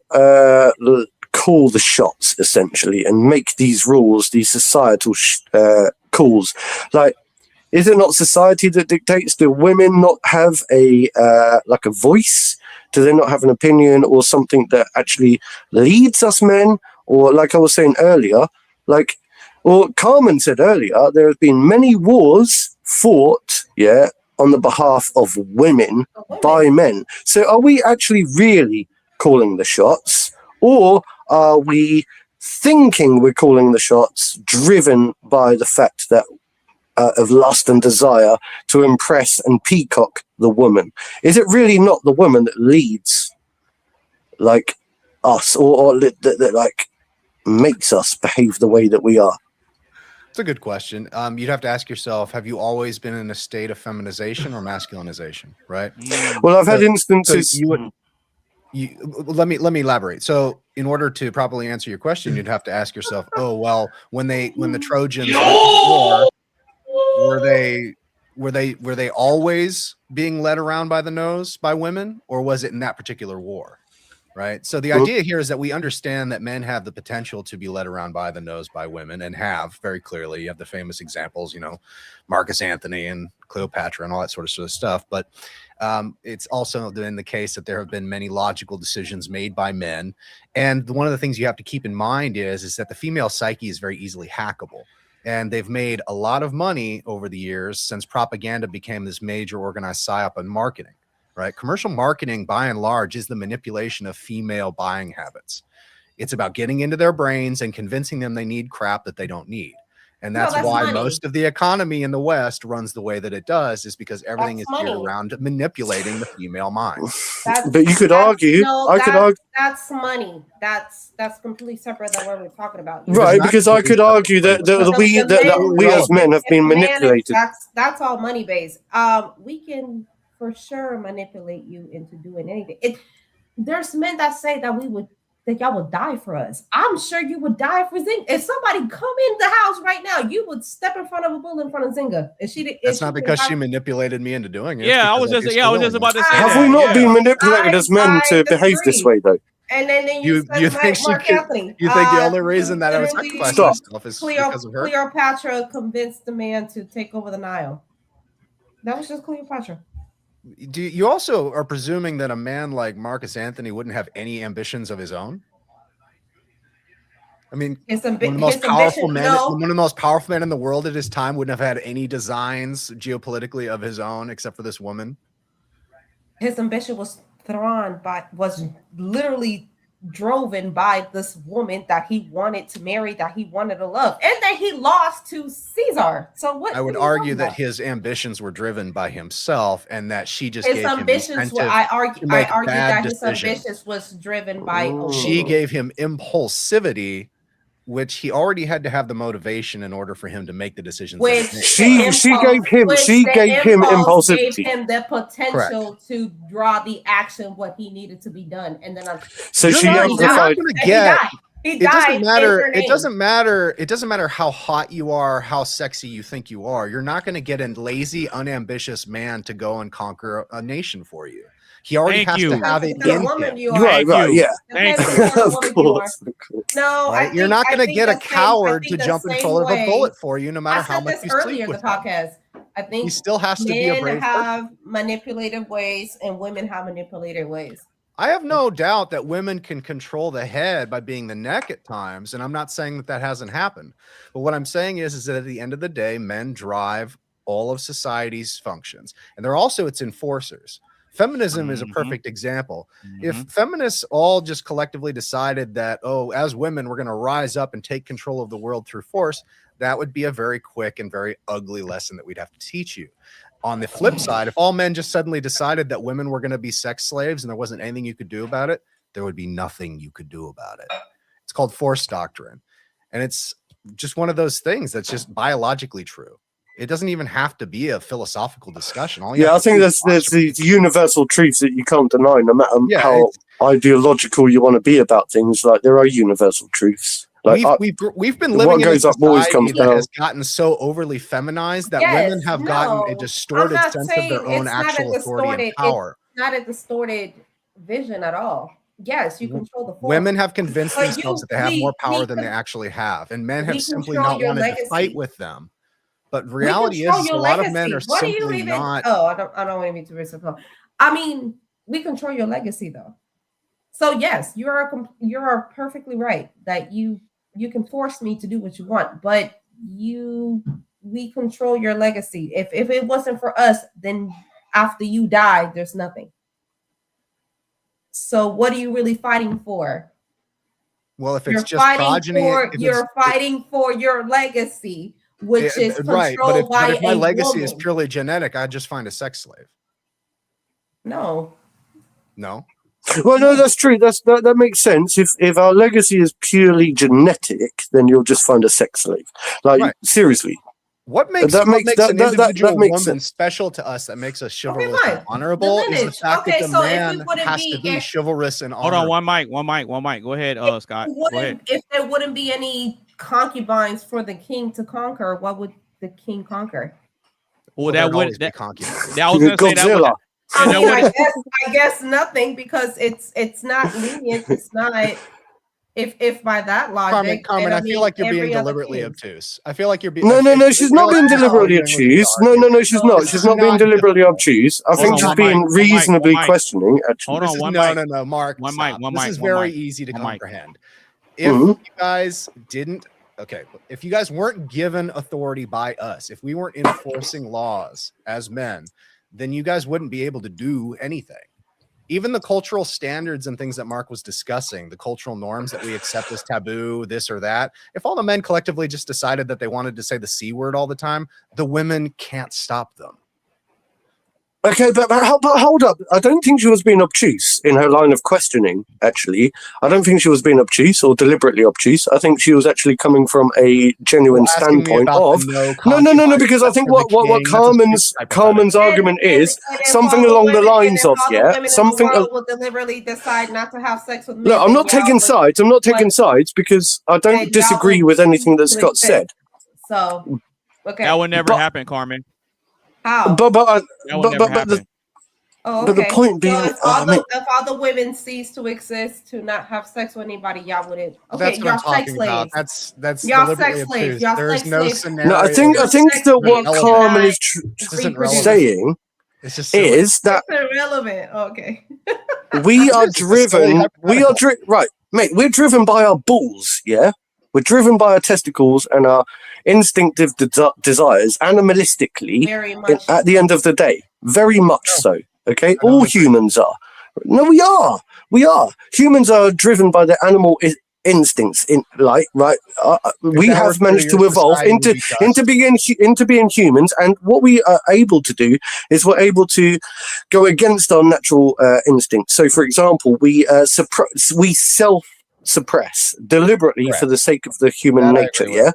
call the shots essentially and make these rules, these societal calls. Like, is it not society that dictates? Do women not have a voice? Do they not have an opinion or something that actually leads us men? Or like I was saying earlier, Carmen said earlier, there have been many wars fought, on the behalf of women by men. So are we actually really calling the shots, or are we thinking we're calling the shots driven by the fact that of lust and desire to impress and peacock the woman? Is it really not the woman that leads like us or that like makes us behave the way that we are? It's a good question. You'd have to ask yourself, have you always been in a state of feminization or masculinization, right? Well, I've had instances. Let me elaborate. So in order to properly answer your question, you'd have to ask yourself, oh, well, when the Trojans went to war, were they always being led around by the nose by women, or was it in that particular war? Right. So the idea here is that we understand that men have the potential to be led around by the nose by women, and have very clearly. You have the famous examples, Marcus Antony and Cleopatra and all that sort of stuff. But it's also been the case that there have been many logical decisions made by men. And one of the things you have to keep in mind is that the female psyche is very easily hackable. And they've made a lot of money over the years since propaganda became this major organized psyop on marketing. Right. Commercial marketing, by and large, is the manipulation of female buying habits. It's about getting into their brains and convincing them they need crap that they don't need. And that's why money. Most of the economy in the West runs the way that it does, is because everything is geared around manipulating the female mind. But you could argue, that's money. That's completely separate than what we're talking about. Right, because I could argue that we as men have been manipulated. That's all money based. We can for sure manipulate you into doing anything. There's men that say that y'all would die for us. I'm sure you would die for Zynga. If somebody come in the house right now, you would step in front of a bull in front of Zynga. That's not because she manipulated me into doing it. Yeah, I was just about to say have we not been manipulated as men to behave this way though? And then you think the only reason that I was sacrificing myself is because of her? Cleopatra convinced the man to take over the Nile. That was just Cleopatra. You also are presuming that a man like Marcus Antony wouldn't have any ambitions of his own? I mean, one of the most powerful men in the world at his time wouldn't have had any designs geopolitically of his own except for this woman. His ambition was literally driven by this woman that he wanted to marry, that he wanted to love, and that he lost to Caesar. So what? I would argue that his ambitions were driven by himself, and that she just his ambitions were. I argue that his ambitions was driven by. She gave him impulsivity, which he already had to have the motivation in order for him to make the decisions. She gave him impulsivity. Gave him the potential to draw the action what he needed to be done, and then she amplified. He died. It doesn't matter how hot you are, how sexy you think you are. You're not going to get a lazy, unambitious man to go and conquer a nation for you. He already has to have it in him. Right, yeah. Thank you. Of course. No, right? You're not going to get a coward to jump in front of a bullet for you, no matter how much you sleep with him. I think he still has to be a brave men have manipulative ways and women have manipulated ways. I have no doubt that women can control the head by being the neck at times, and I'm not saying that hasn't happened. But what I'm saying is that at the end of the day, men drive all of society's functions, and they're also its enforcers. Feminism is a perfect example. If feminists all just collectively decided that, oh, as women, we're going to rise up and take control of the world through force, that would be a very quick and very ugly lesson that we'd have to teach you. On the flip side, if all men just suddenly decided that women were going to be sex slaves and there wasn't anything you could do about it, there would be nothing you could do about it. It's called force doctrine. And it's just one of those things that's just biologically true. It doesn't even have to be a philosophical discussion. I think there's these universal truths that you can't deny, no matter how ideological you want to be about things. Like, there are universal truths. Like, we've been living in a society that has down. gotten so overly feminized that women have gotten a distorted sense of their own actual authority and power. It's not a distorted vision at all. Yes, you control the force. Women have convinced themselves that they have more power than they actually have, and men have simply not wanted to fight with them. But reality is, a lot of men are simply not. Oh, I don't want to be too reciprocal. I mean, we control your legacy, though. So yes, you are perfectly right that you can force me to do what you want, but we control your legacy. If it wasn't for us, then after you die, there's nothing. So what are you really fighting for? Well, if it's just progeny, you're fighting for your legacy, which is controlled by but if my legacy woman. is purely genetic, I'd just find a sex slave. No. Well, no, that's true. That makes sense. If our legacy is purely genetic, then you'll just find a sex slave. Like, seriously. What makes an individual woman special to us that makes us chivalrous and honorable is the fact that the man has to be chivalrous and honorable. Hold on, one mic. Go ahead, Scott. Go ahead. If there wouldn't be any concubines for the king to conquer, what would the king conquer? Well, that would be concubines. I was going to say that would. I guess nothing, because it's not lenient. It's not. If by that logic, Carmen, I feel like you're being deliberately obtuse. I feel like you're being. No, she's not being deliberately obtuse. No, she's not. She's not being deliberately obtuse. I think she's being reasonably questioning. Actually, Hold on, no, Mark. One mic. This is very easy to comprehend. If you guys didn't, if you guys weren't given authority by us, if we weren't enforcing laws as men, then you guys wouldn't be able to do anything. Even the cultural standards and things that Mark was discussing, the cultural norms that we accept as taboo, this or that, if all the men collectively just decided that they wanted to say the C word all the time, the women can't stop them. Okay, but hold up. I don't think she was being obtuse in her line of questioning, actually. I don't think she was being obtuse or deliberately obtuse. I think she was actually coming from a genuine standpoint of... No, because I think what Carmen's argument is something along the lines of, something... will deliberately decide not to have sex with men. No, I'm not taking sides. I'm not taking sides because I don't disagree with anything that Scott said. So, okay. That would never happen, Carmen. How? But the point being, if all the women cease to exist to not have sex with anybody, y'all wouldn't. Okay, that's what y'all I'm talking sex slaves. About. That's y'all sex slaves. Y'all There's sex no slaves. scenario. No, I think that what Carmen is saying is that it's irrelevant. Okay. we are driven. Right, mate. We're driven by our balls. Yeah. We're driven by our testicles and our instinctive desires, animalistically, at the end of the day. Very much so, okay? All humans are. No, we are. Humans are driven by their animal instincts. We have managed to evolve into being humans, and what we are able to do is we're able to go against our natural instincts. So, for example, we self-suppress deliberately for the sake of the human nature,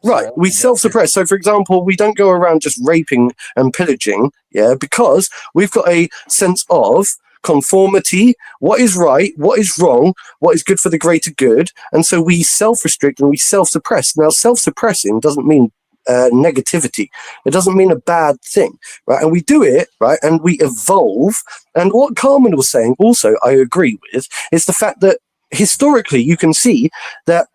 Right, we self-suppress. So, for example, we don't go around just raping and pillaging, because we've got a sense of conformity, what is right, what is wrong, what is good for the greater good, and so we self-restrict and we self-suppress. Now, self-suppressing doesn't mean negativity. It doesn't mean a bad thing, right? And we do it, right, and we evolve. And what Carmen was saying also, I agree with, is the fact that historically you can see that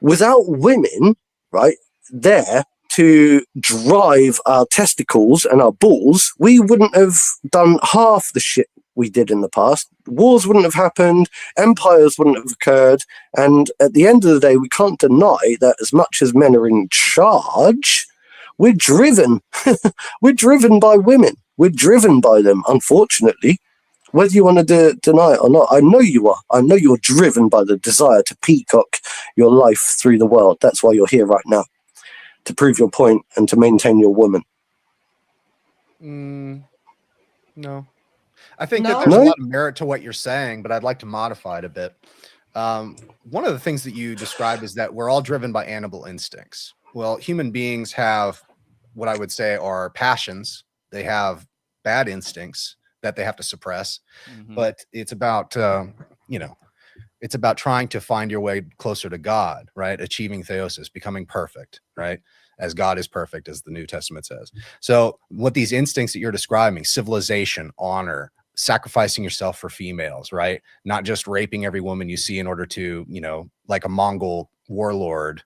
without women, right, there to drive our testicles and our balls, we wouldn't have done half the shit we did in the past. Wars wouldn't have happened, empires wouldn't have occurred, and at the end of the day, we can't deny that as much as men are in charge, we're driven. We're driven by women. We're driven by them, unfortunately. Whether you want to deny it or not, I know you are. I know you're driven by the desire to peacock your life through the world. That's why you're here right now, to prove your point and to maintain your woman. No. I think that No? there's a No? lot of merit to what you're saying, but I'd like to modify it a bit. One of the things that you described is that we're all driven by animal instincts. Well, human beings have what I would say are passions. They have bad instincts that they have to suppress, but it's about, it's about trying to find your way closer to God, right? Achieving theosis, becoming perfect, right? As God is perfect, as the New Testament says. So what these instincts that you're describing, civilization, honor, sacrificing yourself for females, right? Not just raping every woman you see in order to, like a Mongol warlord,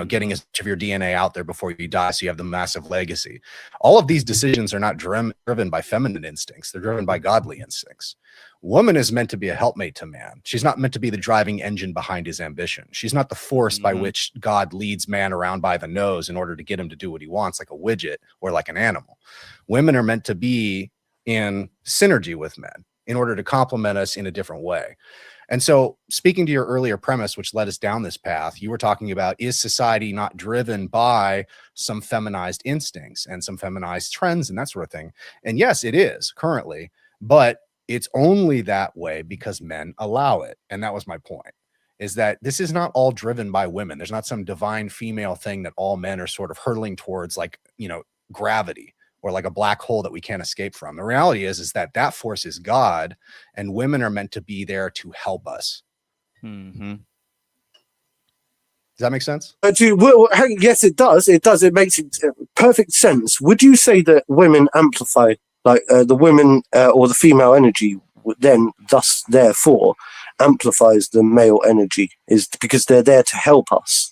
getting as much of your DNA out there before you die so you have the massive legacy. All of these decisions are not driven by feminine instincts. They're driven by godly instincts. Woman is meant to be a helpmate to man. She's not meant to be the driving engine behind his ambition. She's not the force by which God leads man around by the nose in order to get him to do what he wants, like a widget or like an animal. Women are meant to be in synergy with men in order to complement us in a different way. And so, speaking to your earlier premise, which led us down this path, you were talking about, is society not driven by some feminized instincts and some feminized trends and that sort of thing? And yes, it is currently, but it's only that way because men allow it. And that was my point, is that this is not all driven by women. There's not some divine female thing that all men are sort of hurtling towards, like, gravity, or like a black hole that we can't escape from. The reality is that force is God, and women are meant to be there to help us. Does that make sense? Yes, it does. It does. It makes perfect sense. Would you say that women amplify, like the women or the female energy, then thus therefore amplifies the male energy, is because they're there to help us?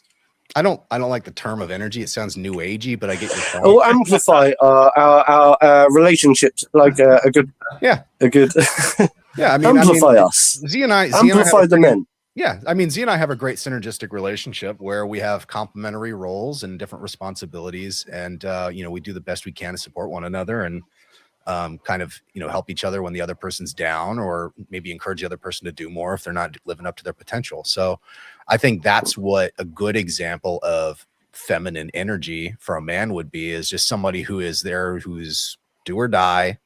I don't like the term of energy. It sounds new agey, but I get your point. Or amplify our relationships, like a good. Yeah. I mean, amplify us. Z and I amplify the men. Yeah, I mean, Z and I have a great synergistic relationship where we have complementary roles and different responsibilities, and we do the best we can to support one another and kind of help each other when the other person's down, or maybe encourage the other person to do more if they're not living up to their potential. So I think that's what a good example of feminine energy for a man would be, is just somebody who is there, who's do or die,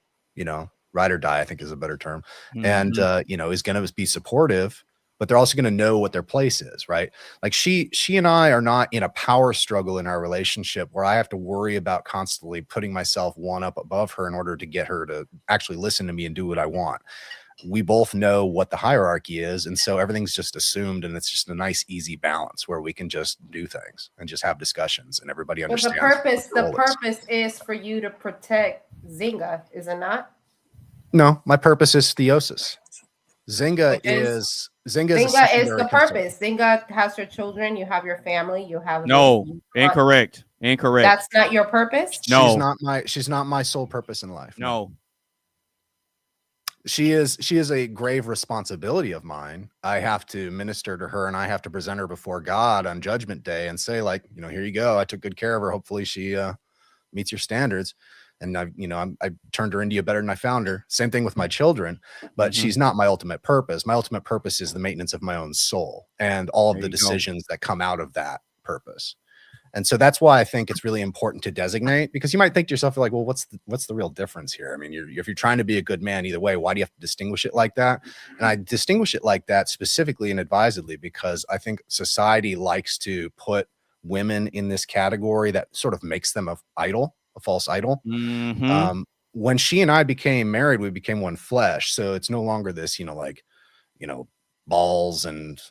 ride or die, I think is a better term. And is going to be supportive, but they're also going to know what their place is, right? Like she and I are not in a power struggle in our relationship where I have to worry about constantly putting myself one up above her in order to get her to actually listen to me and do what I want. We both know what the hierarchy is, and so everything's just assumed, and it's just a nice, easy balance where we can just do things and just have discussions, and everybody understands. The purpose is for you to protect Zynga, is it not? No, my purpose is theosis. Zynga is the purpose. Zynga has your children, you have your family, you have incorrect. That's not your purpose? No. She's not my sole purpose in life. No. She is a grave responsibility of mine. I have to minister to her, and I have to present her before God on Judgment Day and say, like, here you go. I took good care of her. Hopefully she meets your standards. And I turned her into you better than I found her. Same thing with my children, but she's not my ultimate purpose. My ultimate purpose is the maintenance of my own soul and all of the decisions that come out of that purpose. And so that's why I think it's really important to designate, because you might think to yourself, like, well, what's the real difference here? I mean, if you're trying to be a good man either way, why do you have to distinguish it like that? And I distinguish it like that specifically and advisedly because I think society likes to put women in this category that sort of makes them a false idol. When she and I became married, we became one flesh. So it's no longer this, balls and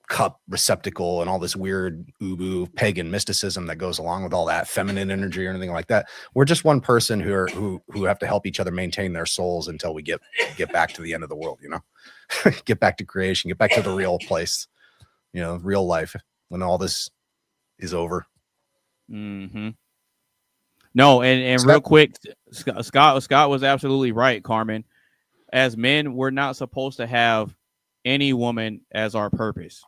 cup receptacle and all this weird ubu pagan mysticism that goes along with all that feminine energy or anything like that. We're just one person who have to help each other maintain their souls until we get back to the end of the world, get back to creation, get back to the real place, real life when all this is over. No, and real quick, Scott was absolutely right, Carmen. As men, we're not supposed to have any woman as our purpose.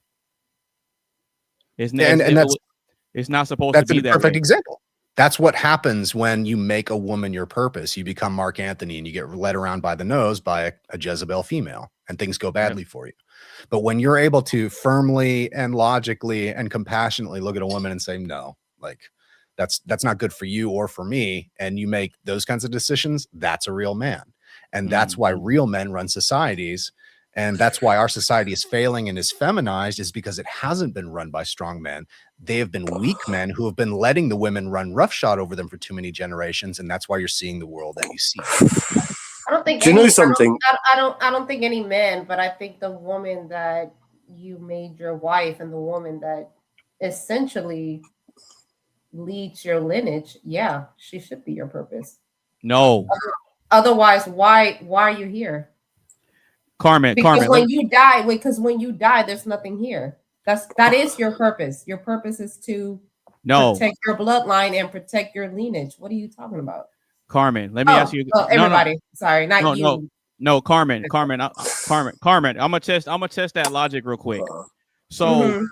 It's not supposed to be that perfect way. Example. That's what happens when you make a woman your purpose. You become Mark Anthony and you get led around by the nose by a Jezebel female, and things go badly for you. But when you're able to firmly and logically and compassionately look at a woman and say, no, like that's not good for you or for me, and you make those kinds of decisions, that's a real man. And that's why real men run societies. And that's why our society is failing and is feminized, is because it hasn't been run by strong men. They have been weak men who have been letting the women run roughshod over them for too many generations. And that's why you're seeing the world that you see. I don't think. Do you know something? I don't think any man, but I think the woman that you made your wife and the woman that essentially leads your lineage, yeah, she should be your purpose. No. Otherwise, why are you here? Carmen, when you die, there's nothing here. That is your purpose. Your purpose is to protect your bloodline and protect your lineage. What are you talking about? Carmen, let me ask you. Everybody, sorry, not you. No, Carmen. I'm gonna test that logic real quick. So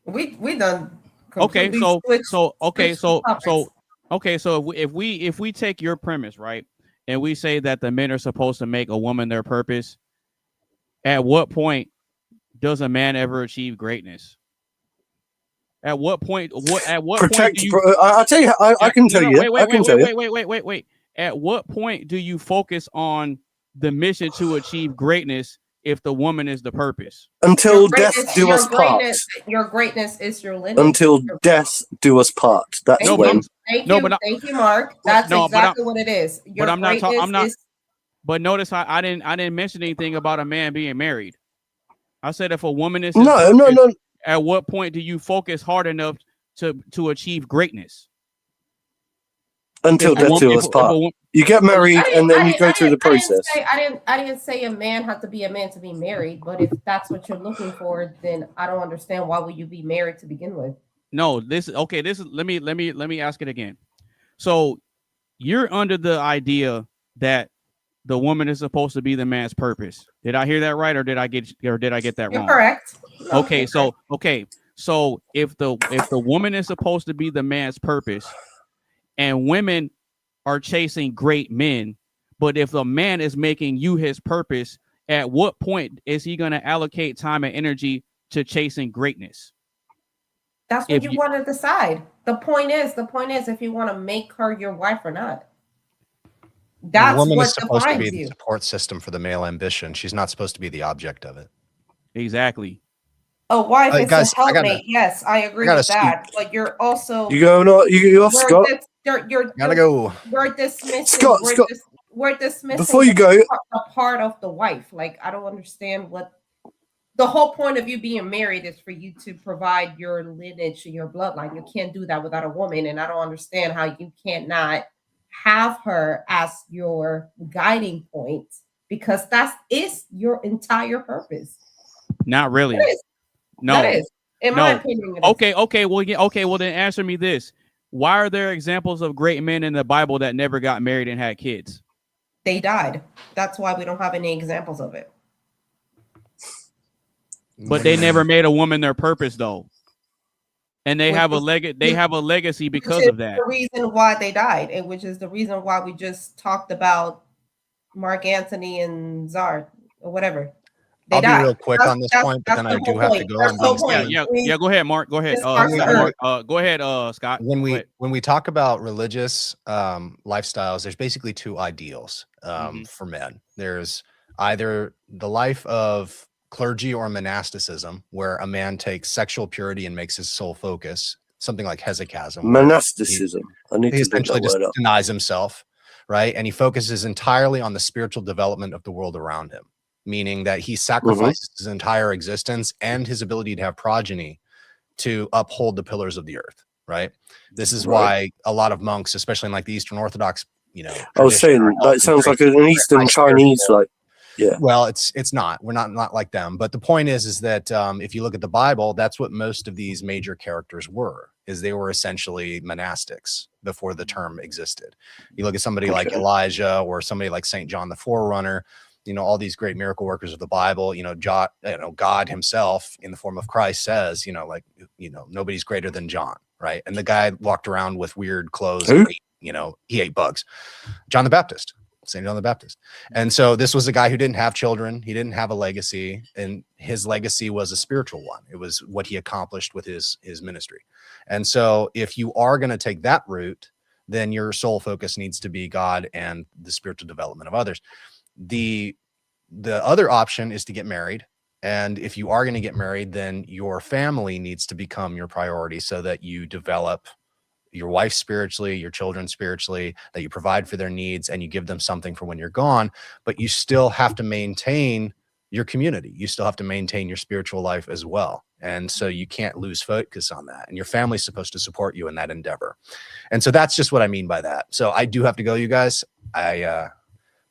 we done. Okay, so if we take your premise, right, and we say that the men are supposed to make a woman their purpose, at what point does a man ever achieve greatness? At what point? Protect. Point do you, I'll tell you. I can tell you. Wait. At what point do you focus on the mission to achieve greatness if the woman is the purpose? Until death do us part. Your greatness is your lineage. Until death do us part. That's when. Thank you, Mark. That's exactly what it is. But I'm not. But notice I didn't mention anything about a man being married. I said if a woman is no. At what point do you focus hard enough to achieve greatness? Until death do us part. You get married and then you go through the process. I didn't say a man has to be a man to be married, but if that's what you're looking for, then I don't understand why would you be married to begin with. No, let me ask it again. So you're under the idea that the woman is supposed to be the man's purpose. Did I hear that right, or did I get that wrong? Correct. Okay, so if the woman is supposed to be the man's purpose, and women are chasing great men, but if the man is making you his purpose, at what point is he going to allocate time and energy to chasing greatness? That's what you want to decide. The point is, if you want to make her your wife or not. That's the woman what is supposed to be you. the support system for the male ambition. She's not supposed to be the object of it. Exactly. A wife is a helpmate. Yes, I agree with that. But you're also you off, Scott. Gotta go. We're dismissing. Scott. We're dismissing. Before you go, a part of the wife. Like I don't understand what the whole point of you being married is for you to provide your lineage and your bloodline. You can't do that without a woman, and I don't understand how you cannot have her as your guiding point, because that is your entire purpose. Not really. No, that is, in my opinion. Okay. Well, then answer me this: why are there examples of great men in the Bible that never got married and had kids? They died. That's why we don't have any examples of it. But they never made a woman their purpose, though. And they have a legacy because of that. The reason why they died, and which is the reason why we just talked about Mark Anthony and Zard or whatever. I'll be real quick on this point, but then I do have to go. Yeah, go ahead, Mark. Go ahead. Go ahead, Scott. When we talk about religious lifestyles, there's basically two ideals for men. There's either the life of clergy or monasticism, where a man takes sexual purity and makes his sole focus, something like hesychasm. Monasticism. He essentially just denies himself, right? And he focuses entirely on the spiritual development of the world around him, meaning that he sacrifices his entire existence and his ability to have progeny to uphold the pillars of the earth, right? This is why a lot of monks, especially in like the Eastern Orthodox, I was saying that sounds like an Eastern Chinese, like. Yeah. Well, it's not. We're not like them. But the point is that if you look at the Bible, that's what most of these major characters were. Is they were essentially monastics before the term existed. You look at somebody like Elijah or somebody like Saint John the Forerunner. All these great miracle workers of the Bible. God Himself in the form of Christ says, nobody's greater than John, right? And the guy walked around with weird clothes. Who? And he ate bugs. John the Baptist. St. John the Baptist. And so this was a guy who didn't have children. He didn't have a legacy, and his legacy was a spiritual one. It was what he accomplished with his ministry. And so if you are going to take that route, then your sole focus needs to be God and the spiritual development of others. The other option is to get married. And if you are going to get married, then your family needs to become your priority so that you develop your wife spiritually, your children spiritually, that you provide for their needs and you give them something for when you're gone. But you still have to maintain your community. You still have to maintain your spiritual life as well. And so you can't lose focus on that. And your family's supposed to support you in that endeavor. And so that's just what I mean by that. So I do have to go, you guys. The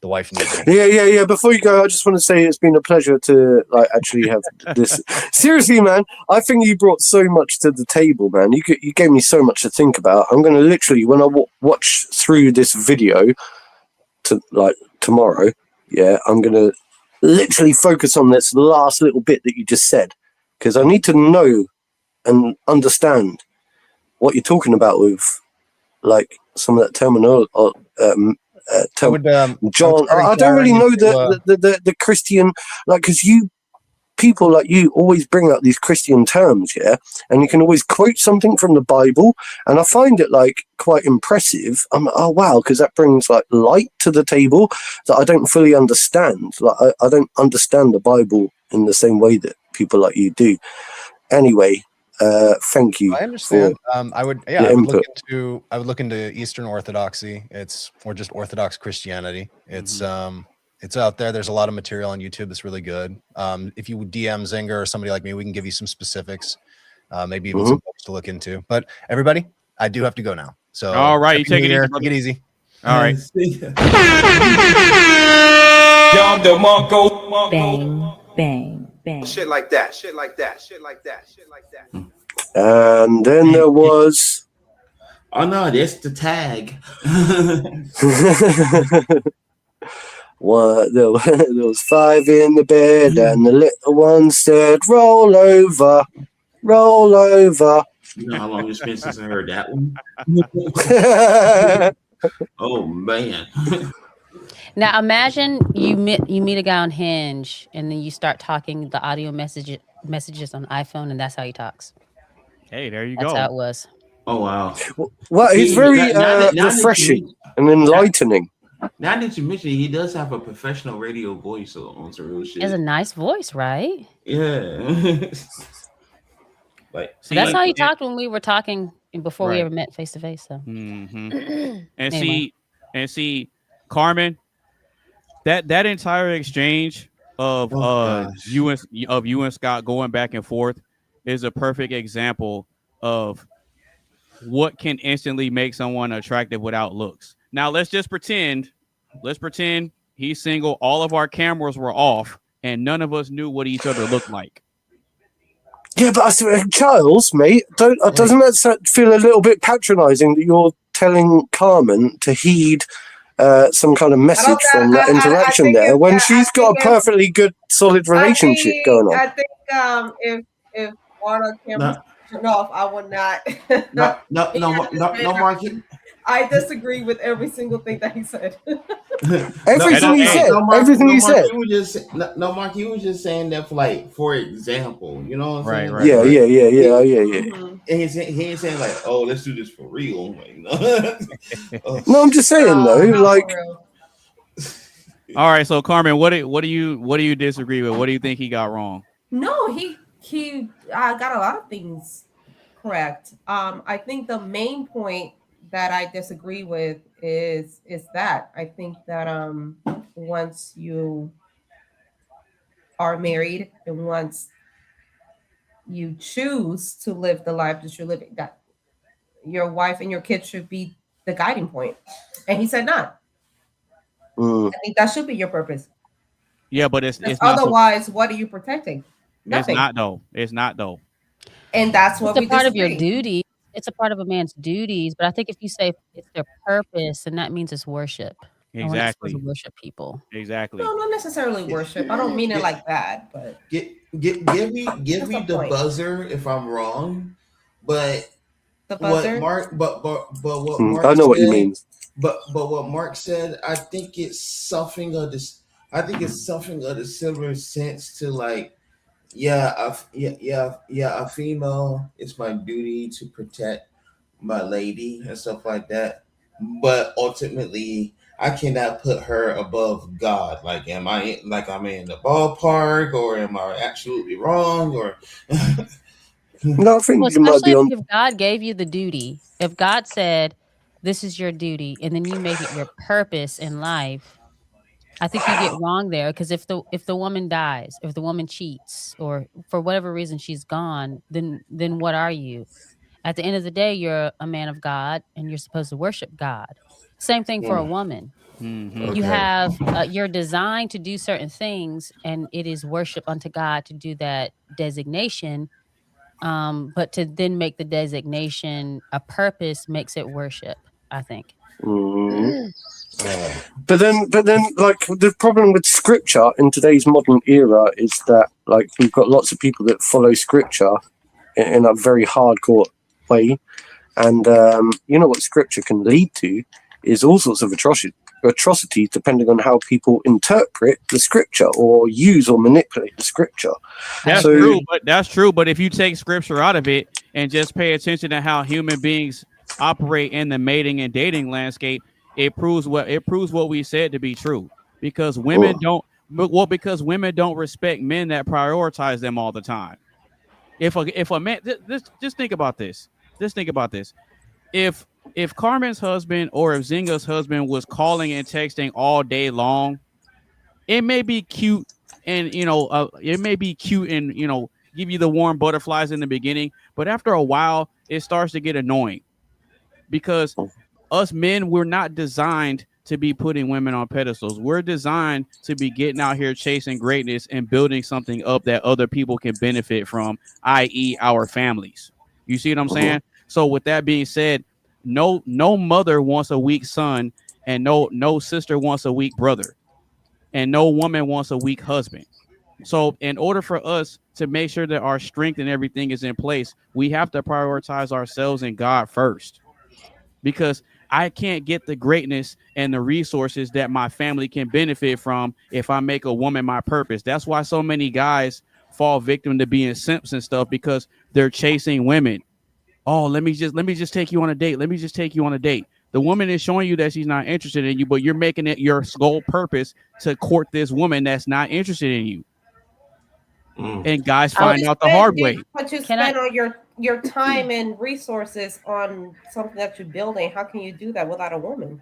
wife needs me. Yeah. Before you go, I just want to say it's been a pleasure to actually have this. Seriously, man, I think you brought so much to the table, man. You gave me so much to think about. I'm going to literally, when I watch through this video tomorrow, I'm going to literally focus on this last little bit that you just said, because I need to know and understand what you're talking about with some of that terminology. John, I don't really know the Christian, because you people like you always bring up these Christian terms, and you can always quote something from the Bible, and I find it quite impressive. I'm like, oh wow, because that brings light to the table that I don't fully understand. I don't understand the Bible in the same way that people like you do. Anyway, thank you. I understand. I would look into Eastern Orthodoxy. Or just Orthodox Christianity. It's out there. There's a lot of material on YouTube that's really good. If you would DM Zinga or somebody like me, we can give you some specifics, maybe even some books to look into. But everybody, I do have to go now. So all right, you take it easy. Take it easy. All right. Bang, bang, bang. Shit like that. And then there was. Oh no, that's the tag. There was 5 in the bed, and the little one said, "Roll over, roll over." You know how long it's been since I heard that one? Oh man. Now imagine you meet a guy on Hinge, and then you start talking the audio messages on iPhone, and that's how he talks. Hey, there you That's go. how it was. Oh wow. Well, it's very refreshing and enlightening. Now that you mention it, he does have a professional radio voice on some real shit. He has a nice voice, right? Yeah. That's how he talked when we were talking before we ever met face to face. So. And Anyway. see, Carmen, that entire exchange of you and Scott going back and forth is a perfect example of what can instantly make someone attractive without looks. Now let's pretend he's single. All of our cameras were off, and none of us knew what each other looked like. Yeah, but Charles, mate, doesn't that feel a little bit patronizing that you're telling Carmen to heed some kind of message from that interaction there when she's got a perfectly good, solid relationship going on? I think if one of cameras turned off, I would not. No, Marky. I disagree with every single thing that he said. Everything he said. Mark, you was just saying that for example, you know what I'm saying? Right. Yeah. And he ain't saying oh, let's do this for real. No, I'm just saying though, All right, so Carmen, what do you disagree with? What do you think he got wrong? No, he got a lot of things correct. I think the main point that I disagree with is that I think that once you are married and once you choose to live the life that you're living, that your wife and your kids should be the guiding point. And he said not. I think that should be your purpose. Yeah, but it's not otherwise, what are you protecting? Nothing. It's not though. And that's what it's a part of your duty. It's a part of a man's duties, but I think if you say it's their purpose, then that means it's worship. Exactly. To worship people. Exactly. No, not necessarily worship. I don't mean it like that, but give me the buzzer if I'm wrong. But The what buzzer. Mark, but what Mm, Mark I know what you said, mean. but what Mark said, I think it's something of this. I think it's something of the similar sense to like, a female. It's my duty to protect my lady and stuff like that. But ultimately, I cannot put her above God. Like, am I I'm in the ballpark, or am I absolutely wrong? Or No, I think Well, you might be especially on. if God gave you the duty. If God said, "This is your duty," and then you make it your purpose in life, I think you get wrong there. Because if the woman dies, if the woman cheats, or for whatever reason she's gone, then what are you? At the end of the day, you're a man of God, and you're supposed to worship God. Same thing for a woman. Mhm. You Okay. have you're designed to do certain things, and it is worship unto God to do that designation. But to then make the designation a purpose makes it worship, I think. Mm. But then, like the problem with scripture in today's modern era is that like we've got lots of people that follow scripture in a very hardcore way, and you know what scripture can lead to is all sorts of atrocities depending on how people interpret the scripture or use or manipulate the scripture. That's So- true, but that's true. But if you take scripture out of it and just pay attention to how human beings operate in the mating and dating landscape, it proves what we said to be true. Because women because women don't respect men that prioritize them all the time. If a man, just think about this. Just think about this. If Carmen's husband or if Zinga's husband was calling and texting all day long, it may be cute and it may be cute and give you the warm butterflies in the beginning, but after a while it starts to get annoying because us men, we're not designed to be putting women on pedestals. We're designed to be getting out here chasing greatness and building something up that other people can benefit from, i.e. our families. You see what I'm saying? So with that being said, no mother wants a weak son, and no sister wants a weak brother, and no woman wants a weak husband. So in order for us to make sure that our strength and everything is in place, we have to prioritize ourselves and God first. Because I can't get the greatness and the resources that my family can benefit from if I make a woman my purpose. That's why so many guys fall victim to being simps and stuff, because they're chasing women. Oh, let me just take you on a date. Let me just take you on a date. The woman is showing you that she's not interested in you, but you're making it your sole purpose to court this woman that's not interested in you. And guys find out the hard way. But you spend all your time and resources on something that you're building. How can you do that without a woman?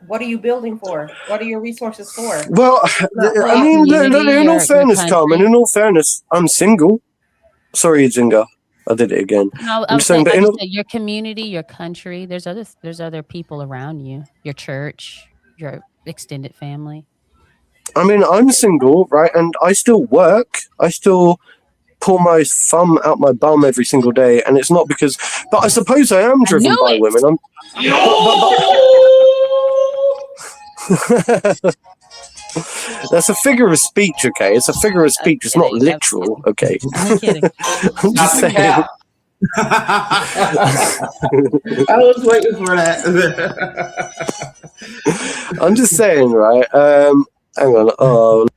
What are you building for? What are your resources for? Well, I mean, in all fairness, Carmen, in all fairness, I'm single. Sorry, Zinga. I did it again. No, I'm saying, but your community, your country, there's other people around you, your church, your extended family. I mean, I'm single, right? And I still work. I still pull my thumb out my bum every single day. And it's not because, but I suppose I am driven by women. That's a figure of speech, okay? It's a figure of speech. It's not literal, okay? I'm kidding. I'm just saying. I was waiting for that. I'm just saying, right? Hang on.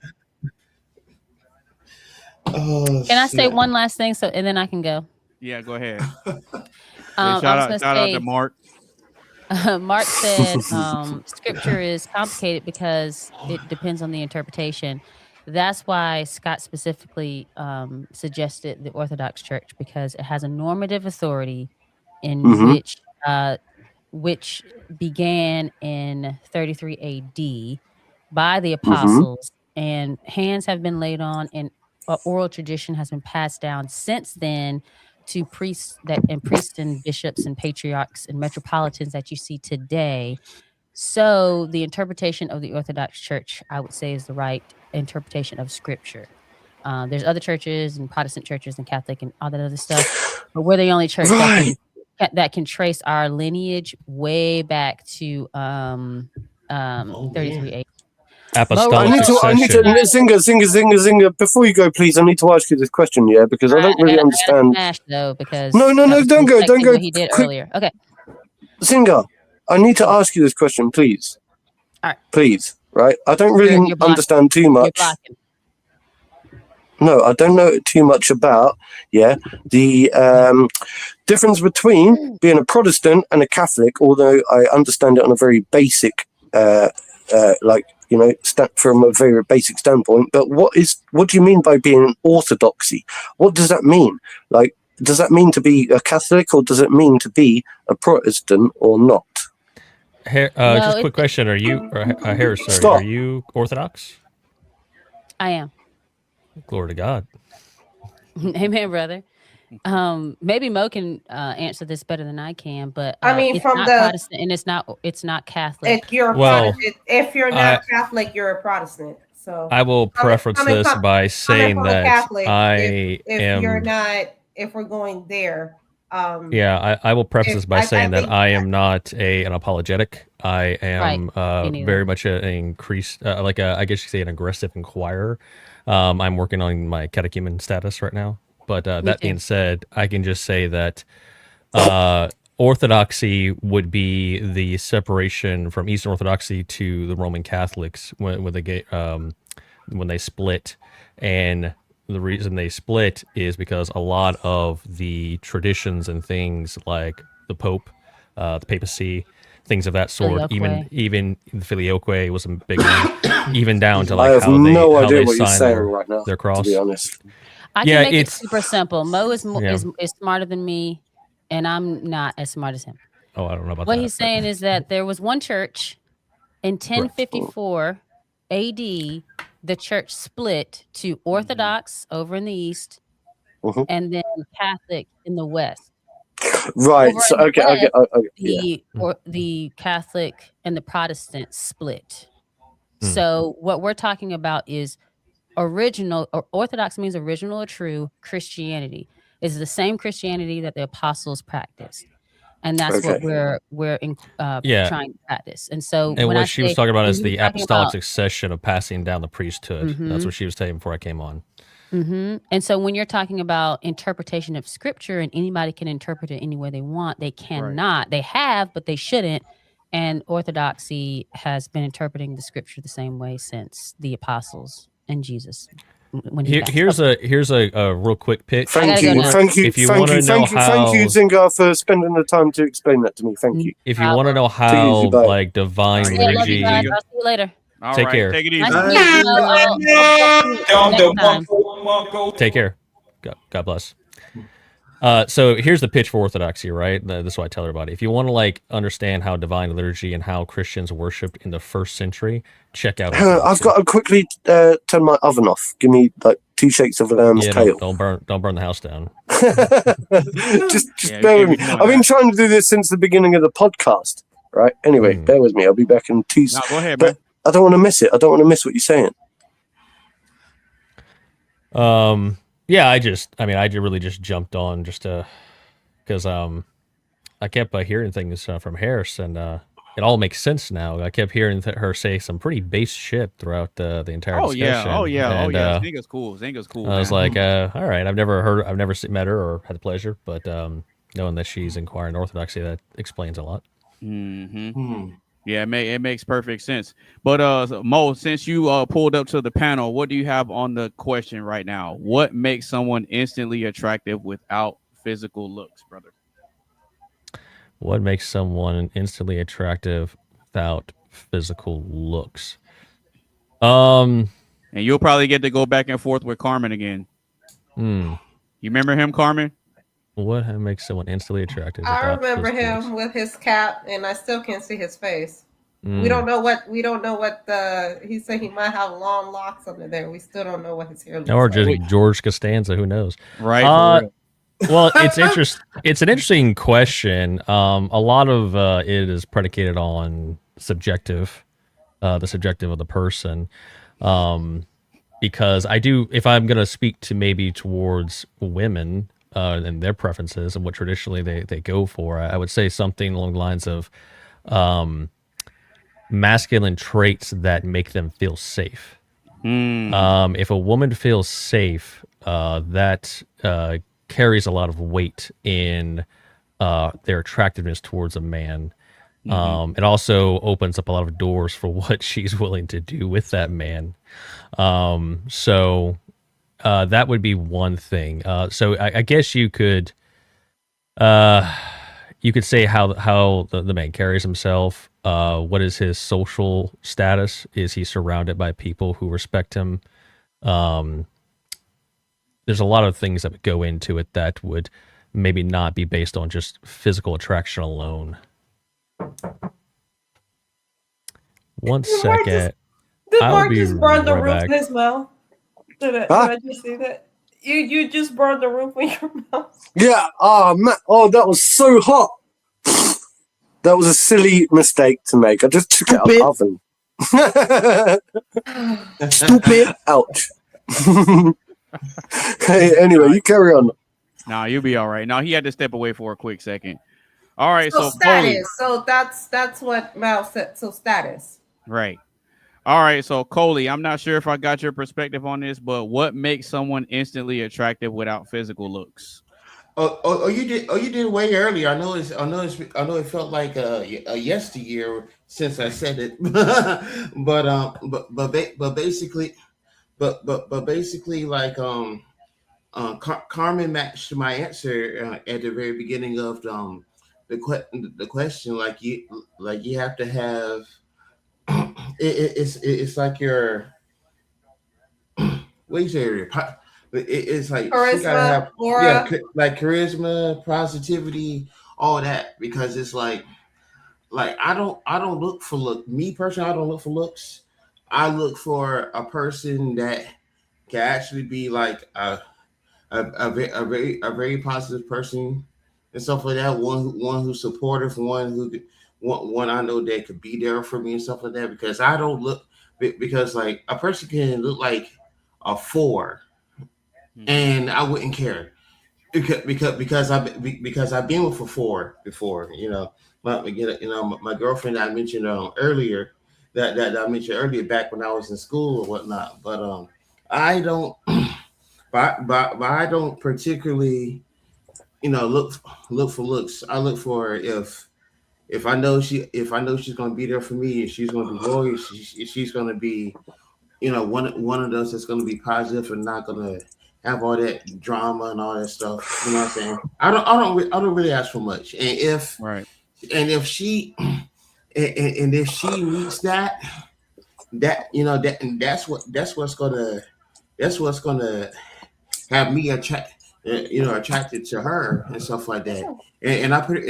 Can I say one last thing, and then I can go? Yeah, go ahead. Shout out to Mark. Mark said scripture is complicated because it depends on the interpretation. That's why Scott specifically suggested the Orthodox Church, because it has a normative authority in which began in 33 AD by the apostles, and hands have been laid on, and oral tradition has been passed down since then to priests and bishops and patriarchs and metropolitans that you see today. So the interpretation of the Orthodox Church, I would say, is the right interpretation of Scripture. There's other churches and Protestant churches and Catholic and all that other stuff, but we're the only church that can trace our lineage way back to 33 AD. apostolic I need to, Zinga. Before you go, please, I need to ask you this question, yeah, because I don't really understand. Smash, though, because No, don't go. what he did earlier. Okay. Zinga, I need to ask you this question, please. All right. Please, right? I don't really understand too much. No, I don't know too much about, the difference between being a Protestant and a Catholic, although I understand it on a very basic, from a very basic standpoint. But what do you mean by being orthodoxy? What does that mean? Like, does that mean to be a Catholic, or does it mean to be a Protestant or not? Just a quick question. Are you, Harris, are you Orthodox? I am. Glory to God. Amen, brother. Maybe Mo can answer this better than I can, but I mean, it's from not the Protestant and it's not Catholic. If you're if you're not Catholic, you're a Protestant. So I will preference this by saying that Catholic, I am. You're not. If we're going there. I will preface this by saying that I am not an apologetic. I am very much an increased, I guess you could say an aggressive inquirer. I'm working on my catechumen status right now. But that being said, I can just say that Orthodoxy would be the separation from Eastern Orthodoxy to the Roman Catholics when they split. And the reason they split is because a lot of the traditions and things like the Pope, the papacy, things of that sort, even the filioque was a big one, even down to like I have how they, no how idea they what you're sign saying their, right now, their cross. to be honest. I can make it super simple. Mo is smarter than me, and I'm not as smart as him. Oh, I don't know about what that. What he's saying is that there was one church in 1054 AD. The church split to Orthodox over in the east, and then Catholic in the west. Right. So okay. The Catholic and the Protestant split. So what we're talking about is original, or Orthodox means original or true Christianity. It's the same Christianity that the apostles practiced. And that's what we're trying to practice. And so what she was talking about is the apostolic succession of passing down the priesthood. That's what she was saying before I came on. And so when you're talking about interpretation of scripture, and anybody can interpret it any way they want, they cannot. They have, but they shouldn't. And Orthodoxy has been interpreting the scripture the same way since the apostles and Jesus. Here's a real quick pitch. Thank you, Zinga, for spending the time to explain that to me. Thank you. If you want to know how like divine liturgy, I'll see you later. Take care. Take it easy. Take care. God bless. So here's the pitch for Orthodoxy, right? This is what I tell everybody. If you want to like understand how divine liturgy and how Christians worshipped in the first century, check out. I've got to quickly turn my oven off. Give me like 2 shakes of a lamb's tail. Don't burn the house down. just bear with me. I've been trying to do this since the beginning of the podcast. Right. Anyway, bear with me. I'll be back in 2 seconds. No, go ahead, man. I don't want to miss it. I don't want to miss what you're saying. Yeah, I really just jumped on just because I kept hearing things from Harris, and it all makes sense now. I kept hearing her say some pretty base shit throughout the entire discussion. Oh yeah. Zinga's cool. I was like, all right, I've never met her or had the pleasure, but knowing that she's inquiring Orthodoxy, that explains a lot. Yeah, it makes perfect sense. But Mo, since you pulled up to the panel, what do you have on the question right now? What makes someone instantly attractive without physical looks, brother? What makes someone instantly attractive without physical looks? And you'll probably get to go back and forth with Carmen again. You remember him, Carmen? What makes someone instantly attractive? I remember him with his cap, and I still can't see his face. We don't know what he said. He might have long locks under there. We still don't know what his hair looks like. Or just George Costanza, who knows? Right. Well, it's an interesting question. A lot of it is predicated on the subjective of the person. Because if I'm going to speak to maybe towards women, and their preferences and what traditionally they go for, I would say something along the lines of masculine traits that make them feel safe. If a woman feels safe, that carries a lot of weight in their attractiveness towards a man. It also opens up a lot of doors for what she's willing to do with that man. So that would be one thing. So I guess you could say how the man carries himself. What is his social status? Is he surrounded by people who respect him? There's a lot of things that would go into it that would maybe not be based on just physical attraction alone. One second. Did I'll Mark be just burn the right roof back. in his mouth? Did I just see that? You just burned the roof in your mouth. Yeah. Oh, man. Oh, that was so hot. That was a silly mistake to make. I just took it out of the oven. Stupid. Ouch. Hey, anyway, you carry on. Nah, you'll be all right. Now he had to step away for a quick second. All right, So so status. So that's what Mal said. So status. right. All right, so Coley, I'm not sure if I got your perspective on this, but what makes someone instantly attractive without physical looks? Oh, you did way earlier. I know it felt like a yesteryear since I said it, but basically, like Carmen matched my answer at the very beginning of the question. Like you have to have. It's like your what do you say? It's like Charisma, she gotta have aura. like charisma, positivity, all that, because it's like I don't look for look. Me personally, I don't look for looks. I look for a person that can actually be like a very positive person and stuff like that. One who's supportive, one I know that could be there for me and stuff like that. Because I don't look, because like a person can look like a 4, and I wouldn't care because I've been with a 4 before. My girlfriend I mentioned earlier that I mentioned earlier back when I was in school or whatnot. But I don't, but I don't particularly, look for looks. I look for if I know she's gonna be there for me, and she's gonna be loyal, she's gonna be, one of those that's gonna be positive and not gonna have all that drama and all that stuff. You know what I'm saying? I don't really ask for much. And if she meets that that's what's gonna have me attracted to her and stuff like that. And I'm pretty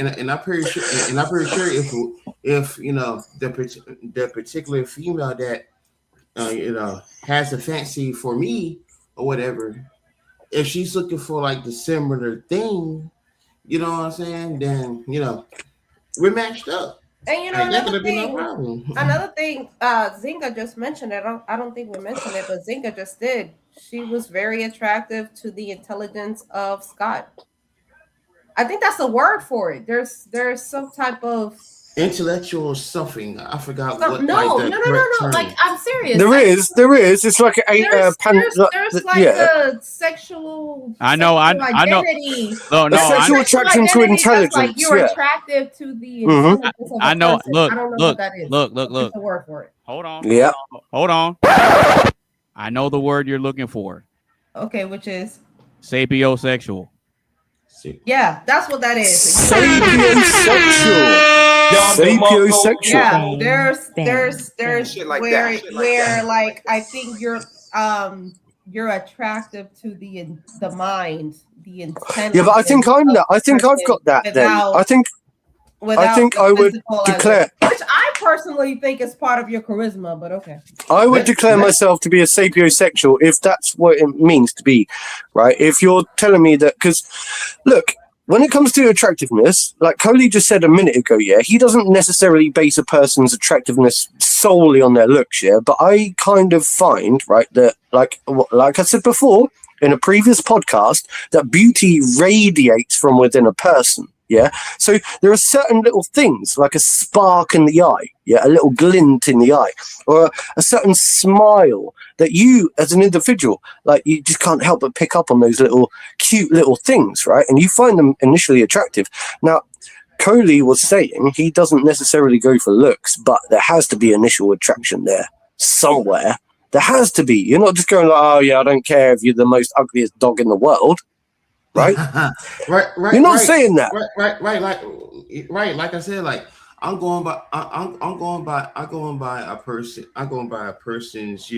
sure if the particular female that has a fancy for me or whatever, if she's looking for like the similar thing, you know what I'm saying, then we're matched up. And another thing, Zinga just mentioned it. I don't think we mentioned it, but Zinga just did. She was very attractive to the intelligence of Scott. I think that's a word for it. There's some type of intellectual something. I forgot what. No. Like, I'm serious. There is. It's like there's a sexual. I know. Identity. No. Sexual attraction to intelligence. Like you're attractive to the. Intelligence of I know. person. I don't know what that is. Look. There's a word for it. Hold on. Yeah. Hold on. I know the word you're looking for. Okay, which is sapiosexual. Yeah, that's what that is. Sapiosexual. Yeah, there's shit like where like I think you're attractive to the mind, the intent. Yeah, but I think I'm that. I think I've got that. Then I think I would declare. Which I personally think is part of your charisma, but okay. I would declare myself to be a sapiosexual if that's what it means to be, right? If you're telling me that, because look, when it comes to attractiveness, like Coley just said a minute ago, yeah, he doesn't necessarily base a person's attractiveness solely on their looks, yeah. But I kind of find, right, that like I said before in a previous podcast, that beauty radiates from within a person. Yeah. So there are certain little things like a spark in the eye, yeah, a little glint in the eye, or a certain smile that you as an individual, like you just can't help but pick up on those little cute little things, right? And you find them initially attractive. Now, Coley was saying he doesn't necessarily go for looks, but there has to be initial attraction there somewhere. There has to be. You're not just going like, oh yeah, I don't care if you're the most ugliest dog in the world. Right? right. You're not saying that. Right. Like I said, like I'm going by a person. I'm going by a person's,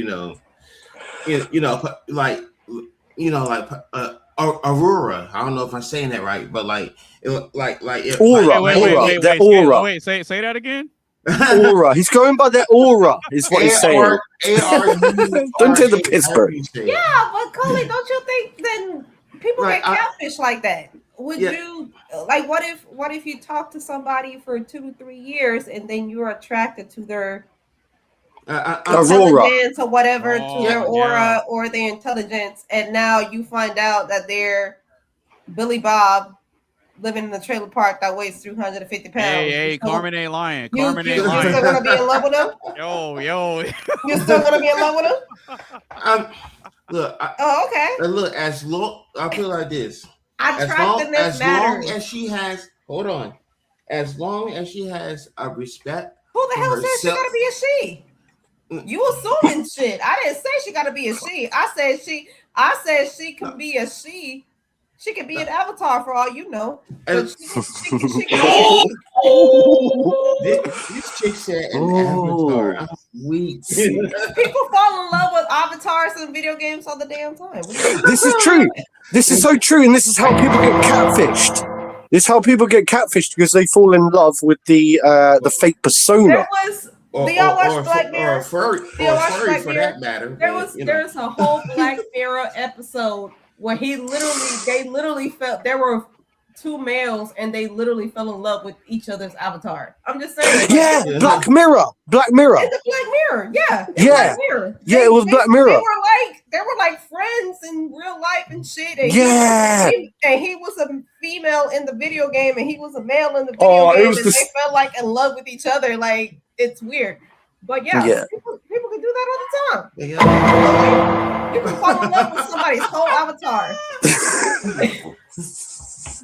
Aurora. I don't know if I'm saying that right, but aura. Wait, say that again. Aura. He's going by their aura, is what he's saying. Don't say the Pittsburgh. Yeah, but Coley, don't you think then people get catfish like that? Would you like what if you talk to somebody for 2 to 3 years and then you're attracted to their intelligence or whatever, to their aura or their intelligence, and now you find out that they're Billy Bob living in a trailer park that weighs 350 pounds. Hey, Carmen ain't lying. Carmen ain't you lying. still gonna be in love with them? Yo. You still gonna be in love with them? Look. Okay. Look, I feel like this. As long as she has a respect. Who the hell said she gotta be a she? You assuming shit. I didn't say she gotta be a she. I said she can be a she. She could be an avatar for all you know. But she this chick said an avatar. I'm weak. People fall in love with avatars in video games all the damn time. This is true. This is so true, and this is how people get catfished. This is how people get catfished because they fall in love with the fake persona. Do y'all watch Black Mirror? Or furry for that matter. There's a whole Black Mirror episode where they literally felt there were 2 males and they literally fell in love with each other's avatar. I'm just saying. Yeah, Black Mirror. It's a Black Mirror. Yeah. Black Mirror. It was Black Mirror. They were like friends in real life and shit. And he was a female in the video game and he was a male in the video game, and they felt like in love with each other. Like, it's weird. But people can do that all the time. You can fall in love with somebody's whole avatar.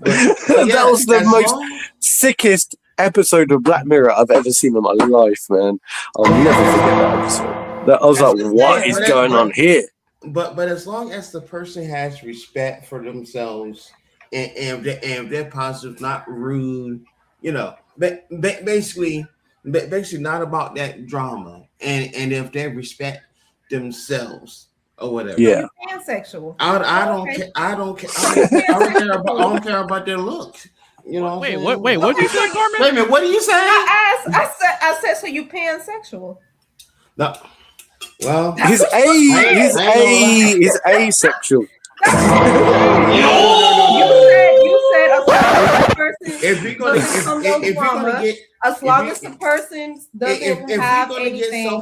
That was the most sickest episode of Black Mirror I've ever seen in my life, man. I'll never forget that episode. I was like, what is going on here? But as long as the person has respect for themselves and they're positive, not rude, basically not about that drama, and if they respect themselves or whatever. Yeah. Pansexual. I don't care about their looks. Wait, what did you say, Carmen? Wait a minute, what are you saying? I said so you pansexual. No. Well, he's asexual. You said as long as the person doesn't have anything,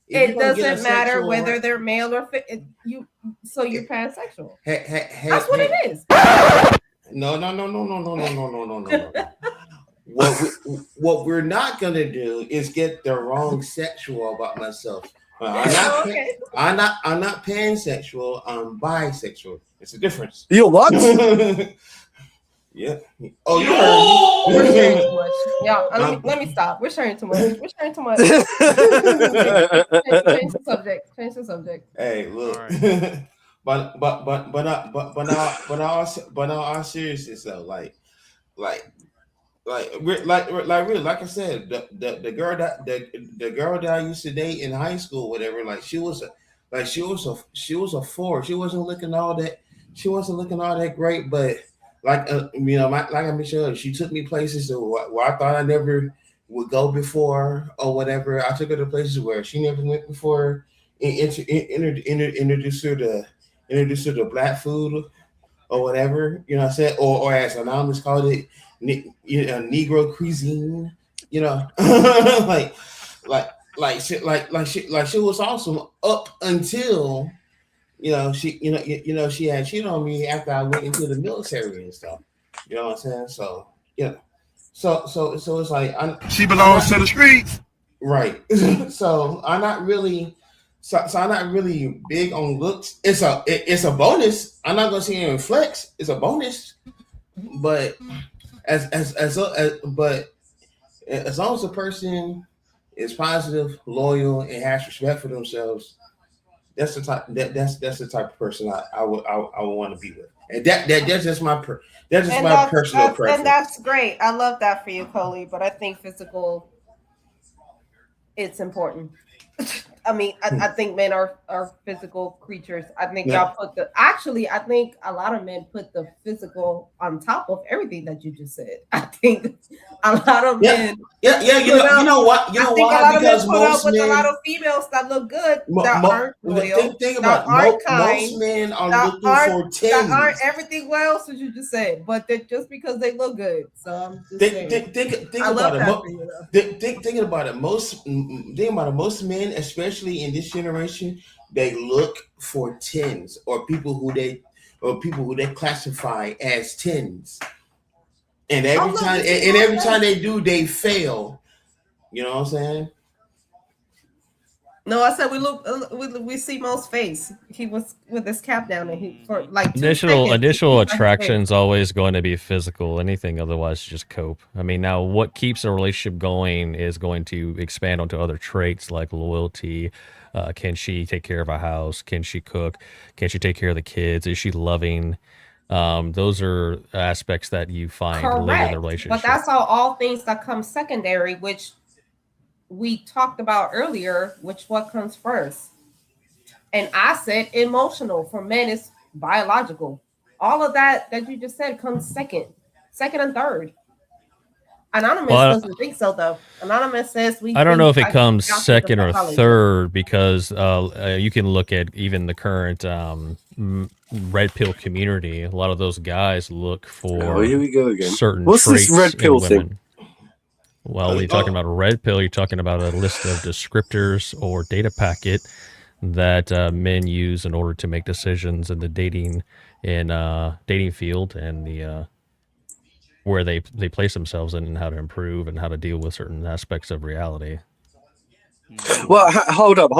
it doesn't matter whether they're male or you're pansexual. That's what it is. No. What we're not gonna do is get the wrong sexual about myself. I'm not pansexual. I'm bisexual. It's a difference. You're what? Yeah. Oh, you heard me. We're sharing too much. Yeah. Let me stop. We're sharing too much. Change the subject. Hey, look. Right. but all seriousness though, like I said, the girl that I used to date in high school, whatever, she was a 4. She wasn't looking all that great, but like I mentioned, she took me places where I thought I never would go before or whatever. I took her to places where she never went before. Introduced her to black food or whatever, what I said, or as Anonymous called it, Negro cuisine, she was awesome up until she had cheated on me after I went into the military and stuff. You know what I'm saying? So Yeah. So it's like She belongs to the streets. Right. So I'm not really big on looks. It's a bonus. I'm not gonna say it in flex. It's a bonus. But as long as the person is positive, loyal, and has respect for themselves, that's the type that's the type of person I would want to be with. And that's just my personal preference. And that's great. I love that for you, Coley. But I think physical, it's important. I mean, I think men are physical creatures. I think y'all put I think a lot of men put the physical on top of everything that you just said. I think a lot of men. You know why? Because most with men, a lot of females that look good that aren't loyal, think about it. Most men are looking for 10s. That aren't everything else that you just said, but they're just because they look good. So I'm just saying. Think about it. Thinking about it. Most men, especially in this generation, they look for 10s or people who they classify as 10s. And every time they do, they fail. You know what I'm saying? No, I said we see Mo's face. He was with his cap down, and he for like initial attraction's always going to be physical. Anything otherwise is just cope. I mean, now what keeps a relationship going is going to expand onto other traits like loyalty. Can she take care of a house? Can she cook? Can she take care of the kids? Is she loving? Those are aspects that you find later in the relationship. But that's all things that come secondary, which we talked about earlier, which what comes first. And I said emotional. For men, it's biological. All of that you just said comes second and third. Anonymous doesn't think so, though. Anonymous says I don't know if it comes second or third, because you can look at even the current red pill community. A lot of those guys look for here we go again. Certain What's traits this red pill in thing? women. Well, when you're talking about a red pill, you're talking about a list of descriptors or data packet that men use in order to make decisions in the dating field and the where they place themselves in and how to improve and how to deal with certain aspects of reality. Well, hold up.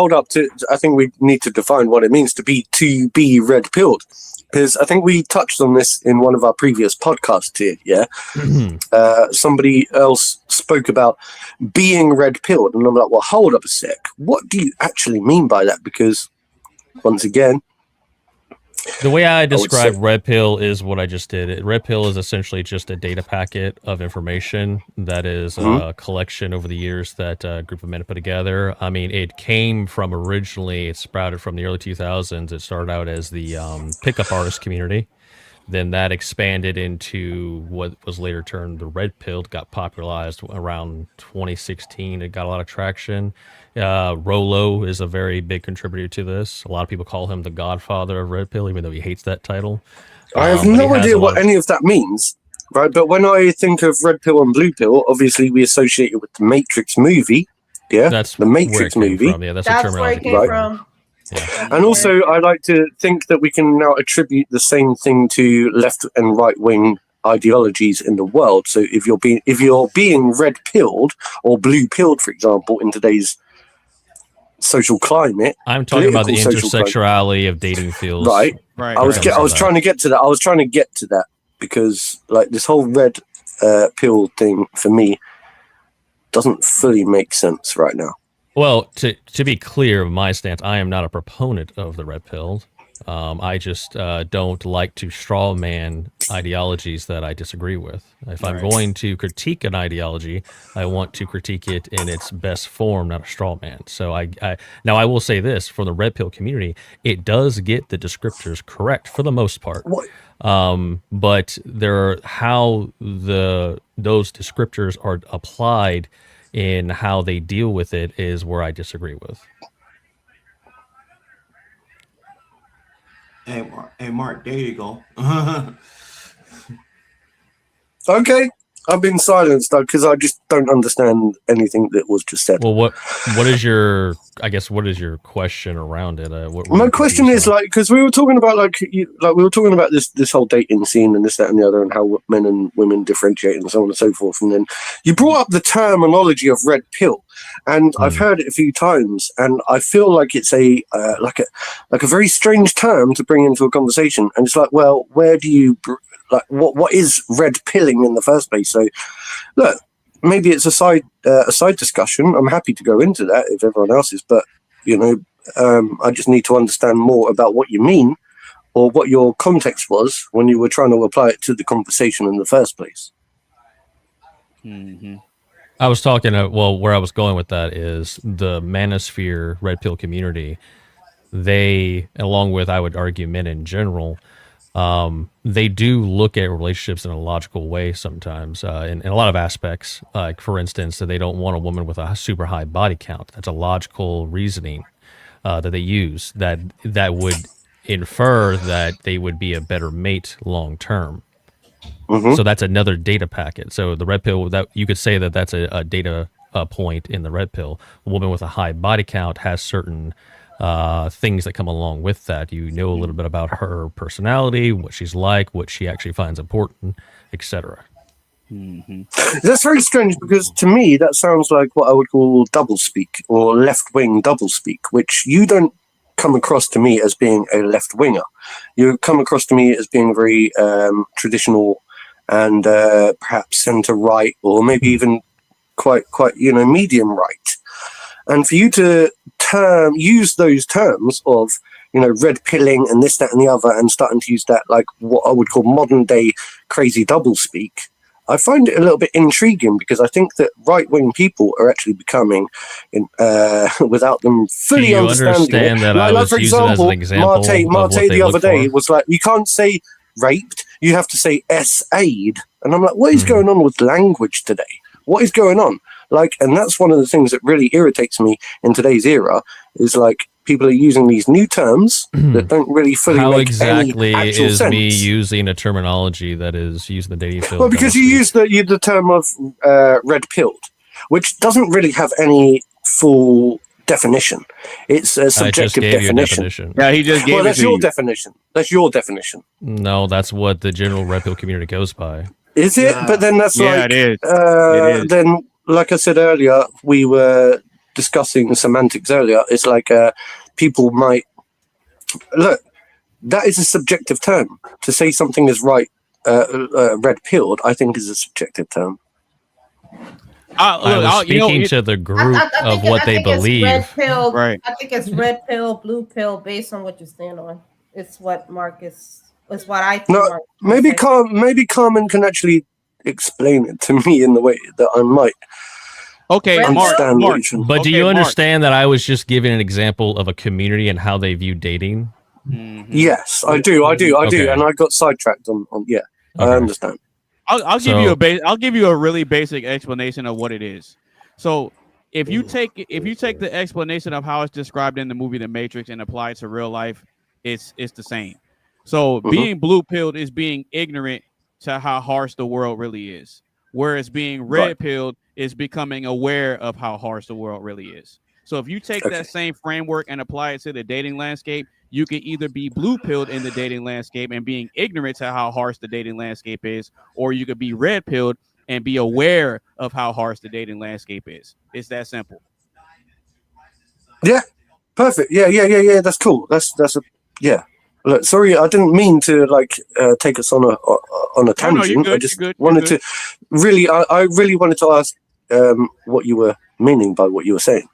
I think we need to define what it means to be red pilled, because I think we touched on this in one of our previous podcasts here. Yeah, somebody else spoke about being red pilled, and I'm like, well, hold up a sec. What do you actually mean by that? Because once again, the way I describe red pill is what I just did. Red pill is essentially just a data packet of information that is a collection over the years that a group of men put together. I mean, it came from originally, it sprouted from the early 2000s. It started out as the pickup artist community. Then that expanded into what was later termed the red pill. It got popularized around 2016. It got a lot of traction. Rolo is a very big contributor to this. A lot of people call him the godfather of red pill, even though he hates that title. I have no idea what any of that means, right? But when I think of red pill and blue pill, obviously we associate it with the Matrix movie. Yeah, that's the Matrix movie. From. Yeah, that's the terminology. Where it came from. Yeah. And also, I like to think that we can now attribute the same thing to left and right wing ideologies in the world. So if you're being red pilled or blue pilled, for example, in today's social climate, I'm talking about the intersectionality of dating fields. Right. I was trying to get to that. Because like this whole red pill thing for me doesn't fully make sense right now. Well, to be clear, my stance, I am not a proponent of the red pill. I just don't like to straw man ideologies that I disagree with. If I'm going to critique an ideology, I want to critique it in its best form, not a straw man. So now I will say this, for the red pill community, it does get the descriptors correct for the most part. But how those descriptors are applied in how they deal with it is where I disagree with. Hey, Mark, there you go. Okay. I've been silenced because I just don't understand anything that was just said. Well, what is your? I guess what is your question around it? My question is like, because we were talking about we were talking about this whole dating scene and this, that, and the other, and how men and women differentiate and so on and so forth. And then you brought up the terminology of red pill, and I've heard it a few times, and I feel like it's a very strange term to bring into a conversation. And it's like, well, where do you what is red pilling in the first place? So, look. Maybe it's a side discussion. I'm happy to go into that if everyone else is, but I just need to understand more about what you mean or what your context was when you were trying to apply it to the conversation in the first place. Mm-hmm. I was talking. Where I was going with that is the manosphere red pill community. They, along with I would argue men in general, they do look at relationships in a logical way sometimes in a lot of aspects. Like, for instance, that they don't want a woman with a super high body count. That's a logical reasoning that they use that would infer that they would be a better mate long term. Mm-hmm. So that's another data packet. So the red pill, that you could say that that's a data point in the red pill. A woman with a high body count has certain things that come along with that. You know a little bit about her personality, what she's like, what she actually finds important, etc. Mm-hmm. That's very strange because to me that sounds like what I would call doublespeak or left-wing doublespeak, which you don't come across to me as being a left-winger. You come across to me as being very traditional and perhaps centre-right or maybe even quite medium right. And for you to use those terms of, red pilling and this, that, and the other, and starting to use that like what I would call modern day crazy doublespeak, I find it a little bit intriguing because I think that right-wing people are actually becoming, without them fully understanding it. That like, for example, Marte the other day was like, you can't say raped, you have to say S-aid. And I'm like, what is going on with language today? What is going on? Like, and that's one of the things that really irritates me in today's era is like people are using these new terms that don't really fully make any actual sense. Me using a terminology that is used in the dating field? Well, because you use the term of red pilled, which doesn't really have any full definition. It's a subjective definition. Yeah, he just gave it that's to your you. definition. That's your definition. No, that's what the general red pill community goes by. Is it? But then that's like it is. It is. Then. Like I said earlier, we were discussing semantics earlier. It's like people might look. That is a subjective term. To say something is right, red pilled, I think is a subjective term. I was speaking to the group of what they believe. Red pill, right. I think it's red pill, blue pill, based on what you stand on. It's what Marcus. It's what I think. No, maybe Carmen can actually explain it to me in the way that I might. Okay, Mark. But do you understand that I was just giving an example of a community and how they view dating? Mm-hmm. Yes, I do, and I got sidetracked on yeah. Okay. I understand. I'll give you a really basic explanation of what it is. So if you take the explanation of how it's described in the movie The Matrix and apply it to real life, it's the same. So being blue pilled is being ignorant to how harsh the world really is, whereas being red pilled is becoming aware of how harsh the world really is. So if you take that same framework and apply it to the dating landscape, you can either be blue pilled in the dating landscape and being ignorant to how harsh the dating landscape is, or you could be red pilled and be aware of how harsh the dating landscape is. It's that simple. Yeah, perfect. Yeah. That's cool. That's yeah. Look, sorry, I didn't mean to take us on a tangent. I just wanted to really, I really wanted to ask what you were meaning by what you were saying.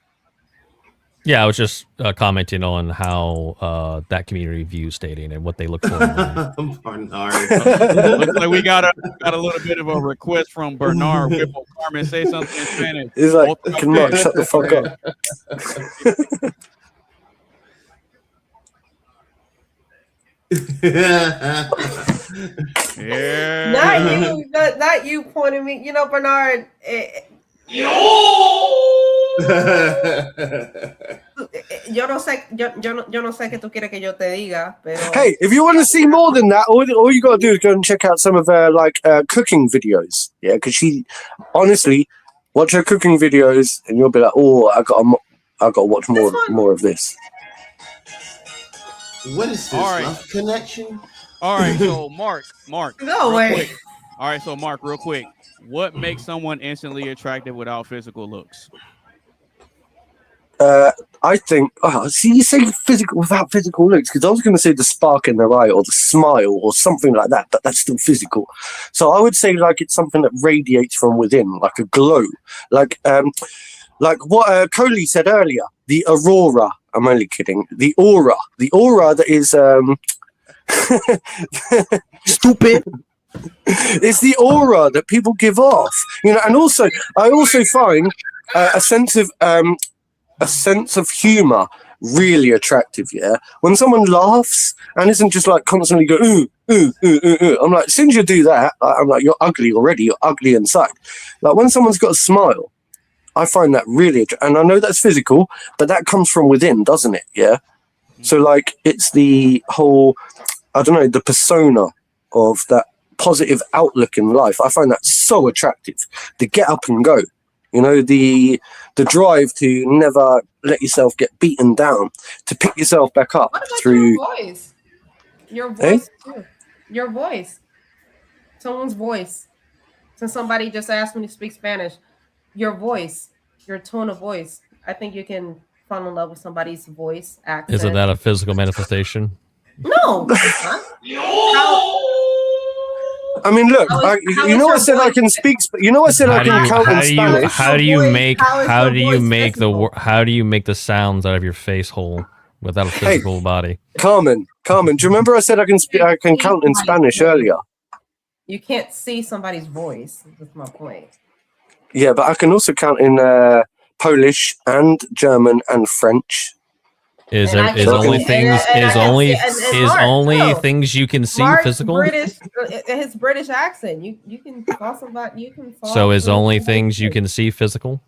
Yeah, I was just commenting on how that community views dating and what they look for. Looks like we got a little bit of a request from Bernard Whipple. Carmen, say something in Spanish. He's like, can Mark shut the fuck up? Yeah. Not you pointing me. Bernard. Yo no sé qué tú quieres que yo te diga, pero Hey, if you want to see more than that, all you got to do is go and check out some of her cooking videos. Yeah, because she honestly watch her cooking videos, and you'll be like, oh, I got to watch more of this. What is this? All right. Love connection? All right, so Mark. No real way. quick. All right, so Mark, real quick. What makes someone instantly attractive without physical looks? I think. Oh, see, you say physical without physical looks, because I was going to say the spark in their eye or the smile or something like that, but that's still physical. So I would say like it's something that radiates from within, like a glow, like what Coley said earlier, the aurora. I'm only kidding. The aura that is stupid. It's the aura that people give off, you know. And also, I also find a sense of humor really attractive. Yeah, when someone laughs and isn't just like constantly go ooh ooh ooh ooh ooh. I'm like, as soon as you do that, I'm like, you're ugly already. You're ugly inside. Like when someone's got a smile, I find that really, and I know that's physical, but that comes from within, doesn't it? Yeah. So like, it's the whole, I don't know, the persona of that positive outlook in life. I find that so attractive. The get up and go, you know, the drive to never let yourself get beaten down, to pick yourself back up what about through. Your voice too. Your voice. Someone's voice. Since somebody just asked me to speak Spanish, your voice, your tone of voice. I think you can fall in love with somebody's voice, accent. Isn't that a physical manifestation? No, it's not. I mean, look, you know, I said I can speak. You know, I said I can count in Spanish. How do you make the sounds out of your face hole without a physical body? Carmen, do you remember I said I can count in Spanish earlier? You can't see somebody's voice. That's my point. Yeah, but I can also count in Polish and German and French. Is only things you can see Mark's physical? His British accent. You can call somebody. You can. So is only things you can see physical?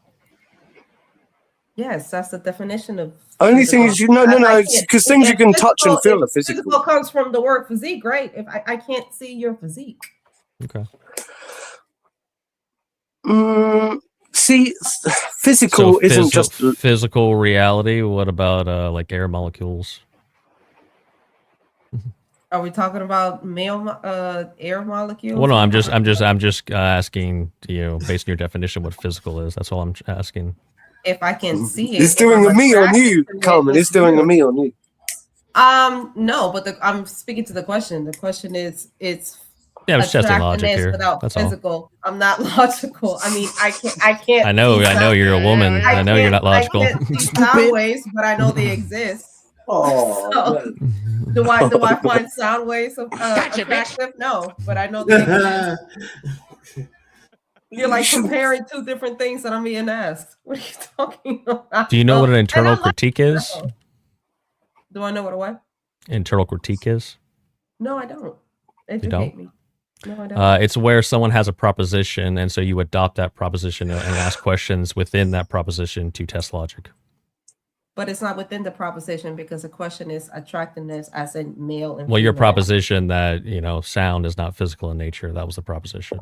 Yes, that's the definition of. Only things no, because things you can touch and feel are physical. Physical comes from the word physique, right? If I can't see your physique. Okay. See, physical isn't just physical reality. What about like air molecules? Are we talking about air molecules? Well, no, I'm just asking, you know, based on your definition, what physical is. That's all I'm asking. If I can see it, it's doing a me on you, Carmen. It's doing a me on you. No, but I'm speaking to the question. The question is, it's. Yeah, it's just a logic here. That's physical. All. I'm not logical. I mean, I can't. I know you're a woman. I know you're not logical. I can't see sound waves, but I know they exist. Oh. So, do I find sound waves attractive? No, but I know they exist. You're like comparing two different things that I'm being asked. What are you talking about? Do you know what an internal critique is? Do I know what a what? Internal critique is? No, I don't. Educate you don't? Me. No, I don't. It's where someone has a proposition, and so you adopt that proposition and ask questions within that proposition to test logic. But it's not within the proposition because the question is attractiveness as in male and well, your female. proposition that, you know, sound is not physical in nature, that was the proposition.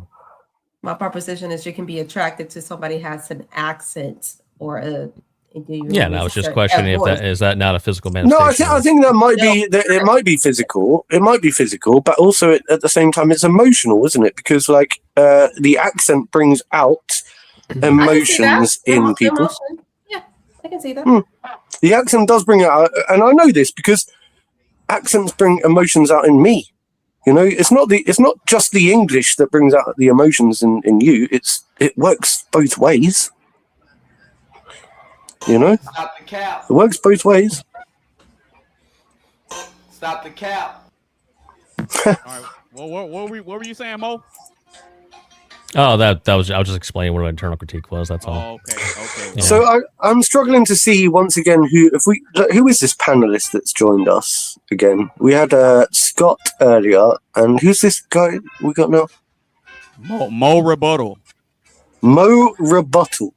My proposition is you can be attracted to somebody who has an accent or a. Yeah, no, I was just questioning if that is that not a physical manifestation. No, I think that might be it might be physical. It might be physical, but also at the same time it's emotional, isn't it? Because like the accent brings out emotions in people. Emotion. Yeah, I can see that. The accent does bring it out, and I know this because accents bring emotions out in me. You know, it's not just the English that brings out the emotions in you. It works both ways. You know, Stop the cap. It works both ways. Stop the cap. All right. Well, what were you saying, Mo? Oh, that was I was just explaining what an internal critique was. That's all. Oh, okay. Yeah. So I'm struggling to see once again who is this panelist that's joined us again? We had Scott earlier, and who's this guy we got now? Mo Rebuttal. Mo Rebuttal.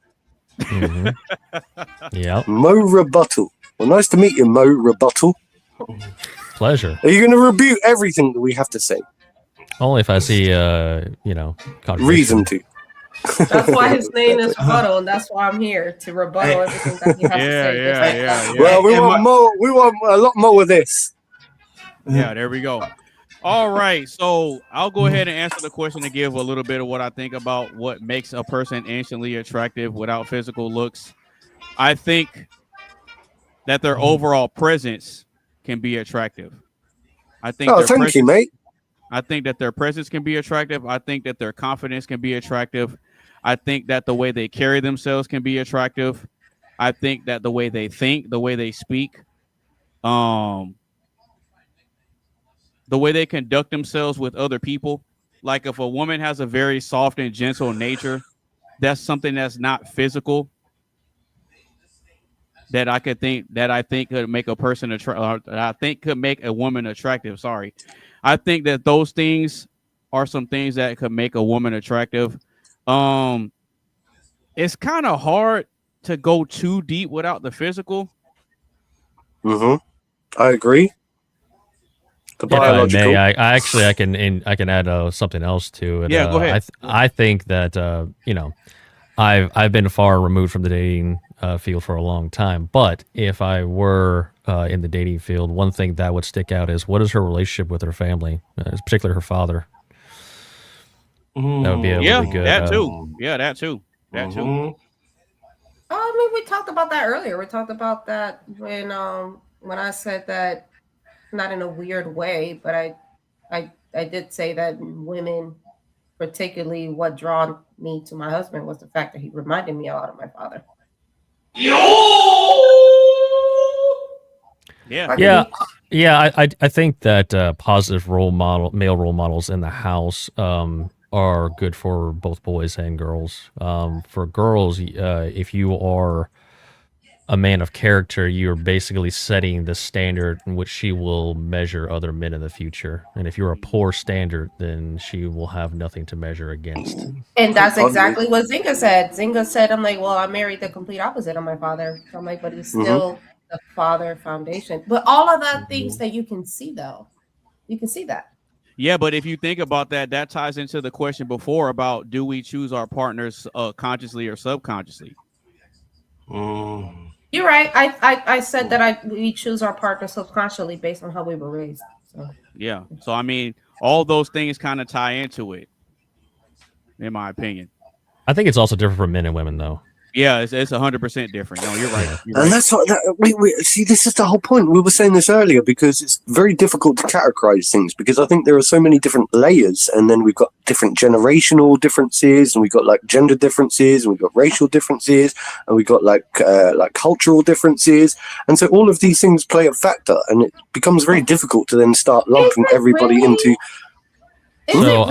Yeah. Mo Rebuttal. Well, nice to meet you, Mo Rebuttal. Pleasure. Are you going to rebuke everything that we have to say? Only if I see, reason to. That's why his name is Rebuttal, and that's why I'm here to rebuttal everything that he has to say. Yeah. Well, we want more. We want a lot more of this. Yeah, there we go. All right, so I'll go ahead and answer the question to give a little bit of what I think about what makes a person instantly attractive without physical looks. I think that their overall presence can be attractive. I think. Oh, thank you, mate. I think that their presence can be attractive. I think that their confidence can be attractive. I think that the way they carry themselves can be attractive. I think that the way they think, the way they speak, the way they conduct themselves with other people. Like if a woman has a very soft and gentle nature, that's something that's not physical. That I think could make a person could make a woman attractive. Sorry. I think that those things are some things that could make a woman attractive. It's kind of hard to go too deep without the physical. I agree. The biological. I can add something else to it. Yeah, go ahead. I think that I've been far removed from the dating field for a long time, but if I were in the dating field, one thing that would stick out is what is her relationship with her family, particularly her father. That would be a really good. That too. Yeah, that too. That too. I mean, we talked about that earlier. We talked about that when I said that, not in a weird way, but I did say that women, particularly what drawn me to my husband, was the fact that he reminded me a lot of my father. I think that positive male role models in the house are good for both boys and girls. For girls, if you are a man of character, you're basically setting the standard in which she will measure other men in the future. And if you're a poor standard, then she will have nothing to measure against. And that's exactly what Zinga said. Zinga said, I'm like, well, I married the complete opposite of my father. So I'm like, but he's still the father foundation. But all of that things that you can see, though, you can see that. Yeah, but if you think about that, that ties into the question before about do we choose our partners consciously or subconsciously? You're right. I said that we choose our partner subconsciously based on how we were raised. So. Yeah. So I mean, all those things kind of tie into it, in my opinion. I think it's also different for men and women, though. Yeah, it's 100% different. No, you're right. And that's what we see. This is the whole point. We were saying this earlier because it's very difficult to categorize things because I think there are so many different layers, and then we've got different generational differences, and we've got like gender differences, and we've got racial differences, and we've got like cultural differences, and so all of these things play a factor, and it becomes very difficult to then start lumping everybody into. So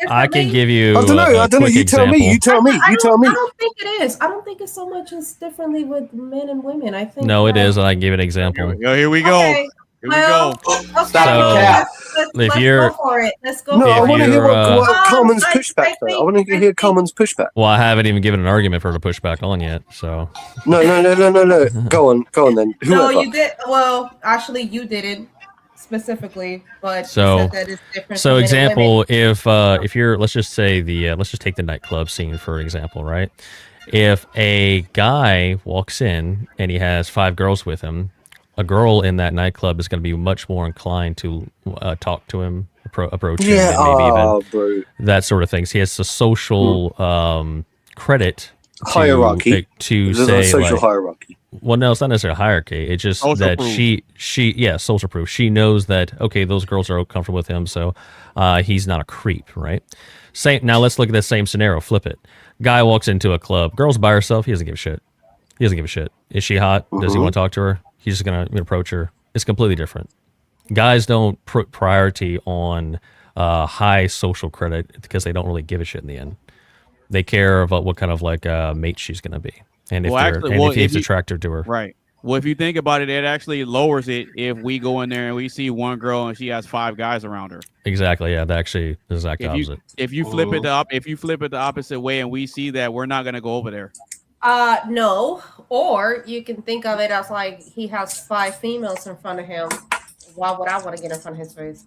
I can give you. I don't know. You tell me. You tell me. You tell me. I don't think it is. I don't think it's so much as differently with men and women. I think. No, it is. And I can give an example. Here we go. Okay. Here we go. Okay. If you're, go for it. Let's go. No, I want to hear what Carmen's pushback. I want to hear Carmen's pushback. Well, I haven't even given an argument for her to push back on yet. So. No. Go on then. Whoever. No, you did. Well, actually, you didn't. Specifically, but so that is different. So example, if you're let's just say let's just take the nightclub scene for example, right? If a guy walks in and he has 5 girls with him, a girl in that nightclub is going to be much more inclined to talk to him, approach him, and maybe even that sort of things. He has the social credit hierarchy to There's say a social like, hierarchy. Well, no, it's not necessarily a hierarchy. It's just social that proof. Social proof. She knows that, okay, those girls are comfortable with him, so he's not a creep, right? Now let's look at that same scenario. Flip it. Guy walks into a club. Girl's by herself. He doesn't give a shit. Is she hot? Does he want to talk to her? He's just going to approach her. It's completely different. Guys don't put priority on high social credit because they don't really give a shit in the end. They care about what kind of like mate she's going to be. And if he's attracted to her. Right. Well, if you think about it, it actually lowers it if we go in there and we see one girl and she has 5 guys around her. Exactly. Yeah, that actually is the opposite. If you flip it the opposite way and we see that, we're not going to go over there. No. Or you can think of it as like he has 5 females in front of him. Why would I want to get in front of his face?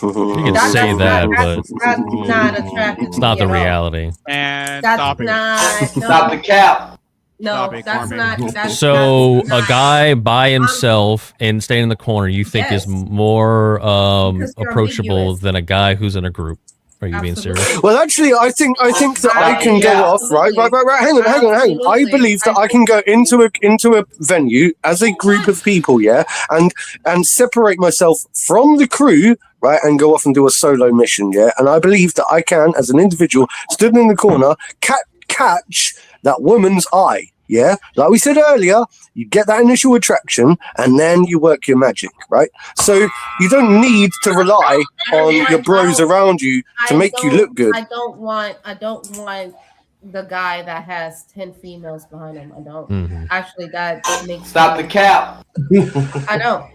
You can say that, but that's not attractive. it's not the reality. And That's stop it. not. No, Stop the cap. no, Stop it, that's Carmen. not. That's, So that's a not- guy by himself and staying in the corner, you think is Yes. more Because you're approachable ambiguous. than a guy who's in a group? Are you being Absolutely. serious? Well, actually, I think that I can go off. Right. Hang on. I Absolutely. believe that I can go into a venue as a group of people, yeah, and separate myself from the crew, right, and go off and do a solo mission, yeah. And I believe that I can, as an individual, stood in the corner, catch that woman's eye. Yeah, like we said earlier, you get that initial attraction and then you work your magic, right? So you don't need to rely on your bros around you to make you look good. I don't want the guy that has 10 females behind him. I don't. Mhm. Actually, that makes Stop the cap. I know.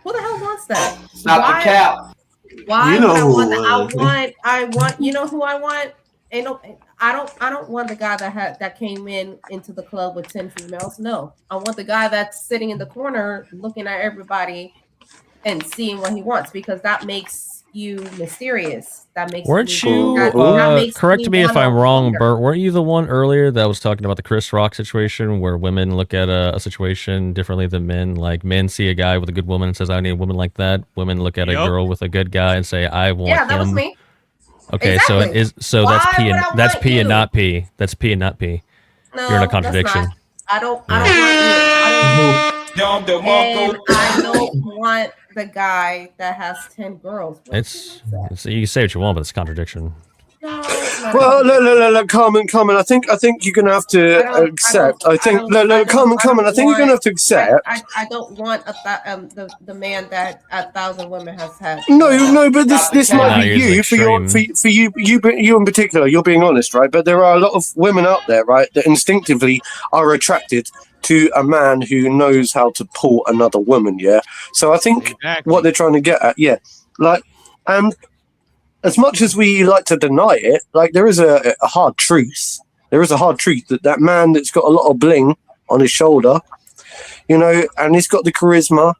Who the hell wants that? Stop the cap. Why You know would I who want that? would. I want. You know who I want? Ain't no. I don't want the guy that came into the club with 10 females. No, I want the guy that's sitting in the corner looking at everybody and seeing what he wants, because that makes you mysterious. That makes Weren't me- you? that makes Correct me if wanna I'm wrong, wonder. Bert. Weren't you the one earlier that was talking about the Chris Rock situation, where women look at a situation differently than men? Like men see a guy with a good woman and says, "I need a woman like that." Women look at a Yup. girl with a good guy and say, "I want Yeah, him." that was me. Okay, so it Exactly. is. So Why that's P would and I that's want P and you? not P. That's P and not P. No, You're in a that's contradiction. not. I don't want you. And I don't want the guy that has 10 girls. It's you can say what you want, but it's a contradiction. No, it's not. Well, look, Carmen. I think you're gonna have to accept. I think, Carmen. I think you're gonna have to accept. I don't want the man that 1,000 women has had. No, but this might No, be you're you just for you in particular. You're being honest, right? But there are a lot of women out there, right, that instinctively are attracted to a man who knows how to pull another woman. Yeah. So I think Exactly. what they're trying to get at, yeah, like, and as much as we like to deny it, like there is a hard truth. There is a hard truth that man that's got a lot of bling on his shoulder, you know, and he's got the charisma.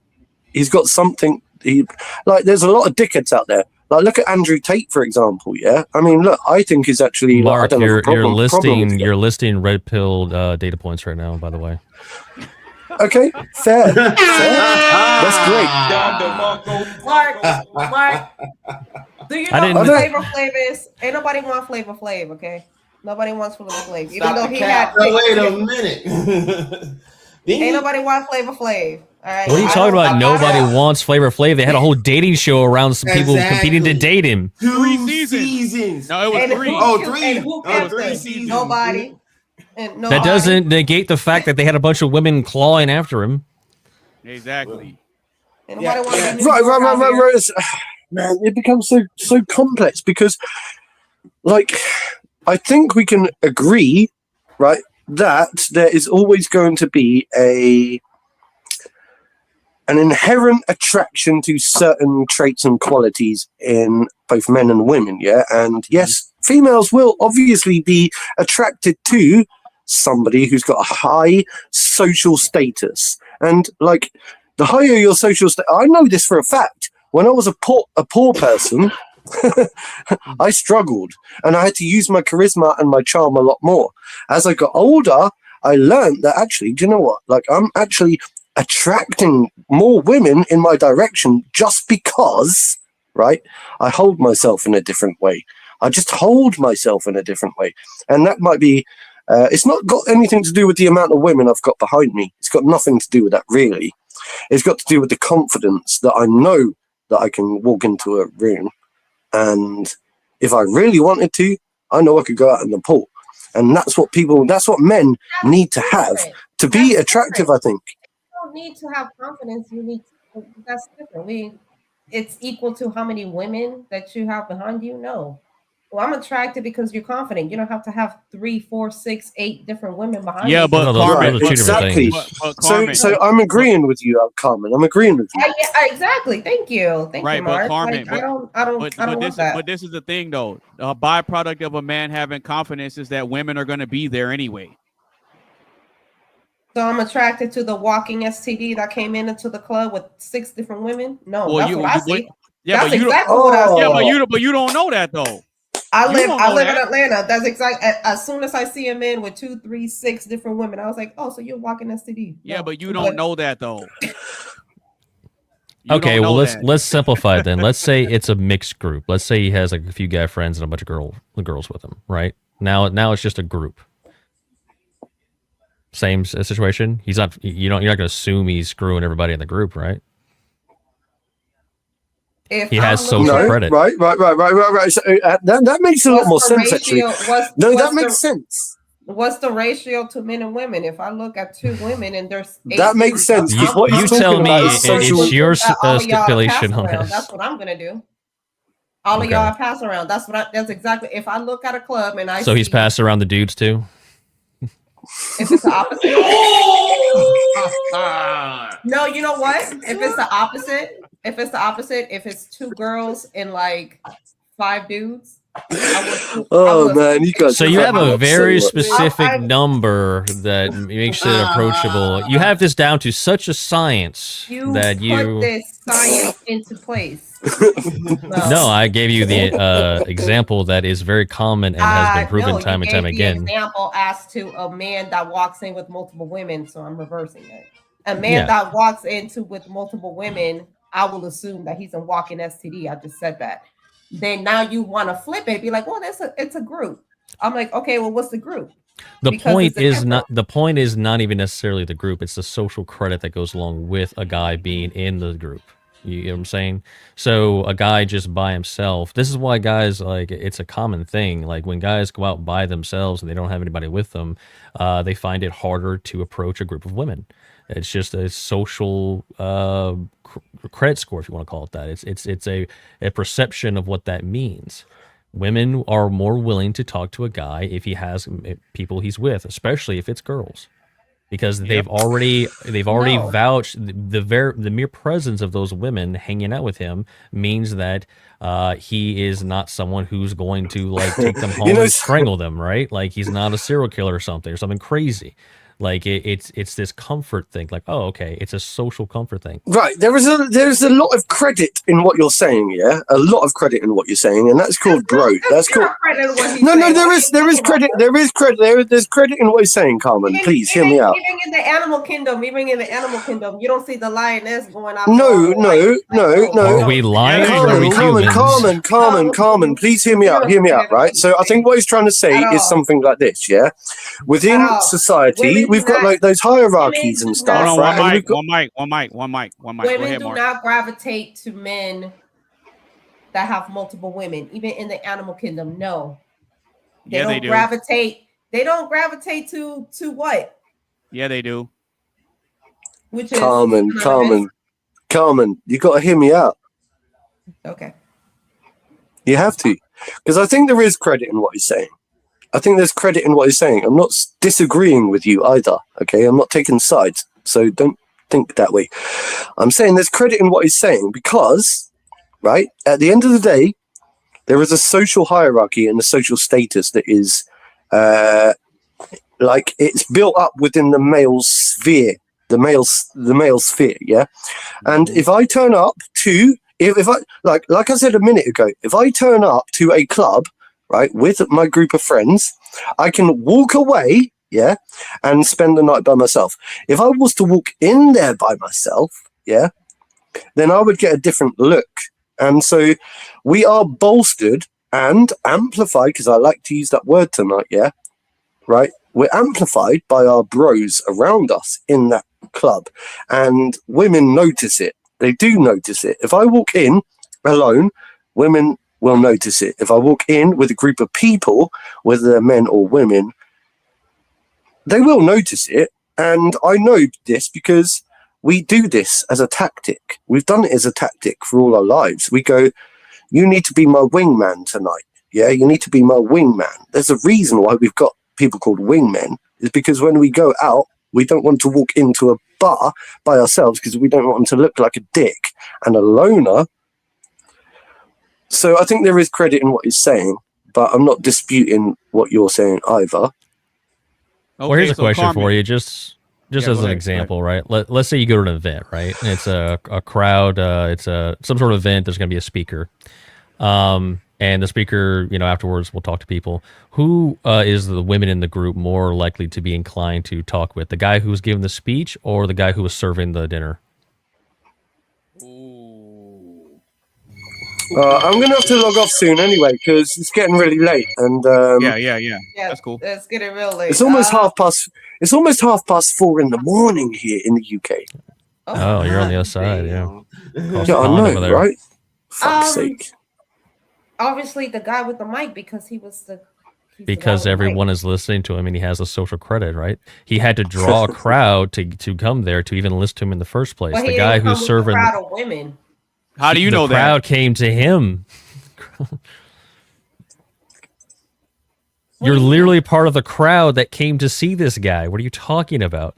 He's got something. There's a lot of dickheads out there. Like, look at Andrew Tate, for example. Yeah, I mean, look, I think he's actually. I Mark, don't have a you're problem with it. you're listing red pilled data points right now. By the way, Okay, fair. That's great. Mark, do you I know didn't- who Flavor Flav is? Ain't nobody want Flavor Flav, okay? Nobody wants Flavor Flav, even Stop though the he cap. had. Wait a minute. Ain't nobody want Flavor Flav. All right. what are you I talking don't- about? Nobody wants Flavor Flav. They had a whole dating show around some people competing to Exactly. date him. 2 seasons. No, it was And 3. who- Oh, 3. and who Oh, cares 3 then? seasons. Nobody. And That nobody. doesn't negate the fact that they had a bunch of women clawing after him. Exactly. And Yeah, nobody wants yeah. to do Right. New York out here. It's- Man, it becomes so complex because, like, I think we can agree, right, that there is always going to be an inherent attraction to certain traits and qualities in both men and women, yeah? And yes, females will obviously be attracted to somebody who's got a high social status. And, like, the higher your social status, I know this for a fact. When I was a poor person, I struggled and I had to use my charisma and my charm a lot more. As I got older, I learned that actually, do you know what? Like, I'm actually attracting more women in my direction just because, right? I hold myself in a different way. I just hold myself in a different way. And that might be, it's not got anything to do with the amount of women I've got behind me. It's got nothing to do with that, really. It's got to do with the confidence that I know that I can walk into a room, and if I really wanted to, I know I could go out in the pool. And that's what men need to have to be attractive, I think. You don't need to have confidence. You need that's different. It's equal to how many women that you have behind you. No. Well, I'm attracted because you're confident. You don't have to have 3, 4, 6, 8 different women behind you. Yeah, but No, those are Carmen, two different Exactly. things. but So, Carmen, so I'm agreeing with you, Carmen. I'm agreeing with you. Exactly. Thank you. Thank Right, you, but Mark. Carmen, Like, I don't want that. but this is the thing though. A byproduct of a man having confidence is that women are going to be there anyway. So I'm attracted to the walking STD that came into the club with 6 different women. No, Well, that's you- what I you- see. Yeah, That's but you exactly don't. what I see. Yeah, but you don't know that though. I You live don't know in that. Atlanta. That's exactly as soon as I see a man with 2, 3, 6 different women, I was like, oh, so you're walking STD. Yeah, No. but you don't know that though. Okay, well know let's simplify it then. Let's say it's a mixed group. Let's say he has like a few guy friends and a bunch of girls with him, right? Now it's just a group. Same situation. You're not going to assume he's screwing everybody in the group, right? If He has I'm social looking- credit. Right. So, that makes a lot more sense, actually. That makes sense. What's the ratio to men and women? If I look at 2 women and there's 8 That makes sense. You, What you he's tell talking me about is social- it's your all of y'all stipulation pass on around. this. That's what I'm gonna do. All of Okay. y'all pass around. That's exactly. If I look at a club and I So he's see, passing around the dudes too. if it's the opposite. No, you know what? If it's the opposite, if it's 2 girls and like 5 dudes. Oh man, you guys. So you have a very so much. specific number that makes it approachable. You have this down to such a science You that put you. this science into place. No, I gave you the example that is very common and has been proven No, time you and time gave the again. Example as to a man that walks in with multiple women, so I'm reversing it. A man Yeah. that walks into with multiple women, I will assume that he's a walking STD. I just said that. Then now you want to flip it, be like, well, it's a group. I'm like, okay, well, what's the group? The Because point it's a is different- not the point is not even necessarily the group. It's the social credit that goes along with a guy being in the group. You know what I'm saying? So a guy just by himself. This is why guys like it's a common thing. Like when guys go out by themselves and they don't have anybody with them, they find it harder to approach a group of women. It's just a social credit score, if you want to call it that. It's a perception of what that means. Women are more willing to talk to a guy if he has people he's with, especially if it's girls, because they've already No. vouched the mere presence of those women hanging out with him means that he is not someone who's going to like take them home and strangle them, right? Like he's not a serial killer or something crazy. Like it's this comfort thing. Like, oh, okay, it's a social comfort thing. Right, there's a lot of credit in what you're saying, yeah, a lot of credit in what you're saying, and that's called bro. That's called no, there's credit in what he's saying, Carmen. Please hear me out. Even in the animal kingdom, you don't see the lioness going out. No. Are we lying or are we humans? Carmen, please hear me out, right? So I think what he's trying to say is something like this, yeah. Within society, we've got like those hierarchies and stuff, Hold on, right? And we've got- one mic. Go Women ahead, do Mark. not gravitate to men that have multiple women, even in the animal kingdom. No, Yeah, they do. gravitate. They don't gravitate to what? Yeah, they do. Which is Carmen, you got to hear me out. Okay. You have to, because I think there is credit in what he's saying. I think there's credit in what he's saying. I'm not disagreeing with you either. Okay, I'm not taking sides, so don't think that way. I'm saying there's credit in what he's saying because, right, at the end of the day, there is a social hierarchy and a social status that is, like it's built up within the male sphere, the male sphere, yeah. And if I turn up to, if I like I said a minute ago, if I turn up to a club, right, with my group of friends, I can walk away, yeah, and spend the night by myself. If I was to walk in there by myself, yeah, then I would get a different look. And so we are bolstered and amplified, because I like to use that word tonight, yeah, right? We're amplified by our bros around us in that club, and women notice it. They do notice it. If I walk in alone, women will notice it. If I walk in with a group of people, whether they're men or women, they will notice it. And I know this because we do this as a tactic. We've done it as a tactic for all our lives. We go, you need to be my wingman tonight. Yeah, you need to be my wingman. There's a reason why we've got people called wingmen, is because when we go out, we don't want to walk into a bar by ourselves because we don't want them to look like a dick and a loner. So I think there is credit in what he's saying, but I'm not disputing what you're saying either. Well, here's a question for you. Just just Yeah, as go an ahead, example, right? Let's say you go to an event, right? And it's a crowd, it's some sort of event. There's going to be a speaker, and the speaker, afterwards will talk to people. Who is the women in the group more likely to be inclined to talk with? The guy who was giving the speech or the guy who was serving the dinner? I'm going to have to log off soon anyway because it's getting really late. And Yeah. That's cool. It's getting real late. it's almost half past. It's almost 4:30 in the morning here in the UK. Oh, you're on the other side, yeah. Across the Yeah, I pond over know, there. right? Fuck's sake. Obviously, the guy with the mic because he was the. Because everyone is listening to him and he has a social credit, right? He had to draw a crowd to come there to even listen to him in the first place. But The he guy didn't come who's with serving. a crowd of women. How do you know the that? crowd came to him. You're literally part of the crowd that came to see this guy. What are you talking about?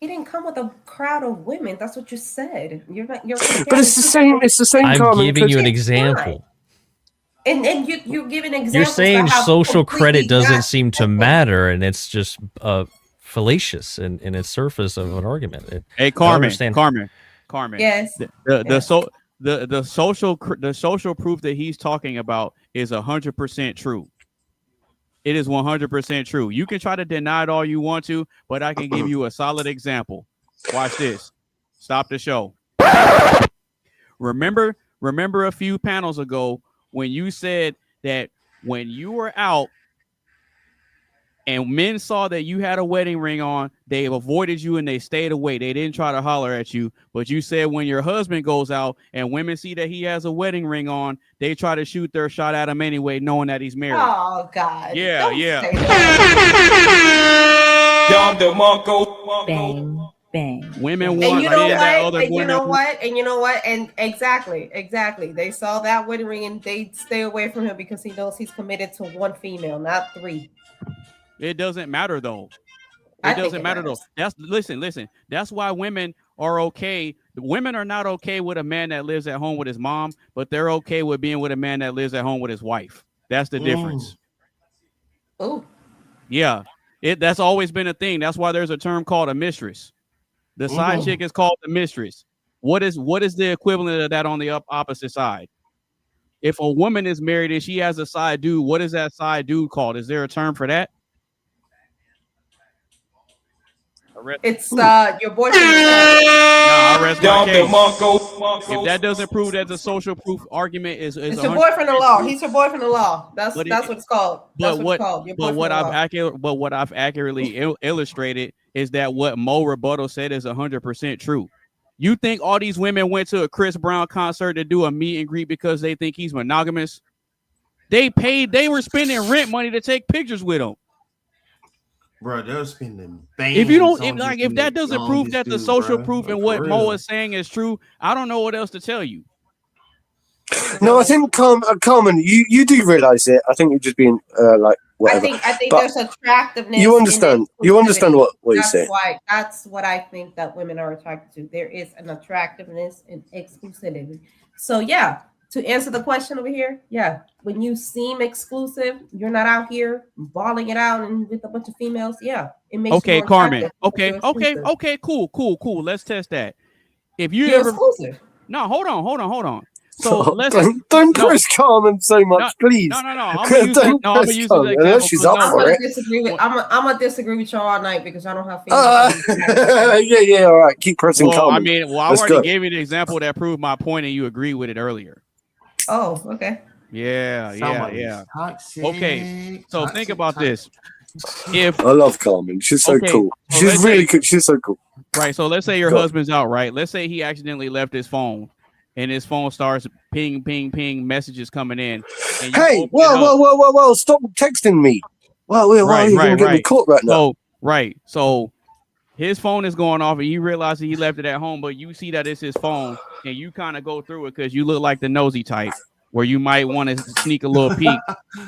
He didn't come with a crowd of women. That's what you said. You're not. You're. But it's the same. It's the same. I'm Carmen, giving you an 'cause- example. And you're giving examples. You're saying that have social credit completely doesn't not- seem to matter, and it's just fallacious in its surface of an argument. Hey, I don't Carmen. understand. Carmen. Yes. The social proof that he's talking about is 100% true. It is 100% true. You can try to deny it all you want to, but I can give you a solid example. Watch this. Stop the show. Remember a few panels ago when you said that when you were out and men saw that you had a wedding ring on, they avoided you and they stayed away. They didn't try to holler at you. But you said when your husband goes out and women see that he has a wedding ring on, they try to shoot their shot at him anyway, knowing that he's married. Oh God. Yeah, Don't yeah. say that. Bang, bang. Women want And you know that what? other And you women. know what? And you know what? And exactly. They saw that wedding ring and they stay away from him because he knows he's committed to one female, not three. It doesn't matter though. I It think doesn't it matter though. matters. Listen. That's why women are okay. Women are not okay with a man that lives at home with his mom, but they're okay with being with a man that lives at home with his wife. That's the difference. Oh. Yeah. That's always been a thing. That's why there's a term called a mistress. The side chick is called the mistress. What is the equivalent of that on the opposite side? If a woman is married and she has a side dude, what is that side dude called? Is there a term for that? It's your boyfriend. I rest my case. If that doesn't prove that the social proof argument is It's your boyfriend-in-law. He's your boyfriend-in-law. That's But what it's called. That's what it's called. Your But what boyfriend-in-law. I've accurately illustrated is that what Mo Rebuttal said is 100% true. You think all these women went to a Chris Brown concert to do a meet and greet because they think he's monogamous? They were spending rent money to take pictures with him. Bro, they're spending If you don't, if that doesn't prove that the social proof and what Mo is saying is true, I don't know what else to tell you. No, I think Carmen, you do realize it. I think you're just being like whatever. I think But there's attractiveness. you understand. You understand what you That's say. why. That's what I think that women are attracted to. There is an attractiveness and exclusivity. So yeah, to answer the question over here, yeah, when you seem exclusive, you're not out here balling it out and with a bunch of females. Yeah, it makes Okay, you more Carmen. attractive because you're exclusive. Cool. Let's test that. If you You're ever exclusive. no, hold on. So let's don't press Carmen so much, please. No. I'm gonna use Don't I'm gonna press use Carmen, an unless example. she's up I'm for gonna it. disagree with. I'm gonna disagree with y'all all night because I don't have feelings. Yeah, all right. Keep pressing Well, Carmen. I mean, I Let's already go. gave you the example that proved my point, and you agreed with it earlier. Oh, okay. Yeah. Toxic, Okay, so toxic, think about toxic. this. If I love Carmen. She's so Okay, cool. so She's let's really say- good. She's so cool. right, so let's say your Go. husband's out, right? Let's say he accidentally left his phone, and his phone starts ping messages coming in. And you Hey, open it up. whoa! Stop texting me. Why are you going to get me caught right now? So his phone is going off, and you realize that he left it at home, but you see that it's his phone, and you kind of go through it because you look like the nosy type, where you might want to sneak a little peek,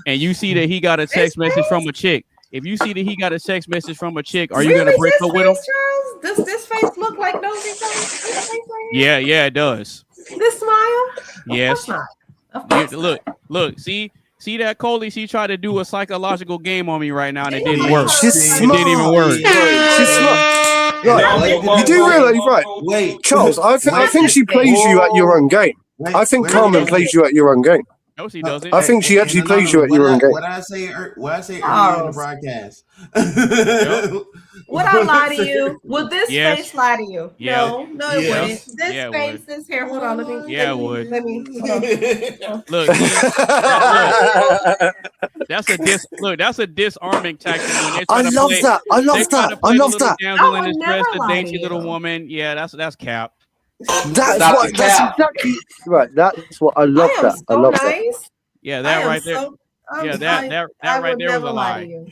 and you see that he got a text message from a chick. If you see that he got a text message from a chick, are you gonna break up with him? Charles? Does this face look like nosy face? This face right here? Yeah, it does. This smile? Yes. Of course not. Of Yeah, course look. See that Coley? She tried to do a psychological game on me right now, and it didn't work. She's It smart. didn't even work. She's smart. You do realize, right? Wait, Charles, I think she plays you at your own game. I think Carmen plays you at your own game. No, she doesn't. I think she actually plays you at your own game. What I say earlier in the broadcast. Would I lie to you? Would this Yes. face lie to you? Yeah. No, it Yes. wouldn't. This Yeah, it face, would. this hair. Hold on, let me. Yeah, it would. Let me. Look, that's a disarming tactic when they try I to love play, that. I love they try that. to I play the love little that. damsel I in would distress, never the lie dainty to little you. woman. Yeah, that's cap. That's exactly right. That's what I love. I am That I so love that. nice. Yeah, I that am right there. so- I'm- Yeah, I that right would there was never a lie lie. to you.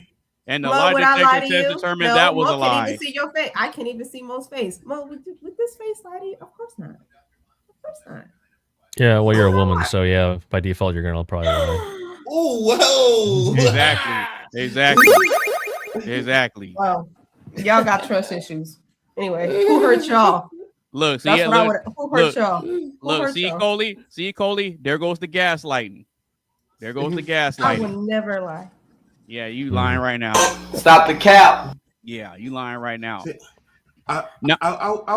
And the Mo, lie would I lie detector to test you? determined No, that was Mo a can't lie. even see your face. I can't even see Mo's face. Mo, would this face lie to you? Of course not. Of course not. Yeah, well, you're a woman, so yeah, by default, you're gonna probably lie. Oh, whoa. Exactly. Well, y'all got trust issues. Anyway, who hurt y'all? Look, see, That's yeah, what I look, would. Who hurt look, y'all? Who look, hurt see, y'all? Coley, there goes the gaslighting. There goes the I gaslighting. would never lie. Yeah, you lying right now. Stop the cap. Yeah, you lying right now. I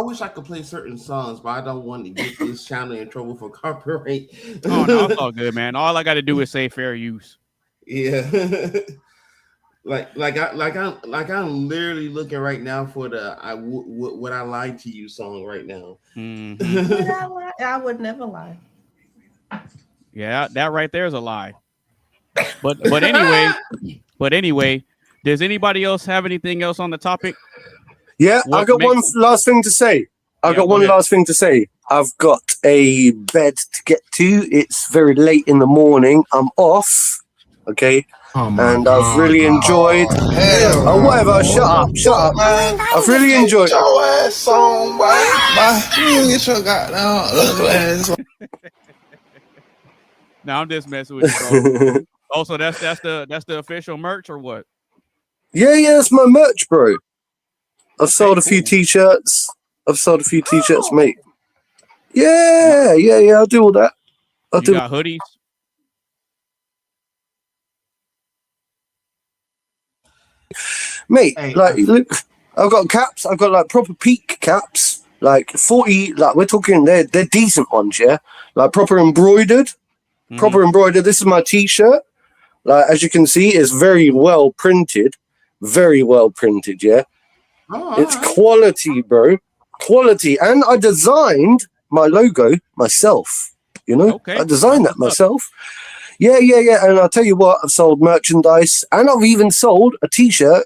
wish I could play certain songs, but I don't want to get this channel in trouble for copyright. Oh no, it's all good, man. All I got to do is say fair use. Yeah. I'm literally looking right now for the "Would I Lie to You" song right now. Mhm. Would I lie? I would never lie. Yeah, that right there is a lie. But anyway, does anybody else have anything else on the topic? Yeah, I What got one makes- last thing to say. I've got go one ahead. last thing to say. I've got a bed to get to. It's very late in the morning. I'm off. Okay. And I've really enjoyed. Oh, whatever. Shut up. Shut up. I've really enjoyed. No, I'm just messing with you, bro. Also, that's the official merch or what? Yeah, that's my merch, bro. I've sold a few t-shirts. Mate. Yeah. I'll do all that. You got hoodies. Mate, look, I've got caps. I've got like proper peak caps, like 40. Like we're talking, they're decent ones, yeah. Like proper embroidered. This is my t-shirt. Like as you can see, it's very well printed. Yeah. It's quality, bro. Quality, and I designed my logo myself. You know, I designed that myself. Yeah. And I'll tell you what, I've sold merchandise, and I've even sold a t-shirt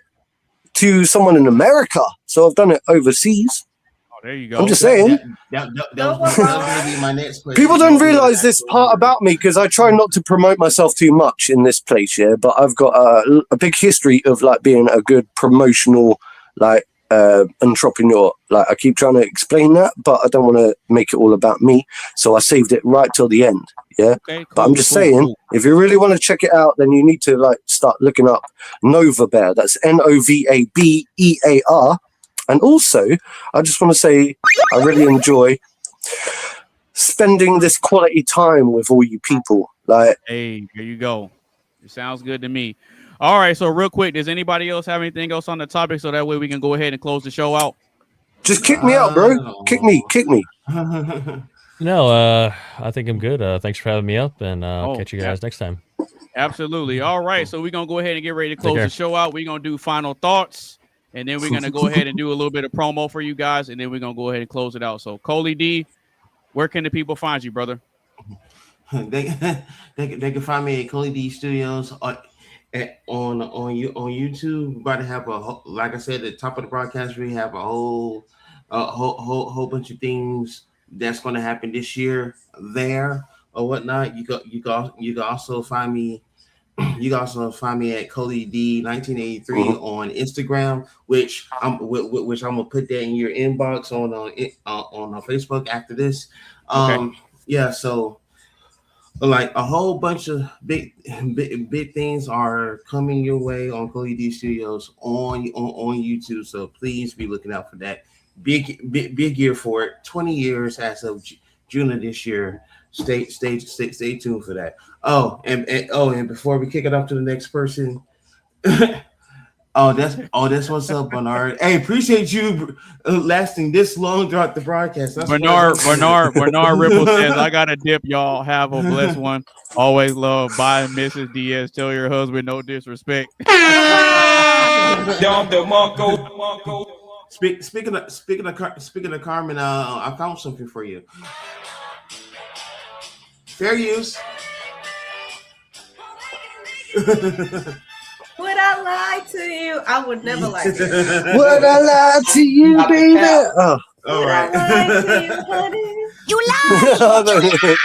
to someone in America. So I've done it overseas. Oh, there you go. I'm just saying. That was going to be my next question. People don't realize this part about me because I try not to promote myself too much in this place, yeah. But I've got a big history of like being a good promotional like entrepreneur. Like I keep trying to explain that, but I don't want to make it all about me. So I saved it right till the end, yeah. But I'm just saying, if you really want to check it out, then you need to like start looking up Nova Bear. That's NOVABEAR. And also, I just want to say I really enjoy spending this quality time with all you people. Like, hey, there you go. It sounds good to me. All right, so real quick, does anybody else have anything else on the topic so that way we can go ahead and close the show out? Just kick me out, bro. Kick me. No, I think I'm good. Thanks for having me up, and catch you guys next time. Absolutely. All right, so we're going to go ahead and get ready to Take close care. the show out. We're going to do final thoughts, and then we're going to go ahead and do a little bit of promo for you guys, and then we're going to go ahead and close it out. So, Coley D, where can the people find you, brother? They can find me at Coley D Studios on YouTube. We're about to have like I said at the top of the broadcast, we have a whole bunch of things that's going to happen this year there or whatnot. You can also find me. You can also find me at Coley D 1983 on Instagram, which I'm gonna put that in your inbox on Facebook after this. Yeah, so like a whole bunch of big things are coming your way on Coley D Studios on YouTube. So please be looking out for that. Big year for it. 20 years as of June of this year. Stay tuned for that. And before we kick it off to the next person, that's what's up, Bernard. Hey, appreciate you lasting this long throughout the broadcast. That's Bernard Ripple says, I got a dip, y'all. Have a blessed one. Always love. Bye, Mrs. Diaz. Tell your husband no disrespect. Speaking of Carmen, I found something for you. Fair use. Would I lie to you? I would never lie to you. Would I lie to you, baby? Oh. All right. Would I lie to you, honey? You lie!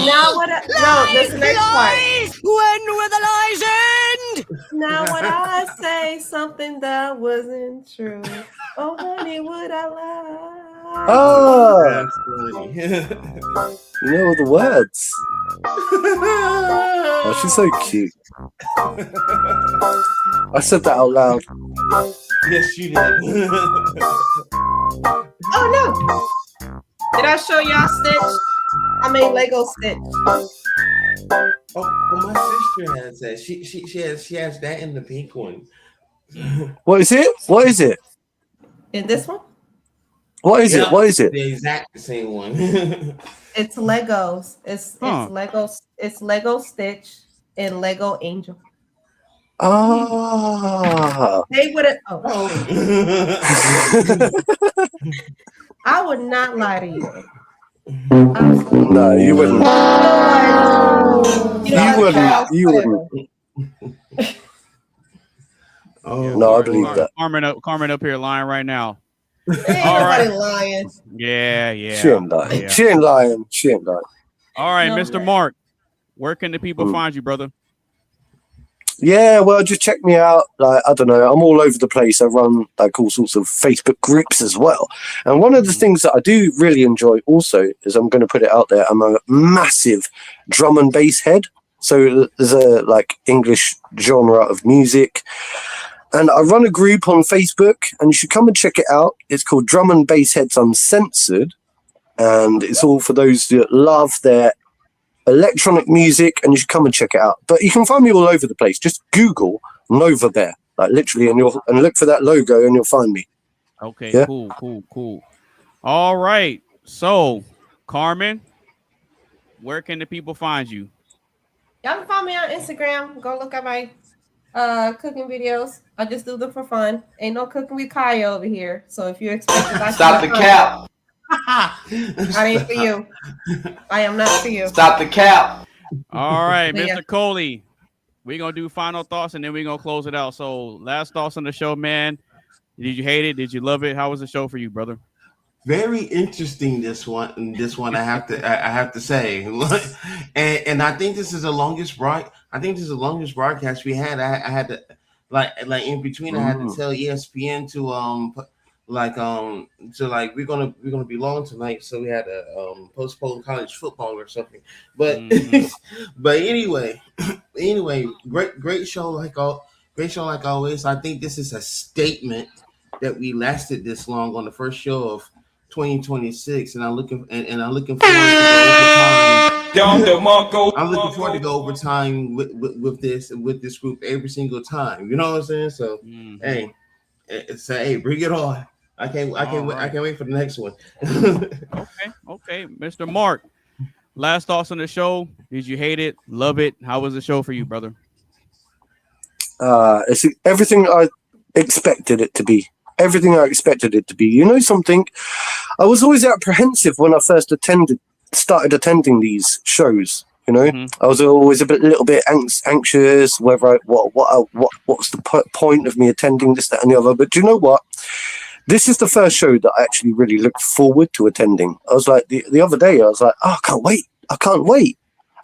Now what? No, this next part. When will the lies end? Now would I say something that wasn't true? Oh, honey, would I lie? Oh, That's funny. you know the words. Oh, she's so cute. I said that out loud. Yes, you did. Oh no! Did I show y'all Stitch? I mean Lego Stitch. Oh, my sister has that. She has that in the pink one. What is it? What is it? In this one? What is it? What is it? The exact same one. It's Legos. It's Legos. It's Lego Stitch and Lego Angel. Ah. They would have. Oh. I would not lie to you. No, you wouldn't. You wouldn't. Oh, no, I believe that. Carmen up here lying right now. Ain't nobody lying. Yeah. She ain't lying. Yeah. She ain't lying. She ain't lying. All right, No, Mr. man. Mark, where can the people find you, brother? Yeah, well, just check me out. Like, I don't know, I'm all over the place. I run like all sorts of Facebook groups as well. And one of the things that I do really enjoy also is, I'm going to put it out there, I'm a massive drum and bass head. So there's a like English genre of music. And I run a group on Facebook, and you should come and check it out. It's called Drum and Bass Heads Uncensored. And it's all for those that love their electronic music, and you should come and check it out. But you can find me all over the place. Just Google Nova Bear, like literally, and look for that logo, and you'll find me. Okay, Yeah? Cool. All right. So, Carmen, where can the people find you? Y'all can follow me on Instagram. Go look at my cooking videos. I just do them for fun. Ain't no cooking with Kaya over here. So if you expect that, Stop the cap. I ain't for you. I am not for you. Stop the cap. All right, Yeah. Mr. Coley, we're going to do final thoughts, and then we're going to close it out. So, last thoughts on the show, man. Did you hate it? Did you love it? How was the show for you, brother? Very interesting. This one I have to say, and I think this is the longest broadcast we had. I had to like in between. I had to tell ESPN to we're gonna be long tonight, so we had to postpone college football or something. But but anyway, great show like always. I think this is a statement that we lasted this long on the first show of 2026, and I'm looking forward to go overtime with this group every single time. You know what I'm saying? So hey, bring it on. I can't wait for the next one. Okay, Mr. Mark, last thoughts on the show. Did you hate it? Love it? How was the show for you, brother? It's everything I expected it to be. Everything I expected it to be. You know something? I was always apprehensive when I first started attending these shows. You know, I was always a little bit anxious. Whether what's the point of me attending this, that, and the other? But do you know what? This is the first show that I actually really looked forward to attending. I was like the other day. I was like, oh, I can't wait. I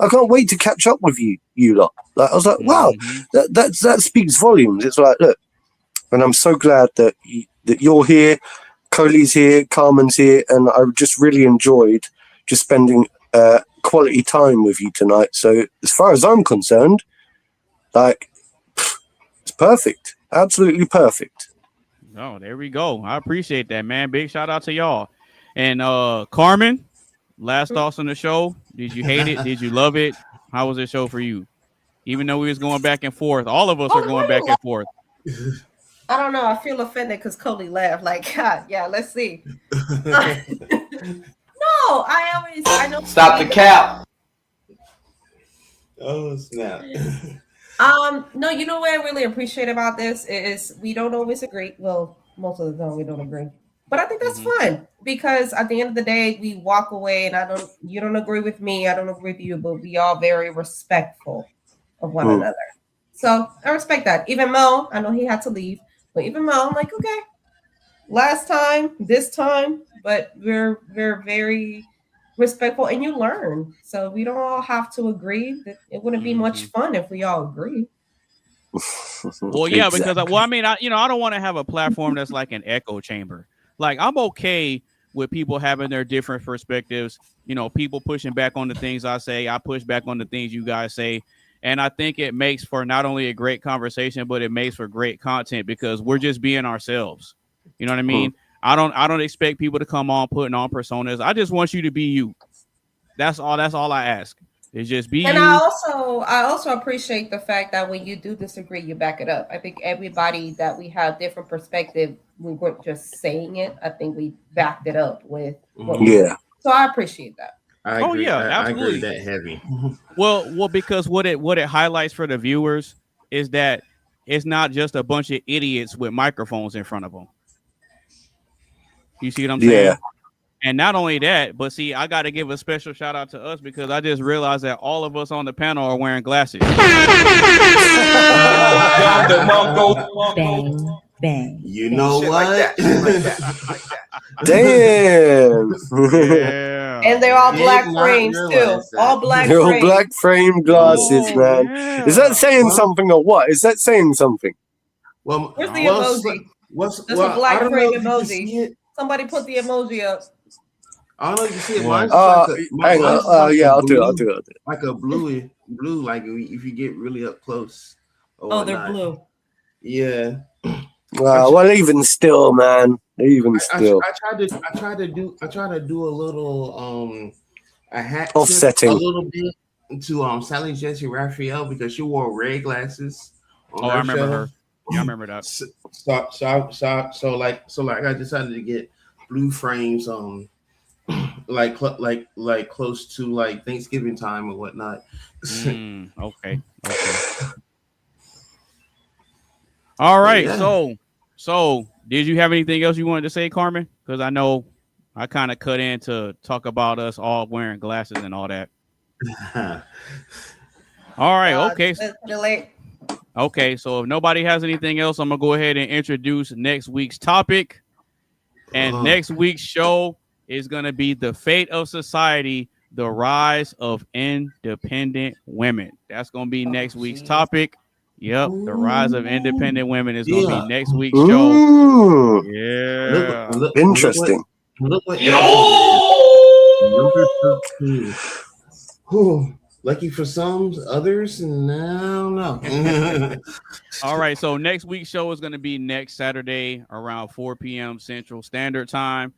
can't wait to catch up with you lot. Like, I was like, wow, that speaks volumes. It's like, look. And I'm so glad that you're here, Coley's here, Carmen's here, and I just really enjoyed just spending quality time with you tonight. So as far as I'm concerned, like, it's perfect, absolutely perfect. Oh, there we go. I appreciate that, man. Big shout out to y'all. And Carmen, last thoughts on the show. Did you hate it? Did you love it? How was the show for you? Even though we was going back and forth, all of us are going back and forth. I don't know. I feel offended because Cody laughed. Like, God, yeah, let's see. No, I know. Stop the cap. Oh snap. No, you know what I really appreciate about this is we don't always agree. Well, most of the time we don't agree. But I think that's fun because at the end of the day, we walk away and you don't agree with me, I don't agree with you, but we are very respectful of one another. So I respect that. Even Mo, I know he had to leave, but even Mo, I'm like, okay, last time, this time, but we're very respectful and you learn. So we don't all have to agree. That it wouldn't be much fun if we all agree. Well, yeah, because I mean, I don't want to have a platform that's like an echo chamber. Like, I'm okay with people having their different perspectives. You know, people pushing back on the things I say. I push back on the things you guys say. And I think it makes for not only a great conversation, but it makes for great content because we're just being ourselves. You know what I mean? I don't expect people to come on putting on personas. I just want you to be you. That's all I ask. It's just be and you. I also appreciate the fact that when you do disagree, you back it up. I think everybody that we have different perspective, we weren't just saying it. I think we backed it up with what we did. So I appreciate that. I agree. Absolutely. I agree that heavy. Well, because what it highlights for the viewers is that it's not just a bunch of idiots with microphones in front of them. You see what I'm saying? Yeah. And not only that, but see, I got to give a special shout out to us because I just realized that all of us on the panel are wearing glasses. Bang, bang. You know what? Damn. Yeah. And they're all black frames too. All black They're all frames. black frame glasses, man. Yeah. Is that saying something or what? Is that saying something? Well, Where's the emoji? That's a black frame emoji. Somebody put the emoji up. I don't know if you see it. Hang on. Yeah, I'll do it. Like a blue, like if you get really up close. Oh, they're blue. Yeah. Well, even still, man. Even still. I try to do a little a hat tip offsetting a little bit to Sally Jesse Raphael because she wore red glasses. I remember her. Yeah, I remember that. So I decided to get blue frames like close to like Thanksgiving time or whatnot. Okay. All right. Yeah. So did you have anything else you wanted to say, Carmen? Because I know I kind of cut in to talk about us all wearing glasses and all that. All right. Okay. Okay. So if nobody has anything else, I'm gonna go ahead and introduce next week's topic. And next week's show is gonna be the fate of society, the rise of independent women. That's gonna be next week's topic. Yep, the rise of independent women is going to be next week's show. Yeah, interesting. Look what lucky for some, others, no. All right, so next week's show is going to be next Saturday around 4 p.m. Central Standard Time.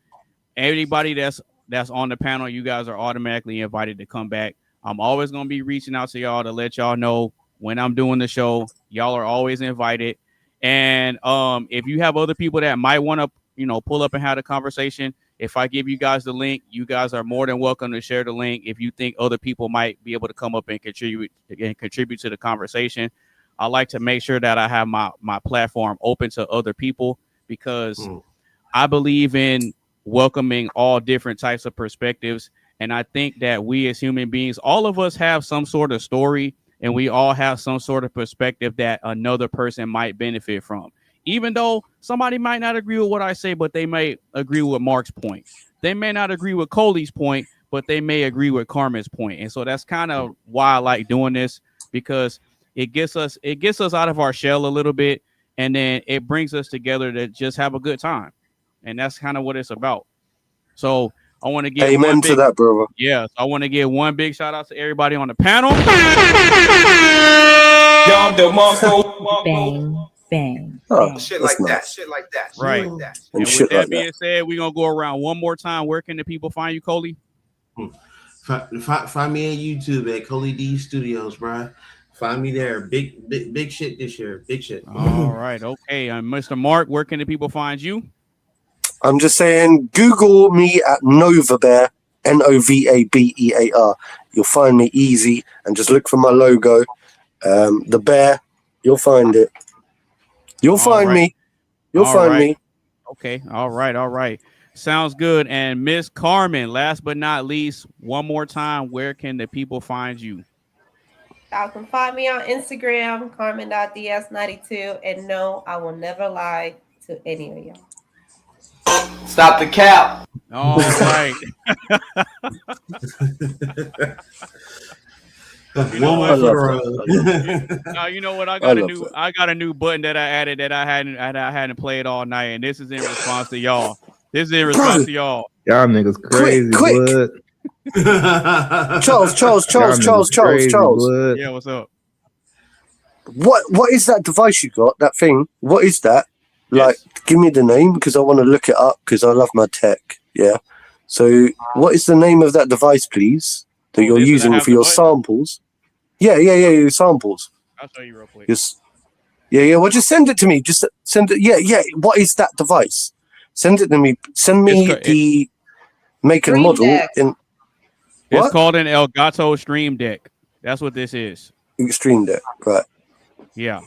Everybody that's on the panel, you guys are automatically invited to come back. I'm always going to be reaching out to y'all to let y'all know when I'm doing the show. Y'all are always invited. And if you have other people that might want to, pull up and have a conversation, if I give you guys the link, you guys are more than welcome to share the link. If you think other people might be able to come up and contribute to the conversation, I like to make sure that I have my platform open to other people because I believe in welcoming all different types of perspectives. And I think that we as human beings, all of us have some sort of story. And we all have some sort of perspective that another person might benefit from. Even though somebody might not agree with what I say, but they may agree with Mark's point. They may not agree with Coley's point, but they may agree with Carmen's point. And so that's kind of why I like doing this, because it gets us out of our shell a little bit. And then it brings us together to just have a good time. And that's kind of what it's about. So I want to give amen to that, brother. Yes, I want to give one big shout out to everybody on the panel. Bang, bang. Shit like that. Right. And with that being said, we're gonna go around one more time. Where can the people find you, Coley? Find me on YouTube at Coley D Studios, bro. Find me there. Big shit this year. Big shit. All right. Okay. Mr. Mark, where can the people find you? I'm just saying, Google me at Nova Bear, Novabear. You'll find me easy, and just look for my logo, the bear. You'll find it. You'll find me. You'll find me. Okay. All right. Sounds good. And Miss Carmen, last but not least, one more time, where can the people find you? Y'all can find me on Instagram, Carmen.ds92, and no, I will never lie to any of y'all. Stop the cap. All right. You know what? You know what? I got a new button that I added that I hadn't played all night, and this is in response to y'all. Y'all niggas crazy, quick. Charles. Yeah, what's up? What is that device you got? That thing? What is that? Like, give me the name because I want to look it up because I love my tech. Yeah. So, what is the name of that device, please, that you're using for your samples? Yeah, your samples. I'll show you real quick. Yeah. Well, just send it to me. Just send it. Yeah. What is that device? Send it to me. Send me the make and model. It's called an Elgato Stream Deck. That's what this is. Stream Deck, right? Yeah.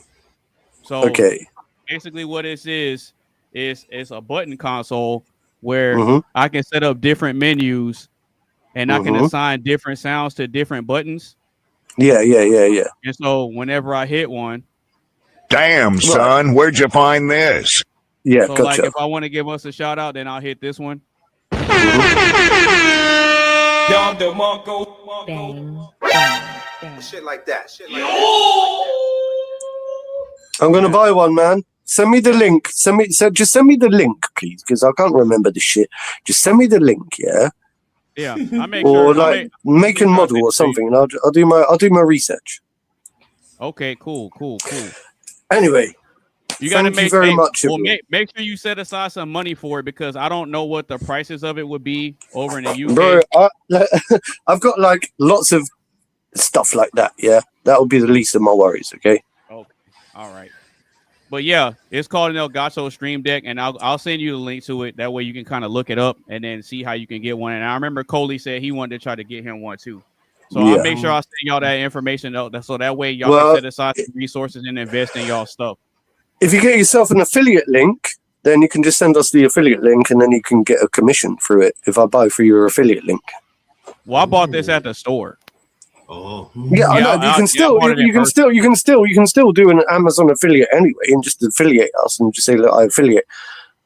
So okay. Basically, what this is it's a button console where I can set up different menus, and I can assign different sounds to different buttons. Yeah. And so whenever I hit one, damn son, where'd you find this? Yeah, so gotcha. Like if I want to give us a shout out, then I'll hit this one. Bang. Shit like that. I'm gonna buy one, man. Send me the link. Just send me the link, please, because I can't remember the shit. Just send me the link, yeah. Yeah, I make or make and model or something, and I'll do my research. Okay, cool. Anyway, Thank you very much. Well, make sure you set aside some money for it because I don't know what the prices of it would be over in the UK. Bro, I've got like lots of stuff like that. Yeah, that will be the least of my worries. Okay. Okay. All right. But yeah, it's called an Elgato Stream Deck, and I'll send you the link to it. That way you can kind of look it up and then see how you can get one. And I remember Coley said he wanted to try to get him one too. So I'll make sure I send y'all that information so that way y'all can set aside some resources and invest in y'all stuff. If you get yourself an affiliate link, then you can just send us the affiliate link, and then you can get a commission through it if I buy through your affiliate link. Well, I bought this at the store. Oh, yeah, I know. You can still do an Amazon affiliate anyway, and just affiliate us and just say, look, I affiliate.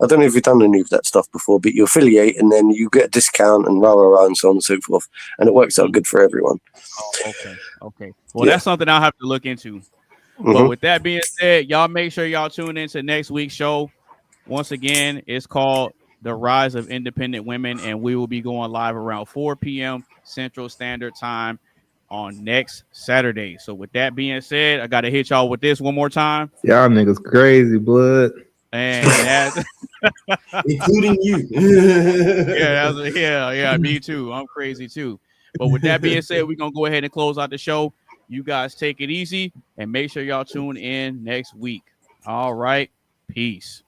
I don't know if you've done any of that stuff before, but you affiliate and then you get a discount and rah and so on and so forth, and it works out good for everyone. Oh, okay. Well, that's something I'll have to look into. But with that being said, y'all make sure y'all tune into next week's show. Once again, it's called The Rise of Independent Women, and we will be going live around 4 p.m. Central Standard Time on next Saturday. So with that being said, I got to hit y'all with this one more time. Y'all niggas crazy, blood. And that's including you. Yeah, me too. I'm crazy too. But with that being said, we're going to go ahead and close out the show. You guys take it easy and make sure y'all tune in next week. All right. Peace.